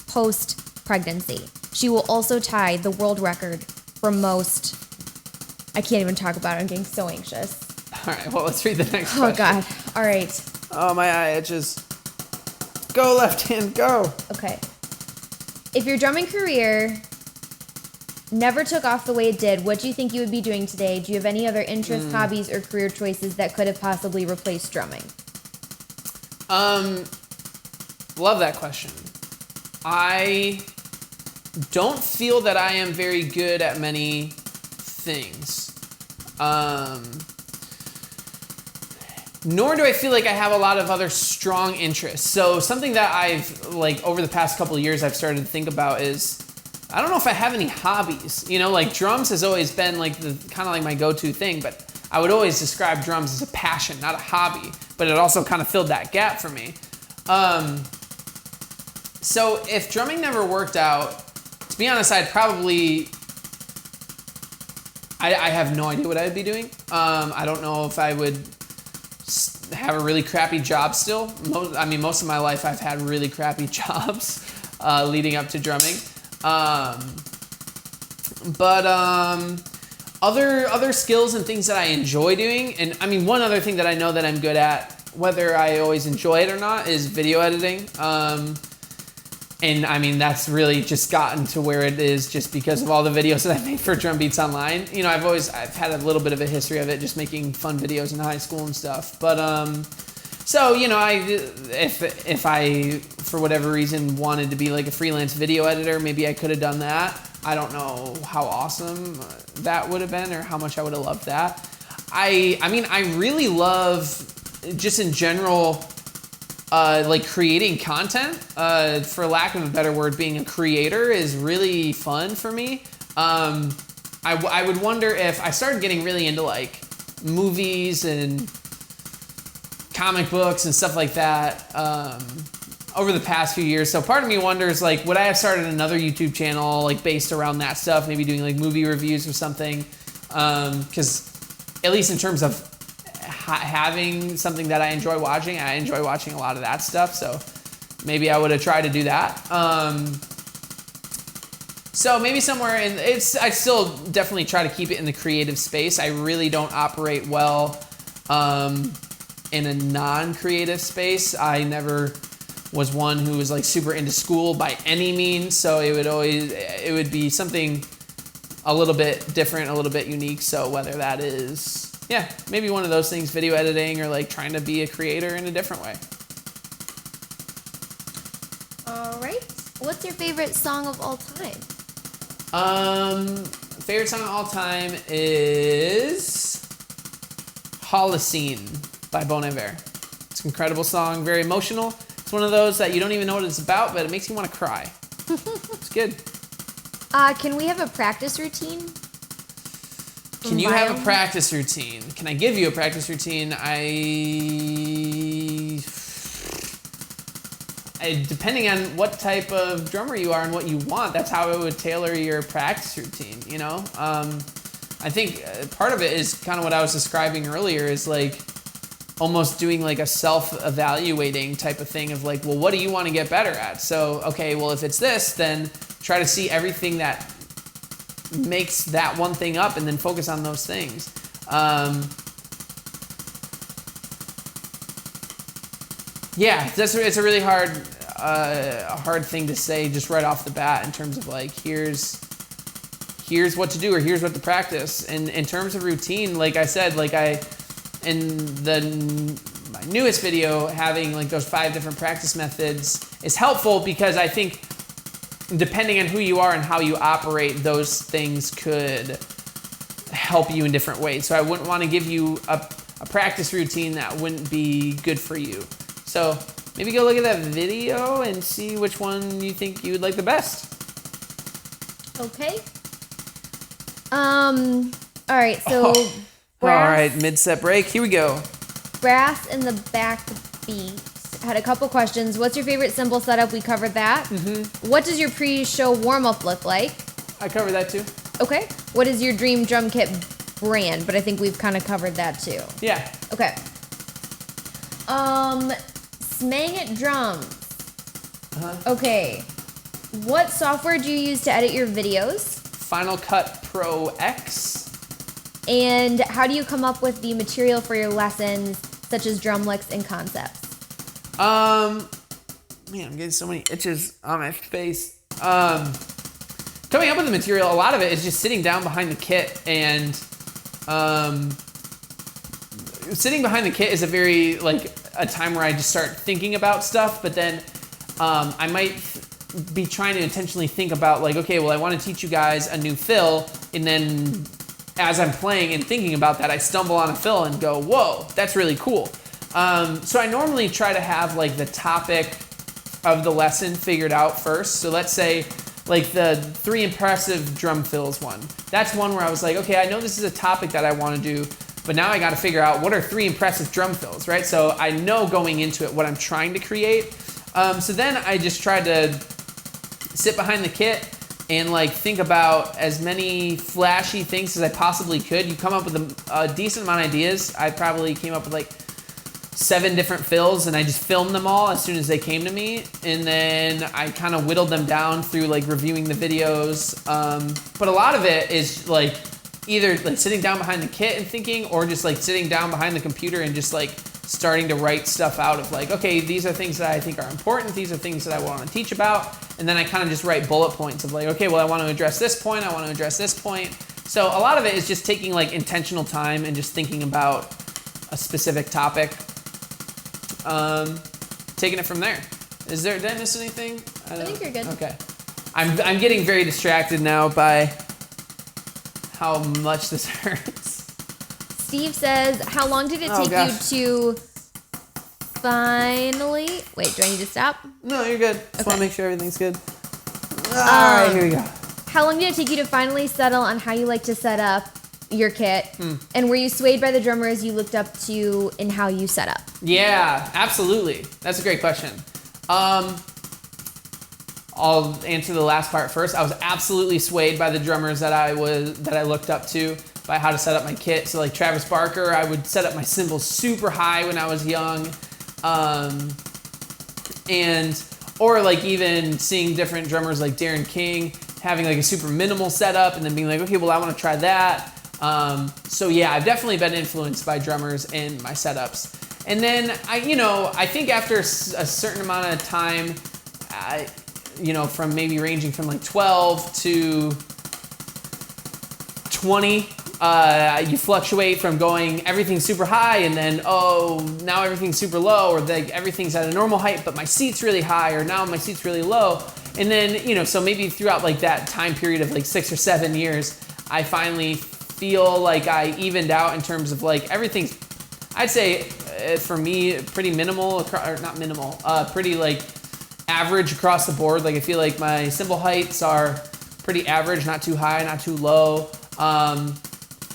post-pregnancy. She will also tie the world record for most... I can't even talk about it. I'm getting so anxious.
All right, well, let's read the next question.
Oh, God. All right.
Oh, my eye itches. Go, left hand, go.
Okay. If your drumming career never took off the way it did, what do you think you would be doing today? Do you have any other interests, hobbies, or career choices that could have possibly replaced drumming?
Love that question. I don't feel that I am very good at many things. Nor do I feel like I have a lot of other strong interests. So something that I've, like, over the past couple of years I've started to think about is, I don't know if I have any hobbies. You know, like, drums has always been, like, the kind of like my go-to thing, but I would always describe drums as a passion, not a hobby. But it also kind of filled that gap for me. So if drumming never worked out, to be honest, I'd probably... I have no idea what I'd be doing. I don't know if I would have a really crappy job still. Most of my life I've had really crappy jobs leading up to drumming. Other skills and things that I enjoy doing, and I mean, one other thing that I know that I'm good at, whether I always enjoy it or not, is video editing. And I mean, that's really just gotten to where it is just because of all the videos that I made for Drum Beats Online. You know, I've had a little bit of a history of it, just making fun videos in high school and stuff. But, so, you know, if I, for whatever reason, wanted to be like a freelance video editor, maybe I could have done that. I don't know how awesome that would have been or how much I would have loved that. I mean, I really love, just in general, like creating content, for lack of a better word, being a creator is really fun for me. I would wonder if I started getting really into like movies and comic books and stuff like that over the past few years. So part of me wonders, like, would I have started another YouTube channel like based around that stuff, maybe doing like movie reviews or something? Because at least in terms of having something that I enjoy watching a lot of that stuff, so maybe I would have tried to do that. So maybe somewhere I still definitely try to keep it in the creative space. I really don't operate well in a non-creative space. I never was one who was like super into school by any means. So it would be something a little bit different, a little bit unique. So whether that is, maybe one of those things, video editing, or like trying to be a creator in a different way.
All right. What's your favorite song of all time?
Favorite song of all time is Holocene by Bon Iver. It's an incredible song, very emotional. It's one of those that you don't even know what it's about, but it makes you want to cry. It's good.
Can we have a practice routine?
Can you have a practice routine? Can I give you a practice routine? Depending on what type of drummer you are and what you want, that's how I would tailor your practice routine, you know? I think part of it is kind of what I was describing earlier, is like almost doing like a self-evaluating type of thing of like, well, what do you want to get better at? So, okay, well, if it's this, then try to see everything that makes that one thing up and then focus on those things. It's a really hard thing to say just right off the bat in terms of like, here's what to do or here's what to practice. And in terms of routine, like I said, like my newest video, having like those 5 different practice methods is helpful because I think depending on who you are and how you operate, those things could help you in different ways. So I wouldn't want to give you a practice routine that wouldn't be good for you. So maybe go look at that video and see which one you think you would like the best.
Okay. All right, so
all right, mid-set break. Here we go.
Brass in the back beat had a couple questions. What's your favorite cymbal setup? We covered that. Mm-hmm. What does your pre-show warm-up look like?
I covered that too.
Okay. What is your dream drum kit brand? But I think we've kind of covered that too.
Yeah.
Okay. Smang It drums.
Uh-huh.
Okay. What software do you use to edit your videos?
Final Cut Pro X.
And how do you come up with the material for your lessons, such as drum licks and concepts?
Man, I'm getting so many itches on my face. Coming up with the material, a lot of it is just sitting down behind the kit, and sitting behind the kit is a time where I just start thinking about stuff, but then I might be trying to intentionally think about like, okay, well, I want to teach you guys a new fill, and then as I'm playing and thinking about that, I stumble on a fill and go, whoa, that's really cool. So I normally try to have like the topic of the lesson figured out first. So let's say like the 3 impressive drum fills one. That's one where I was like, okay, I know this is a topic that I want to do, but now I got to figure out what are 3 impressive drum fills, right? So I know going into it what I'm trying to create. So then I just tried to sit behind the kit and like think about as many flashy things as I possibly could. You come up with a decent amount of ideas. I probably came up with like 7 different fills, and I just filmed them all as soon as they came to me. And then I kind of whittled them down through like reviewing the videos. But a lot of it is like either like sitting down behind the kit and thinking, or just like sitting down behind the computer and just like starting to write stuff out of like, okay, these are things that I think are important. These are things that I want to teach about. And then I kind of just write bullet points of like, okay, well, I want to address this point. I want to address this point. So a lot of it is just taking like intentional time and just thinking about a specific topic. Taking it from there. Did I miss anything?
I think you're good.
Okay. I'm getting very distracted now by how much this hurts.
Steve says, how long did it take you to finally... Wait, do I need to stop?
No, you're good. Just want to make sure everything's good. All right, here we go.
How long did it take you to finally settle on how you like to set up your kit? And were you swayed by the drummers you looked up to in how you set up?
Yeah, absolutely. That's a great question. I'll answer the last part first. I was absolutely swayed by the drummers that I looked up to, by how to set up my kit. So like Travis Barker, I would set up my cymbals super high when I was young. Or like even seeing different drummers like Darren King having like a super minimal setup and then being like, okay, well, I want to try that. So yeah, I've definitely been influenced by drummers in my setups. And then I think after a certain amount of time, from maybe ranging from like 12 to 20, you fluctuate from going everything's super high and then, now everything's super low, or like everything's at a normal height, but my seat's really high, or now my seat's really low. And then, so maybe throughout like that time period of like 6 or 7 years, I finally feel like I evened out in terms of like everything's, I'd say for me, pretty minimal, or not minimal, pretty like average across the board. Like I feel like my cymbal heights are pretty average, not too high, not too low.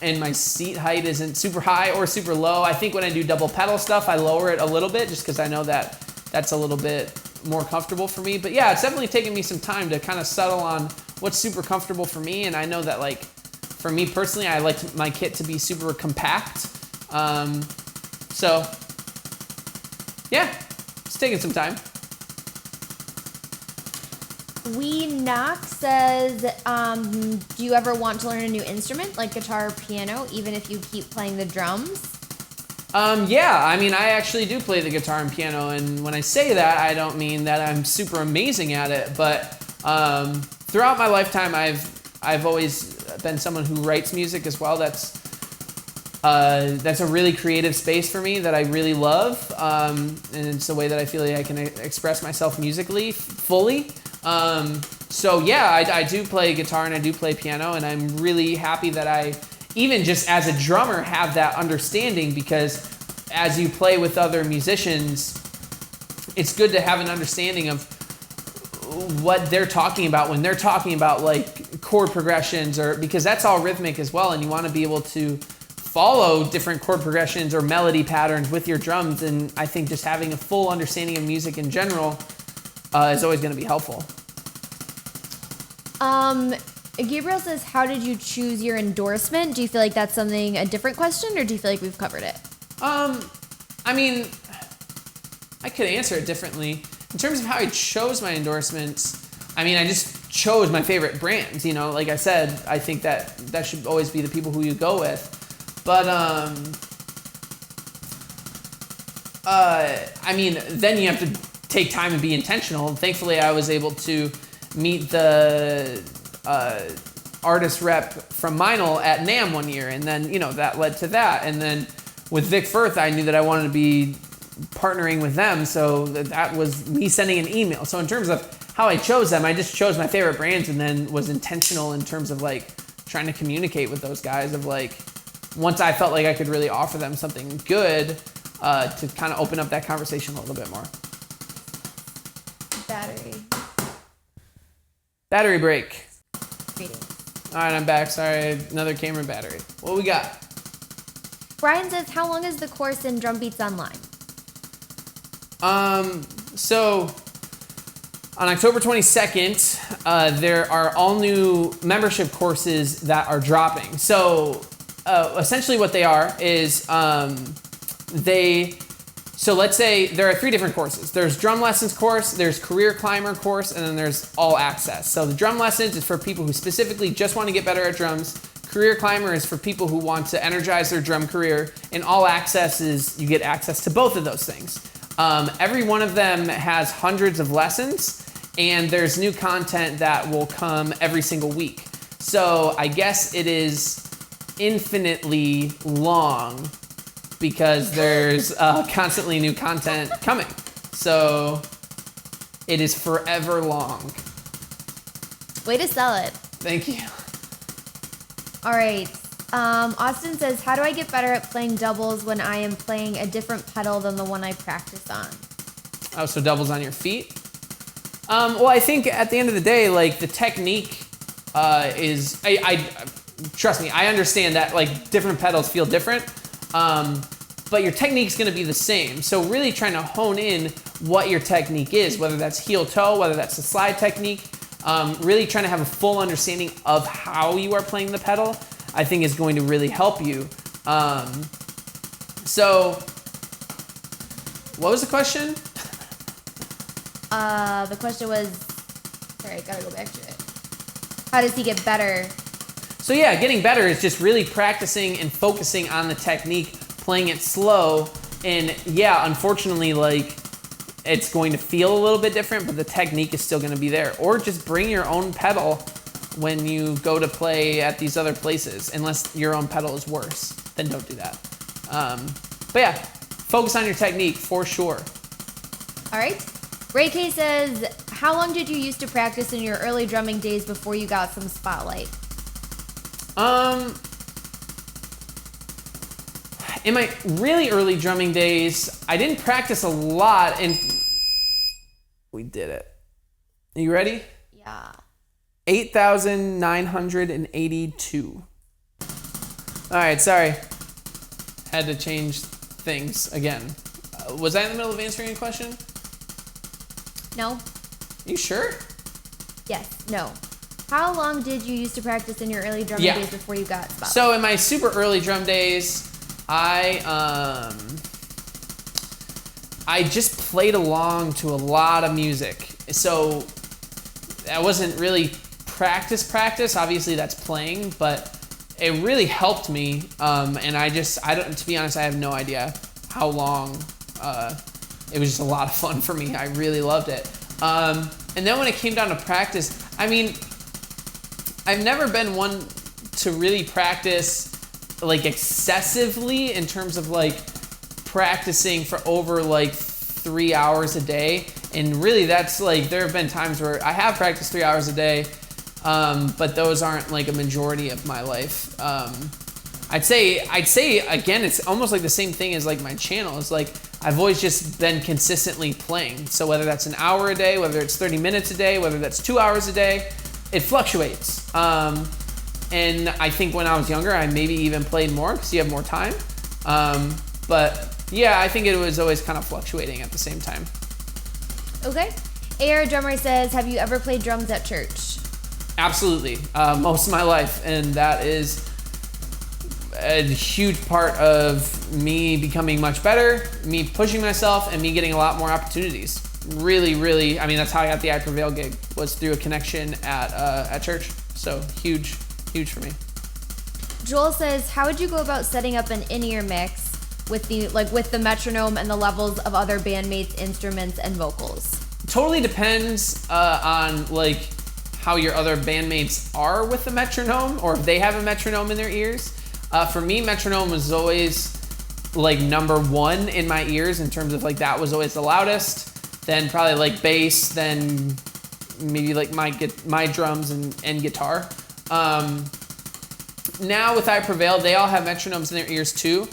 And my seat height isn't super high or super low. I think when I do double pedal stuff, I lower it a little bit just because I know that that's a little bit more comfortable for me. But yeah, it's definitely taken me some time to kind of settle on what's super comfortable for me. And I know that like, for me personally, I like my kit to be super compact. So yeah, it's taking some time.
Knock says, do you ever want to learn a new instrument like guitar or piano, even if you keep playing the drums?
Yeah, I mean, I actually do play the guitar and piano, and when I say that, I don't mean that I'm super amazing at it, but throughout my lifetime, I've always been someone who writes music as well. That's a really creative space for me that I really love, and it's a way that I feel like I can express myself musically fully. So yeah, I do play guitar and I do play piano, and I'm really happy that I, even just as a drummer, have that understanding, because as you play with other musicians, it's good to have an understanding of what they're talking about when they're talking about like chord progressions, or because that's all rhythmic as well, and you want to be able to follow different chord progressions or melody patterns with your drums. And I think just having a full understanding of music in general is always going to be helpful.
Gabriel says, how did you choose your endorsement? Do you feel like that's a different question, or do you feel like we've covered it?
I mean, I could answer it differently. In terms of how I chose my endorsements, I mean, I just chose my favorite brands. Like I said, I think that should always be the people who you go with. But, I mean, then you have to take time and be intentional. Thankfully, I was able to meet the artist rep from Meinl at NAMM one year, and then that led to that. And then with Vic Firth, I knew that I wanted to be partnering with them, so that was me sending an email. So in terms of how I chose them, I just chose my favorite brands, and then was intentional in terms of like trying to communicate with those guys of like, once I felt like I could really offer them something good, to kind of open up that conversation a little bit more. Battery break. All right, I'm back. Sorry, another camera battery. What we got?
Brian says, how long is the course in Drum Beats Online?
So on October 22nd, there are all new membership courses that are dropping. So essentially what they are is so let's say there are 3 different courses. There's drum lessons course, there's career climber course, and then there's all access. So the drum lessons is for people who specifically just want to get better at drums. Career climber is for people who want to energize their drum career. And all access is you get access to both of those things. Every one of them has hundreds of lessons, and there's new content that will come every single week. So I guess it is infinitely long, because there's constantly new content coming. So it is forever long.
Way to sell it.
Thank you.
All right. Austin says, how do I get better at playing doubles when I am playing a different pedal than the one I practice on?
Oh, so doubles on your feet? Well, I think at the end of the day, like the technique is, trust me, I understand that like different pedals feel different. But your technique's gonna be the same. So really trying to hone in what your technique is, whether that's heel toe, whether that's the slide technique, really trying to have a full understanding of how you are playing the pedal, I think is going to really help you. So what was the question?
The question was, sorry, I gotta go back to it. How does he get better?
So yeah, getting better is just really practicing and focusing on the technique, playing it slow. And yeah, unfortunately, like, it's going to feel a little bit different, but the technique is still going to be there. Or just bring your own pedal when you go to play at these other places. Unless your own pedal is worse, then don't do that. But yeah, focus on your technique for sure.
All right. Ray K says, how long did you used to practice in your early drumming days before you got some spotlight?
In my really early drumming days, I didn't practice a lot, and we did it. Are you ready?
Yeah.
8,982. All right, sorry. Had to change things again. Was I in the middle of answering a question?
No.
You sure?
Yes. No. How long did you used to practice in your early drumming days before you got spotlight?
So in my super early drum days, I just played along to a lot of music. So that wasn't really practice. Obviously that's playing, but it really helped me. And I don't, to be honest, I have no idea how long. It was just a lot of fun for me. I really loved it. And then when it came down to practice, I mean, I've never been one to really practice like excessively in terms of like practicing for over like 3 hours a day. And really that's like, there have been times where I have practiced 3 hours a day, but those aren't like a majority of my life. I'd say again, it's almost like the same thing as like my channel. It's like I've always just been consistently playing. So whether that's an hour a day, whether it's 30 minutes a day, whether that's 2 hours a day, it fluctuates. And I think when I was younger, I maybe even played more because you have more time. But yeah, I think it was always kind of fluctuating at the same time.
Okay. AR Drummer says, have you ever played drums at church?
Absolutely. Most of my life. And that is a huge part of me becoming much better, me pushing myself, and me getting a lot more opportunities. Really, really, I mean, that's how I got the I Prevail gig, was through a connection at church. So huge for me.
Joel says, how would you go about setting up an in-ear mix with the metronome and the levels of other bandmates' instruments and vocals?
Totally depends on like how your other bandmates are with the metronome, or if they have a metronome in their ears. For me, metronome was always like number one in my ears in terms of like that was always the loudest. Then probably like bass, then maybe like my drums and guitar. Now with I Prevail, they all have metronomes in their ears too.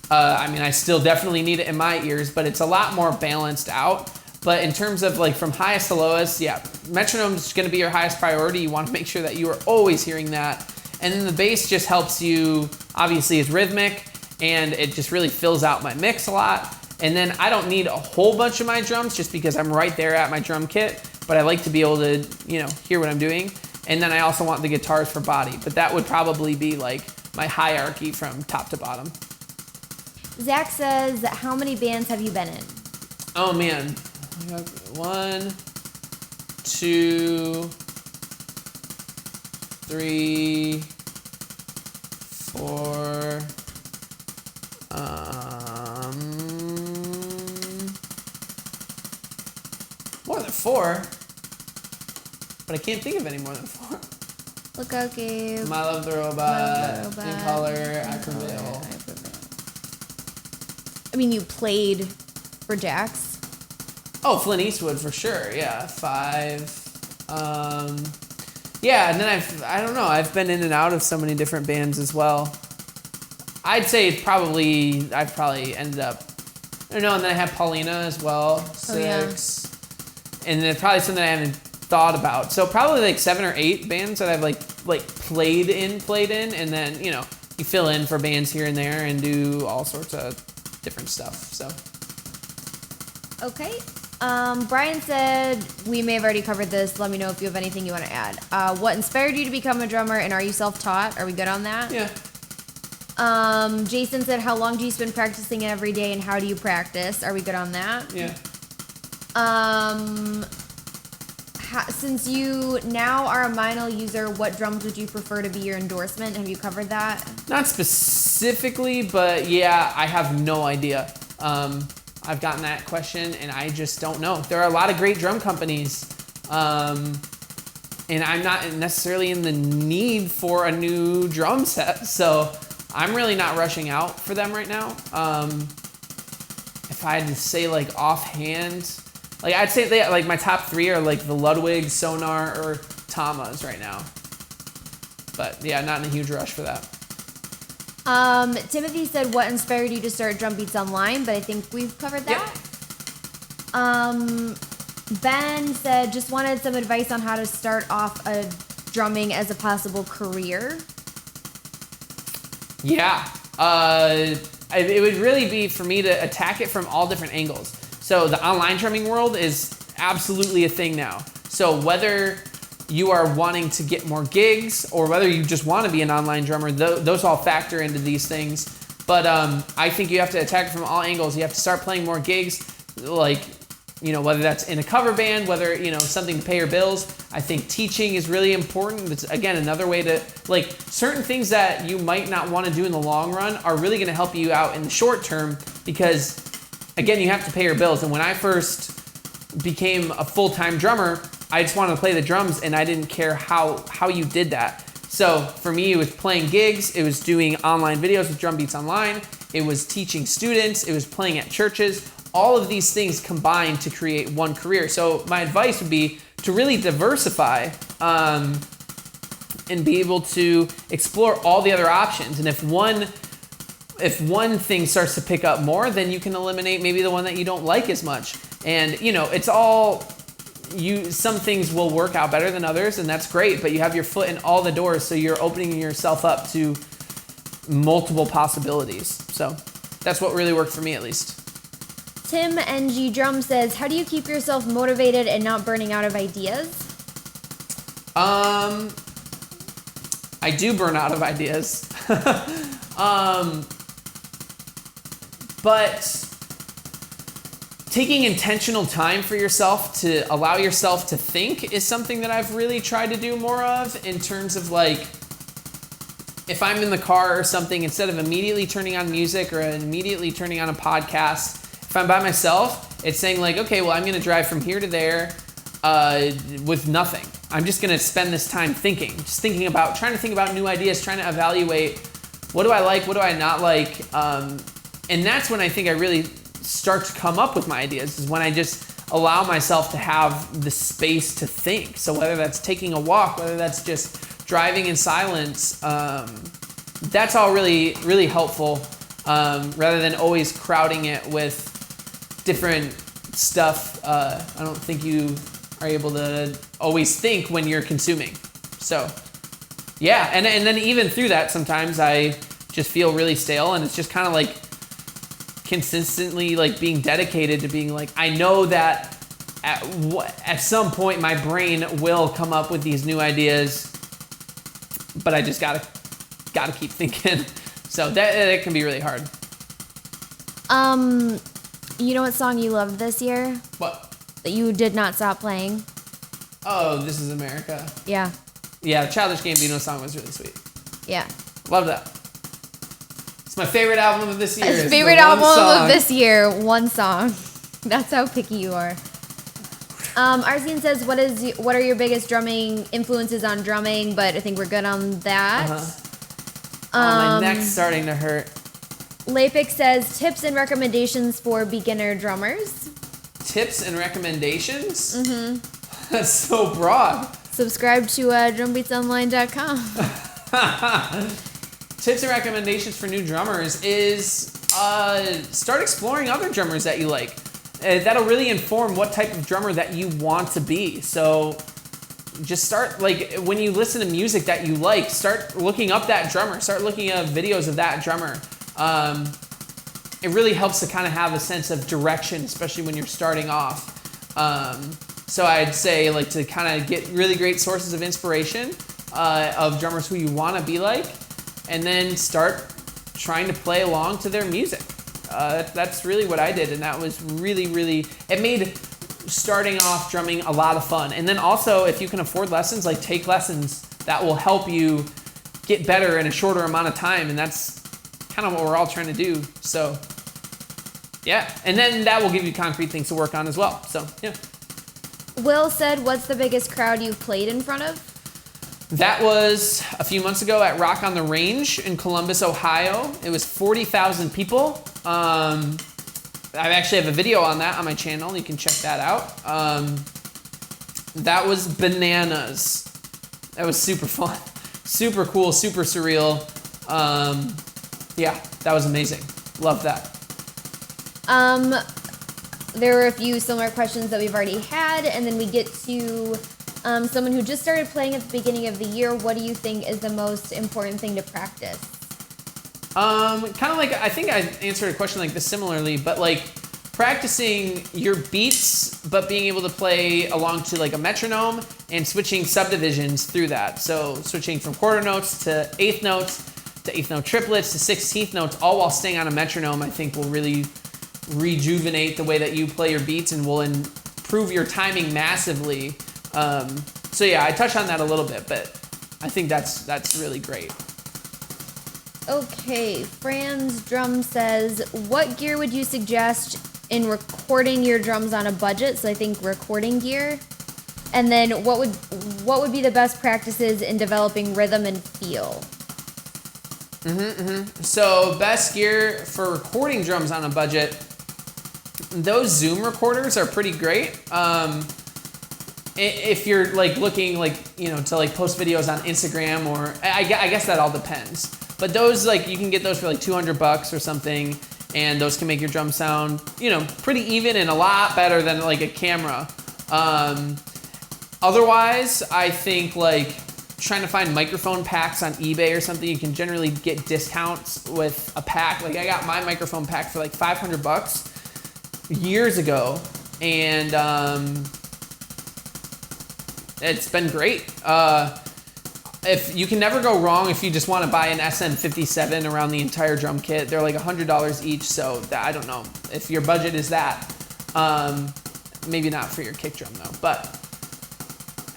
I mean, I still definitely need it in my ears, but it's a lot more balanced out. But in terms of like from highest to lowest, yeah, metronome's gonna be your highest priority. You wanna make sure that you are always hearing that. And then the bass just helps you, obviously it's rhythmic, and it just really fills out my mix a lot. And then I don't need a whole bunch of my drums just because I'm right there at my drum kit, but I like to be able to, hear what I'm doing. And then I also want the guitars for body, but that would probably be like my hierarchy from top to bottom.
Zach says, how many bands have you been in?
Oh man, I got 1, 2, 3, 4, more than 4, but I can't think of any more than 4.
Lookout Cave.
My Love the Robot, In Color, I Prevail.
I mean, you played for Jax.
Oh, Flint Eastwood for sure. Yeah, 5. Yeah, and then I've been in and out of so many different bands as well. I'd say I've probably ended up, I don't know, and then I have Paulina as well, 6.
Oh, yeah.
And then probably something I haven't thought about. So probably like 7 or 8 bands that I've like played in, and then, you fill in for bands here and there and do all sorts of different stuff, so.
Okay. Brian said, we may have already covered this. Let me know if you have anything you want to add. What inspired you to become a drummer, and are you self-taught? Are we good on that?
Yeah.
Jason said, how long do you spend practicing it every day, and how do you practice? Are we good on that?
Yeah.
since you now are a Meinl user, what drums would you prefer to be your endorsement? Have you covered that?
Not specifically, but yeah, I have no idea. I've gotten that question and I just don't know. There are a lot of great drum companies, and I'm not necessarily in the need for a new drum set, so I'm really not rushing out for them right now. If I had to say like offhand, like I'd say like my top 3 are like the Ludwig, Sonar, or Tamas right now. But yeah, not in a huge rush for that.
Timothy said, what inspired you to start Drum Beats Online? But I think we've covered that. Yep. Ben said, just wanted some advice on how to start off drumming as a possible career.
Yeah. It would really be for me to attack it from all different angles. So the online drumming world is absolutely a thing now. So whether you are wanting to get more gigs or whether you just want to be an online drummer, those all factor into these things. But I think you have to attack it from all angles. You have to start playing more gigs, like, you know, whether that's in a cover band, whether, you know, something to pay your bills. I think teaching is really important. It's, again, another way to, like, certain things that you might not want to do in the long run are really going to help you out in the short term because, again, you have to pay your bills. And when I first became a full-time drummer, I just wanted to play the drums and I didn't care how you did that. So for me, it was playing gigs, it was doing online videos with Drum Beats Online, it was teaching students, it was playing at churches. All of these things combine to create one career. So my advice would be to really diversify and be able to explore all the other options. And if one thing starts to pick up more, then you can eliminate maybe the one that you don't like as much. And you know, it's all, some things will work out better than others, and that's great, but you have your foot in all the doors, so you're opening yourself up to multiple possibilities. So that's what really worked for me, at least.
Tim NG Drum says, how do you keep yourself motivated and not burning out of ideas?
I do burn out of ideas. But taking intentional time for yourself to allow yourself to think is something that I've really tried to do more of, in terms of, like, if I'm in the car or something, instead of immediately turning on music or immediately turning on a podcast, if I'm by myself, it's saying like, okay, well, I'm going to drive from here to there with nothing. I'm just going to spend this time thinking, trying to think about new ideas, trying to evaluate what do I like, what do I not like. And that's when I think I really start to come up with my ideas, is when I just allow myself to have the space to think. So whether that's taking a walk, whether that's just driving in silence, that's all really, really helpful, rather than always crowding it with different stuff. I don't think you are able to always think when you're consuming. So yeah, and then even through that, sometimes I just feel really stale, and it's just kind of like consistently like being dedicated to being like, I know that at some point my brain will come up with these new ideas, but I just gotta keep thinking. So that can be really hard.
You know what song you loved this year?
What?
That you did not stop playing?
Oh, This Is America.
Yeah.
Yeah, the Childish Gambino song was really sweet.
Yeah.
Love that. It's my favorite album of this year.
His favorite album of this year, one song. That's how picky you are. Arsene says, what are your biggest drumming influences on drumming? But I think we're good on that.
My neck's starting to hurt.
Lapix says, tips and recommendations for beginner drummers.
Tips and recommendations? Mm-hmm. That's so broad.
Subscribe to drumbeatsonline.com.
Tips and recommendations for new drummers is start exploring other drummers that you like. That'll really inform what type of drummer that you want to be. So just start, like, when you listen to music that you like, start looking up that drummer. Start looking at videos of that drummer. It really helps to kind of have a sense of direction, especially when you're starting off. So I'd say, like, to kind of get really great sources of inspiration of drummers who you want to be like, and then start trying to play along to their music. That's really what I did, and that was really, really, it made starting off drumming a lot of fun. And then also, if you can afford lessons, like take lessons that will help you get better in a shorter amount of time. And that's kind of what we're all trying to do. So yeah, and then that will give you concrete things to work on as well. So yeah.
Will said, what's the biggest crowd you've played in front of?
That was a few months ago at Rock on the Range in Columbus, Ohio. It was 40,000 people. I actually have a video on that on my channel. You can check that out. That was bananas. That was super fun. Super cool, super surreal. Yeah, that was amazing. Love that.
There were a few similar questions that we've already had, and then we get to someone who just started playing at the beginning of the year. What do you think is the most important thing to practice?
Kind of like, I think I answered a question like this similarly, but like practicing your beats, but being able to play along to like a metronome and switching subdivisions through that. So switching from quarter notes to eighth notes to eighth note triplets to 16th notes, all while staying on a metronome, I think will really rejuvenate the way that you play your beats and will improve your timing massively. So yeah, I touched on that a little bit, but I think that's really great.
Okay, Fran's Drum says, what gear would you suggest in recording your drums on a budget? So I think recording gear. And then what would be the best practices in developing rhythm and feel?
So best gear for recording drums on a budget, those Zoom recorders are pretty great. If you're like looking like, you know, to like post videos on Instagram, or I guess that all depends. But those, like, you can get those for like $200 or something, and those can make your drum sound, you know, pretty even and a lot better than like a camera. Otherwise, I think like trying to find microphone packs on eBay or something, you can generally get discounts with a pack. Like I got my microphone pack for like $500 years ago, and it's been great. If you can never go wrong if you just want to buy an SM57 around the entire drum kit. They're like $100 each, so that, I don't know if your budget is that. Maybe not for your kick drum though, but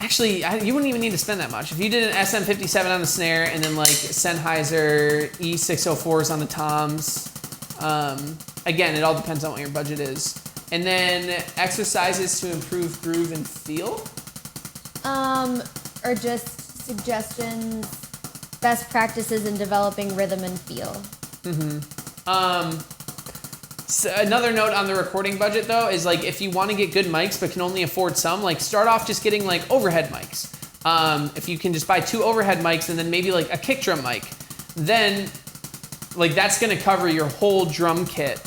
actually you wouldn't even need to spend that much. If you did an SM57 on the snare and then like Sennheiser E604s on the toms, again, it all depends on what your budget is. And then exercises to improve groove and feel.
Or just suggestions, best practices in developing rhythm and feel.
So another note on the recording budget though is like if you want to get good mics but can only afford some, like start off just getting like overhead mics. If you can just buy 2 overhead mics and then maybe like a kick drum mic, then like that's gonna cover your whole drum kit.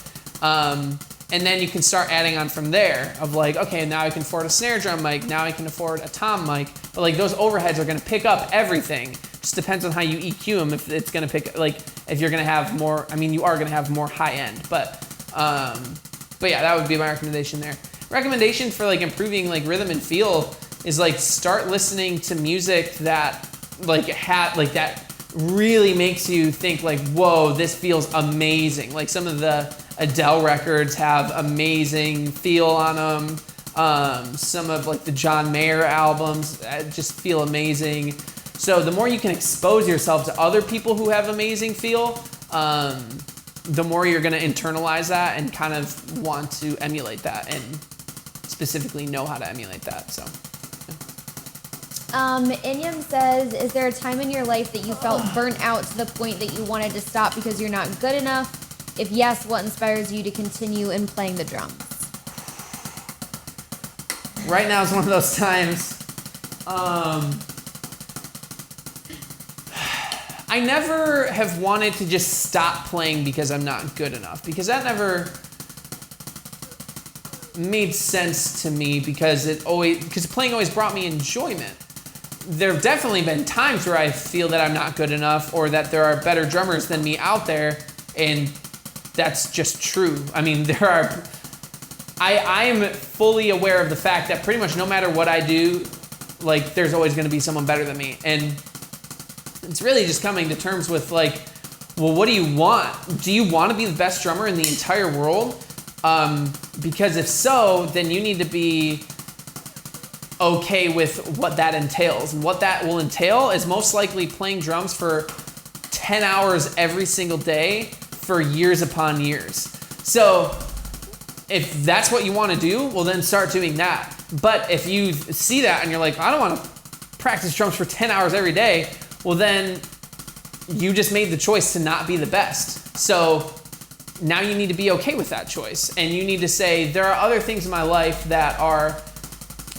And then you can start adding on from there of like, okay, now I can afford a snare drum mic, now I can afford a tom mic, but like those overheads are gonna pick up everything. Just depends on how you EQ them, if it's gonna pick, like if you're gonna have more, I mean, you are gonna have more high end, but yeah, that would be my recommendation there. Recommendation for like improving like rhythm and feel is like start listening to music that like that really makes you think like, whoa, this feels amazing. Like some of the Adele records have amazing feel on them. Some of like the John Mayer albums just feel amazing. So the more you can expose yourself to other people who have amazing feel, the more you're gonna internalize that and kind of want to emulate that and specifically know how to emulate that, so.
Inyam says, is there a time in your life that you felt burnt out to the point that you wanted to stop because you're not good enough? If yes, what inspires you to continue in playing the drums?
Right now is one of those times. I never have wanted to just stop playing because I'm not good enough, because that never made sense to me, because playing always brought me enjoyment. There have definitely been times where I feel that I'm not good enough or that there are better drummers than me out there, and that's just true. I mean, I am fully aware of the fact that pretty much no matter what I do, like there's always gonna be someone better than me. And it's really just coming to terms with like, well, what do you want? Do you want to be the best drummer in the entire world? Because if so, then you need to be okay with what that entails. And what that will entail is most likely playing drums for 10 hours every single day for years upon years. So if that's what you want to do, well then start doing that. But if you see that and you're like, I don't want to practice drums for 10 hours every day, well then you just made the choice to not be the best. So now you need to be okay with that choice. And you need to say, there are other things in my life that are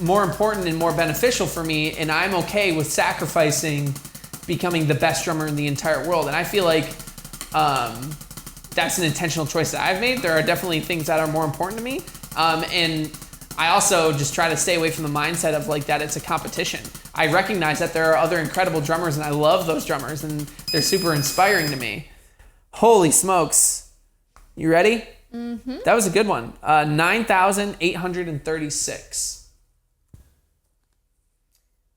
more important and more beneficial for me, and I'm okay with sacrificing becoming the best drummer in the entire world. And I feel like that's an intentional choice that I've made. There are definitely things that are more important to me. And I also just try to stay away from the mindset of like that it's a competition. I recognize that there are other incredible drummers, and I love those drummers, and they're super inspiring to me. Holy smokes. You ready? Mm-hmm. That was a good one. 9,836.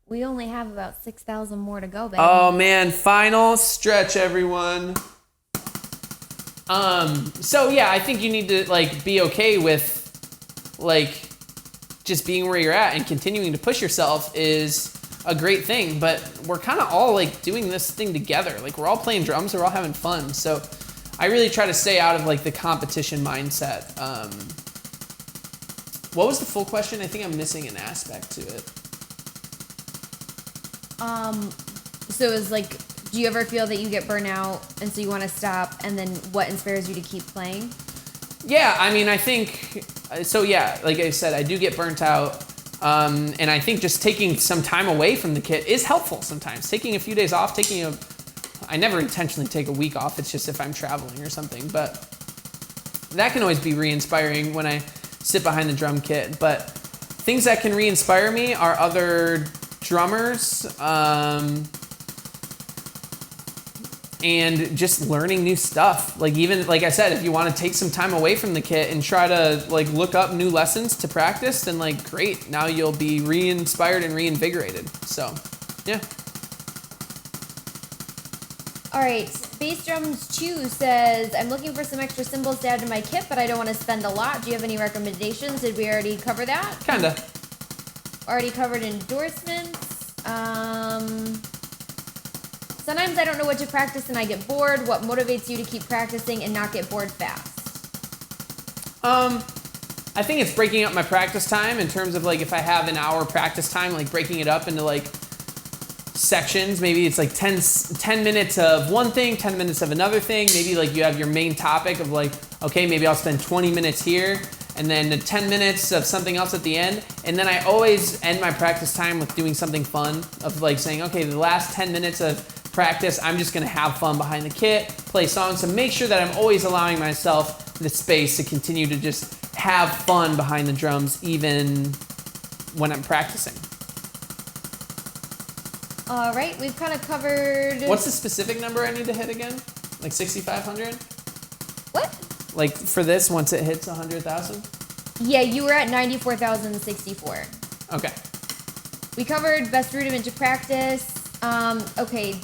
We only have about 6,000 more to go, baby.
Oh man, final stretch, everyone. So yeah, I think you need to like be okay with like just being where you're at, and continuing to push yourself is a great thing. But we're kind of all like doing this thing together. Like we're all playing drums, we're all having fun. So I really try to stay out of like the competition mindset. What was the full question? I think I'm missing an aspect to it.
So it's like, do you ever feel that you get burnt out and so you want to stop, and then what inspires you to keep playing?
Yeah, I mean, I think, so yeah, like I said, I do get burnt out. And I think just taking some time away from the kit is helpful sometimes. Taking a few days off, I never intentionally take a week off. It's just if I'm traveling or something. But that can always be re-inspiring when I sit behind the drum kit. But things that can re-inspire me are other drummers, and just learning new stuff. Like even, like I said, if you want to take some time away from the kit and try to like look up new lessons to practice, then like great, now you'll be re-inspired and reinvigorated. So yeah.
All right, Bass Drums 2 says, I'm looking for some extra cymbals to add to my kit, but I don't want to spend a lot. Do you have any recommendations? Did we already cover that?
Kinda.
Already covered endorsements. Sometimes I don't know what to practice and I get bored. What motivates you to keep practicing and not get bored fast?
I think it's breaking up my practice time in terms of like if I have an hour practice time, like breaking it up into like sections. Maybe it's like 10 minutes of one thing, 10 minutes of another thing. Maybe like you have your main topic of like, okay, maybe I'll spend 20 minutes here, and then 10 minutes of something else at the end. And then I always end my practice time with doing something fun, of like saying, okay, the last 10 minutes of practice, I'm just gonna have fun behind the kit, play songs, to make sure that I'm always allowing myself the space to continue to just have fun behind the drums, even when I'm practicing.
All right, we've kind of covered...
What's the specific number I need to hit again? Like 6,500?
What?
Like for this, once it hits 100,000?
Yeah, you were at 94,064.
Okay.
We covered best rudiment to practice. Okay.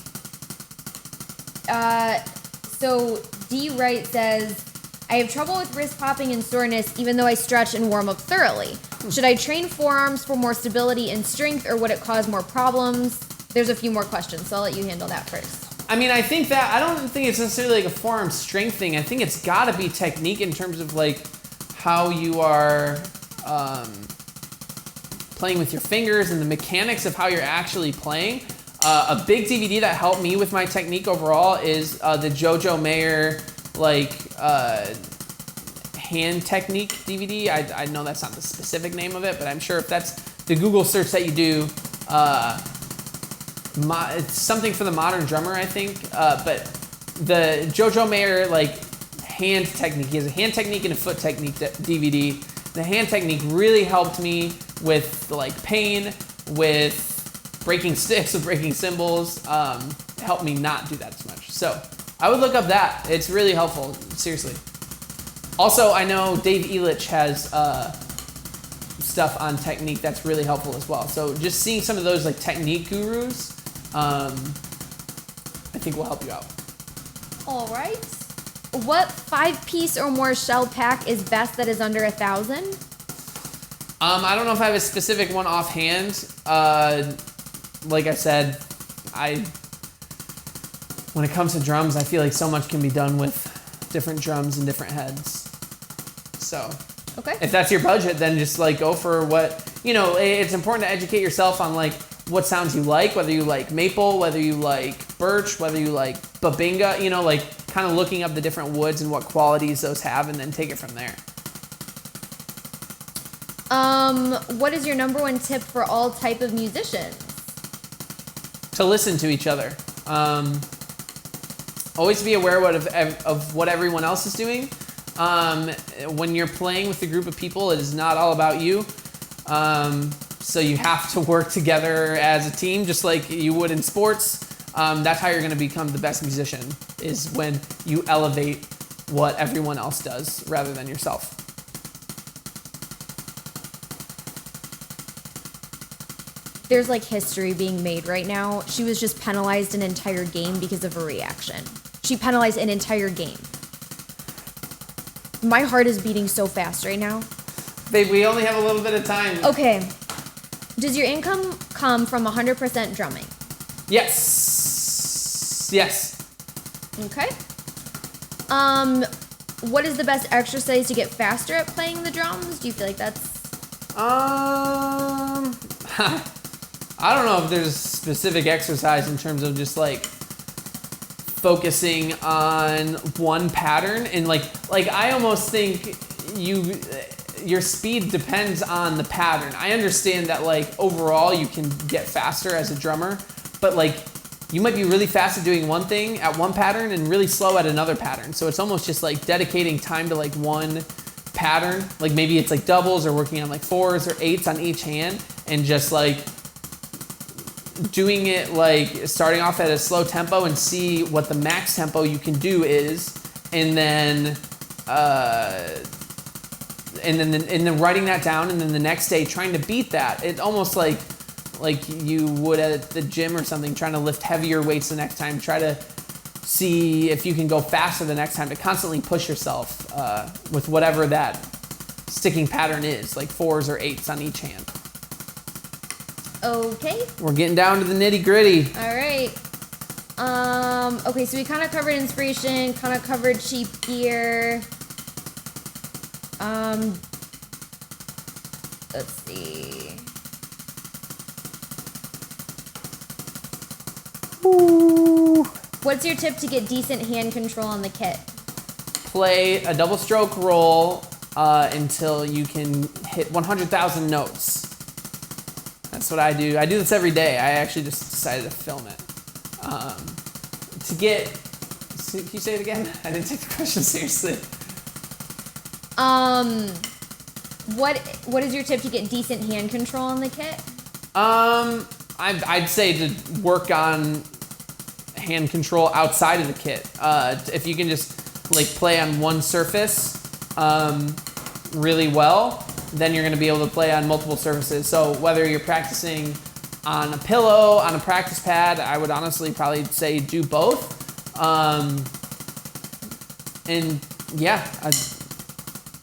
So D Wright says, I have trouble with wrist popping and soreness even though I stretch and warm up thoroughly. Should I train forearms for more stability and strength, or would it cause more problems? There's a few more questions, so I'll let you handle that first.
I mean, I don't think it's necessarily like a forearm strength thing. I think it's gotta be technique in terms of like how you are playing with your fingers and the mechanics of how you're actually playing. A big DVD that helped me with my technique overall is the Jojo Mayer hand technique DVD. I know that's not the specific name of it, but I'm sure if that's the Google search that you do, it's something for the modern drummer, I think. But the Jojo Mayer hand technique, he has a hand technique and a foot technique DVD. The hand technique really helped me with pain, with breaking sticks, with breaking cymbals. It helped me not do that as much. So I would look up that. It's really helpful, seriously. Also, I know Dave Elich has stuff on technique that's really helpful as well. So just seeing some of those technique gurus, I think will help you out.
All right. What 5-piece or more shell pack is best that is under 1,000?
I don't know if I have a specific one offhand. Like I said, when it comes to drums, I feel like so much can be done with different drums and different heads. So,
okay.
If that's your budget, then just like go for what, it's important to educate yourself on like what sounds you like, whether you like maple, whether you like birch, whether you like babinga, like kind of looking up the different woods and what qualities those have, and then take it from there.
What is your number one tip for all type of musicians?
To listen to each other. Always be aware of what everyone else is doing. When you're playing with a group of people, it is not all about you. So you have to work together as a team, just like you would in sports. That's how you're going to become the best musician, is when you elevate what everyone else does rather than yourself.
There's like history being made right now. She was just penalized an entire game because of her reaction. She penalized an entire game. My heart is beating so fast right now.
Babe, we only have a little bit of time.
Okay. Does your income come from 100% drumming?
Yes. Yes.
Okay. What is the best exercise to get faster at playing the drums? Do you feel like that's...
I don't know if there's a specific exercise in terms of just like focusing on one pattern, and like I almost think your speed depends on the pattern. I understand that like overall you can get faster as a drummer, but like you might be really fast at doing one thing at one pattern and really slow at another pattern. So it's almost just like dedicating time to like one pattern. Like maybe it's like doubles or working on like 4s or 8s on each hand, and just like doing it like starting off at a slow tempo and see what the max tempo you can do is, and then writing that down, and then the next day trying to beat that. It's almost like you would at the gym or something, trying to lift heavier weights the next time. Try to see if you can go faster the next time, to constantly push yourself with whatever that sticking pattern is, like 4s or 8s on each hand.
Okay.
We're getting down to the nitty gritty.
All right. Okay, so we kind of covered inspiration, kind of covered cheap gear. Let's see.
Ooh.
What's your tip to get decent hand control on the kit?
Play a double stroke roll until you can hit 100,000 notes. That's what I do. I do this every day. I actually just decided to film it. Can you say it again? I didn't take the question seriously.
What is your tip to get decent hand control on the kit?
I'd say to work on hand control outside of the kit. If you can just like play on one surface really well, then you're going to be able to play on multiple surfaces. So whether you're practicing on a pillow, on a practice pad, I would honestly probably say do both. And yeah,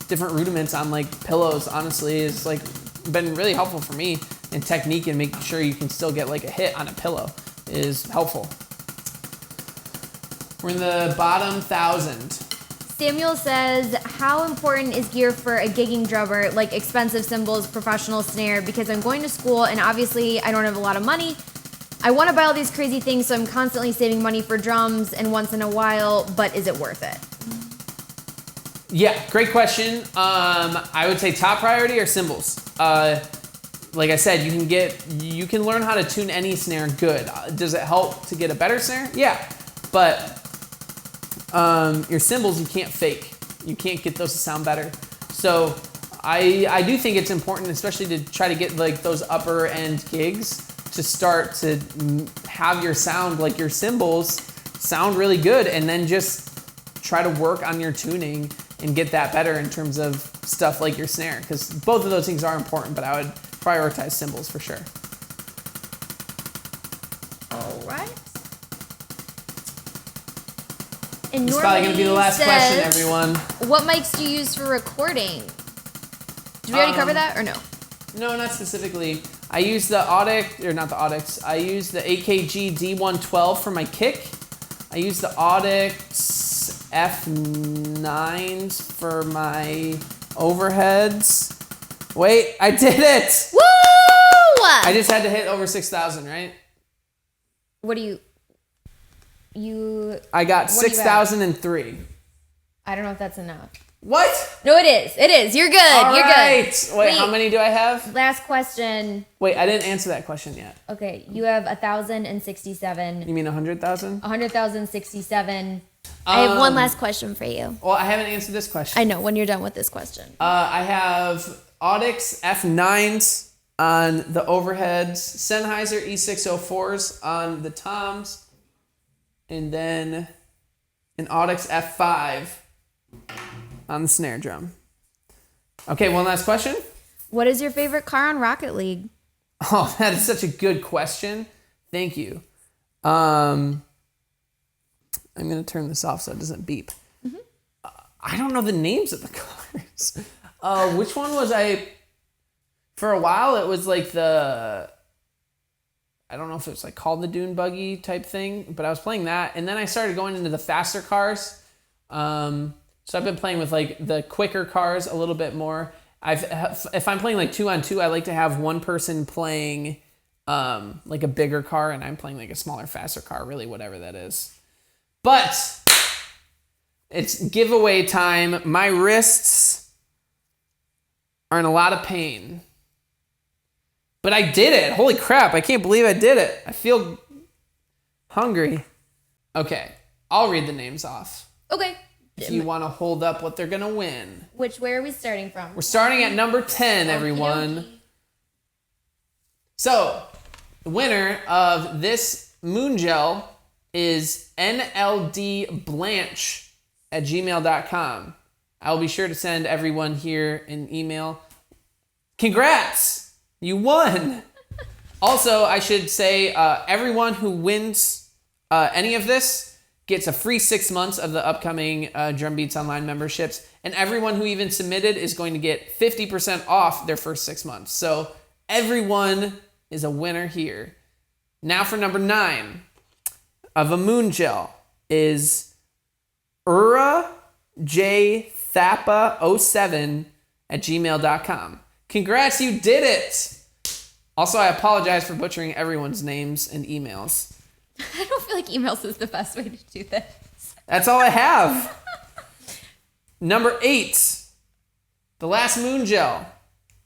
different rudiments on like pillows honestly is like been really helpful for me. And technique and making sure you can still get like a hit on a pillow is helpful. We're in the bottom 1,000.
Samuel says, how important is gear for a gigging drummer, like expensive cymbals, professional snare? Because I'm going to school and obviously I don't have a lot of money. I want to buy all these crazy things, so I'm constantly saving money for drums and once in a while, but is it worth it?
Yeah, great question. I would say top priority are cymbals. Like I said, you can learn how to tune any snare good. Does it help to get a better snare? Yeah, but your cymbals you can't fake. You can't get those to sound better. So I do think it's important, especially to try to get like those upper end gigs, to start to have your sound like your cymbals sound really good, and then just try to work on your tuning and get that better in terms of stuff like your snare, because both of those things are important, but I would prioritize cymbals for sure.
All right. And
It's probably going to be the last question, everyone.
What mics do you use for recording? Did we already cover that or no?
No, not specifically. I use the I use the AKG D112 for my kick. I use the Audix F9s for my overheads. Wait, I did it!
Woo!
I just had to hit over 6,000, right?
What do you...
I got 6,003.
I don't know if that's enough.
What?
No, it is. It is. You're good.
All
You're
right.
good.
Wait, how many do I have?
Last question.
Wait, I didn't answer that question yet.
Okay, you have 1,067.
You mean 100,000?
100,067. I have one last question for you.
Well, I haven't answered this question.
I know, when you're done with this question.
I have Audix F9s on the overheads, Sennheiser E604s on the toms, and then an Audix F5 on the snare drum. Okay, one last question.
What is your favorite car on Rocket League?
Oh, that is such a good question. Thank you. I'm going to turn this off so it doesn't beep. Mm-hmm. I don't know the names of the cars. Which one was I... For a while, it was like I don't know if it was like called the Dune Buggy type thing, but I was playing that. And then I started going into the faster cars. So I've been playing with like the quicker cars a little bit more. If I'm playing like 2-on-2, I like to have one person playing like a bigger car and I'm playing like a smaller, faster car, really whatever that is. But it's giveaway time. My wrists are in a lot of pain. But I did it. Holy crap, I can't believe I did it. I feel hungry. Okay, I'll read the names off.
Okay.
If you want to hold up what they're going to win.
Where are we starting from?
We're starting at number 10, everyone.
Okey-dokey.
So, the winner of this moon gel is nldblanche@gmail.com. I will be sure to send everyone here an email. Congrats! You won! Also, I should say, everyone who wins any of this gets a free 6 months of the upcoming Drum Beats Online memberships. And everyone who even submitted is going to get 50% off their first 6 months. So everyone is a winner here. Now for number 9 of a moon gel is Ura J Thappa 07@gmail.com. Congrats, you did it! Also, I apologize for butchering everyone's names and emails.
I don't feel like emails is the best way to do this.
That's all I have. Number 8, the last moon gel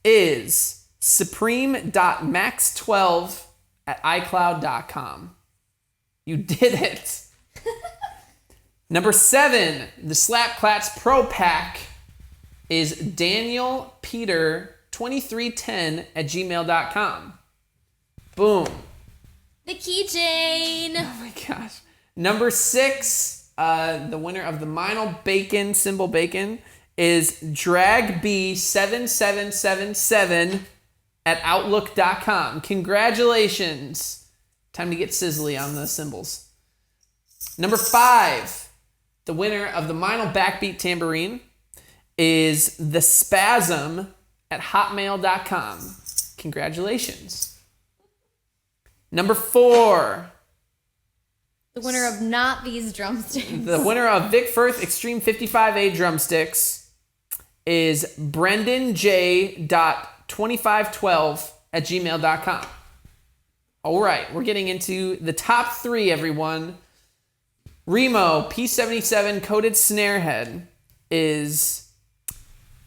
is supreme.max12@icloud.com. You did it. Number 7, the Slapclats Pro Pack is danielpeter2310@gmail.com. Boom.
The keychain.
Oh my gosh. Number 6, the winner of the Meinl Bacon, cymbal bacon, is dragb7777@outlook.com. Congratulations. Time to get sizzly on the cymbals. Number 5, the winner of the Meinl Backbeat tambourine is the spasm@hotmail.com. Congratulations. Number 4.
The winner of not these drumsticks.
The winner of Vic Firth Extreme 55A drumsticks is brendanj.2512@gmail.com. All right, we're getting into the top 3, everyone. Remo P77 coated snare head is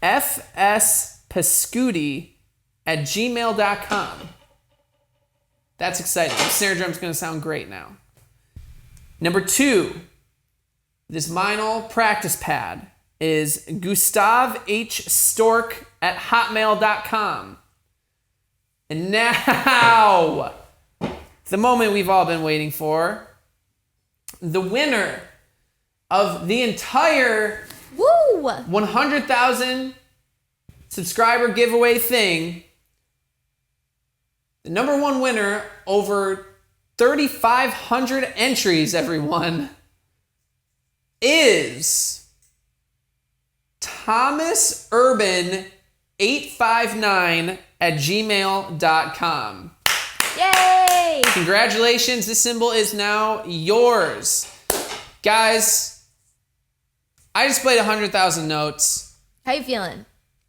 fspascuti@gmail.com. That's exciting. The snare drum's going to sound great now. Number 2, this Meinl practice pad is Gustav H. Stork@hotmail.com. And now, the moment we've all been waiting for. The winner of the entire 100,000 subscriber giveaway thing. The number 1 winner over 3,500 entries, everyone, is thomasurban859@gmail.com.
Yay!
Congratulations, this symbol is now yours. Guys, I just played 100,000 notes.
How you feeling?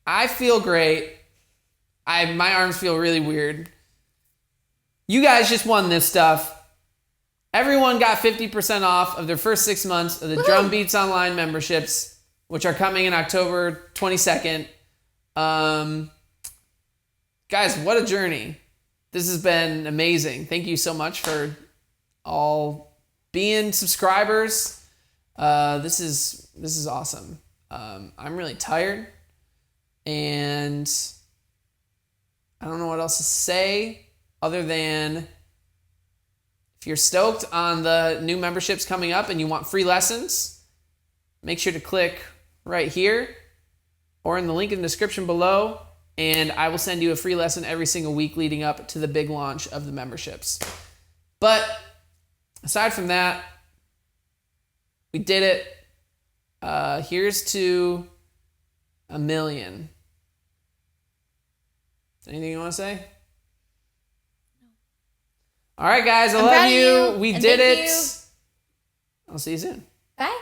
I feel great. My arms feel really weird. You guys just won this stuff. Everyone got 50% off of their first 6 months of the Drum Beats Online memberships, which are coming in October 22nd. Guys, what a journey. This has been amazing. Thank you so much for all being subscribers. This is awesome. I'm really tired, and I don't know what else to say other than if you're stoked on the new memberships coming up and you want free lessons, make sure to click right here or in the link in the description below, and I will send you a free lesson every single week leading up to the big launch of the memberships. But aside from that, we did it. Here's to 1 million. Anything you want to say? All right, guys, I love you. We did it. I'll see you soon.
Bye.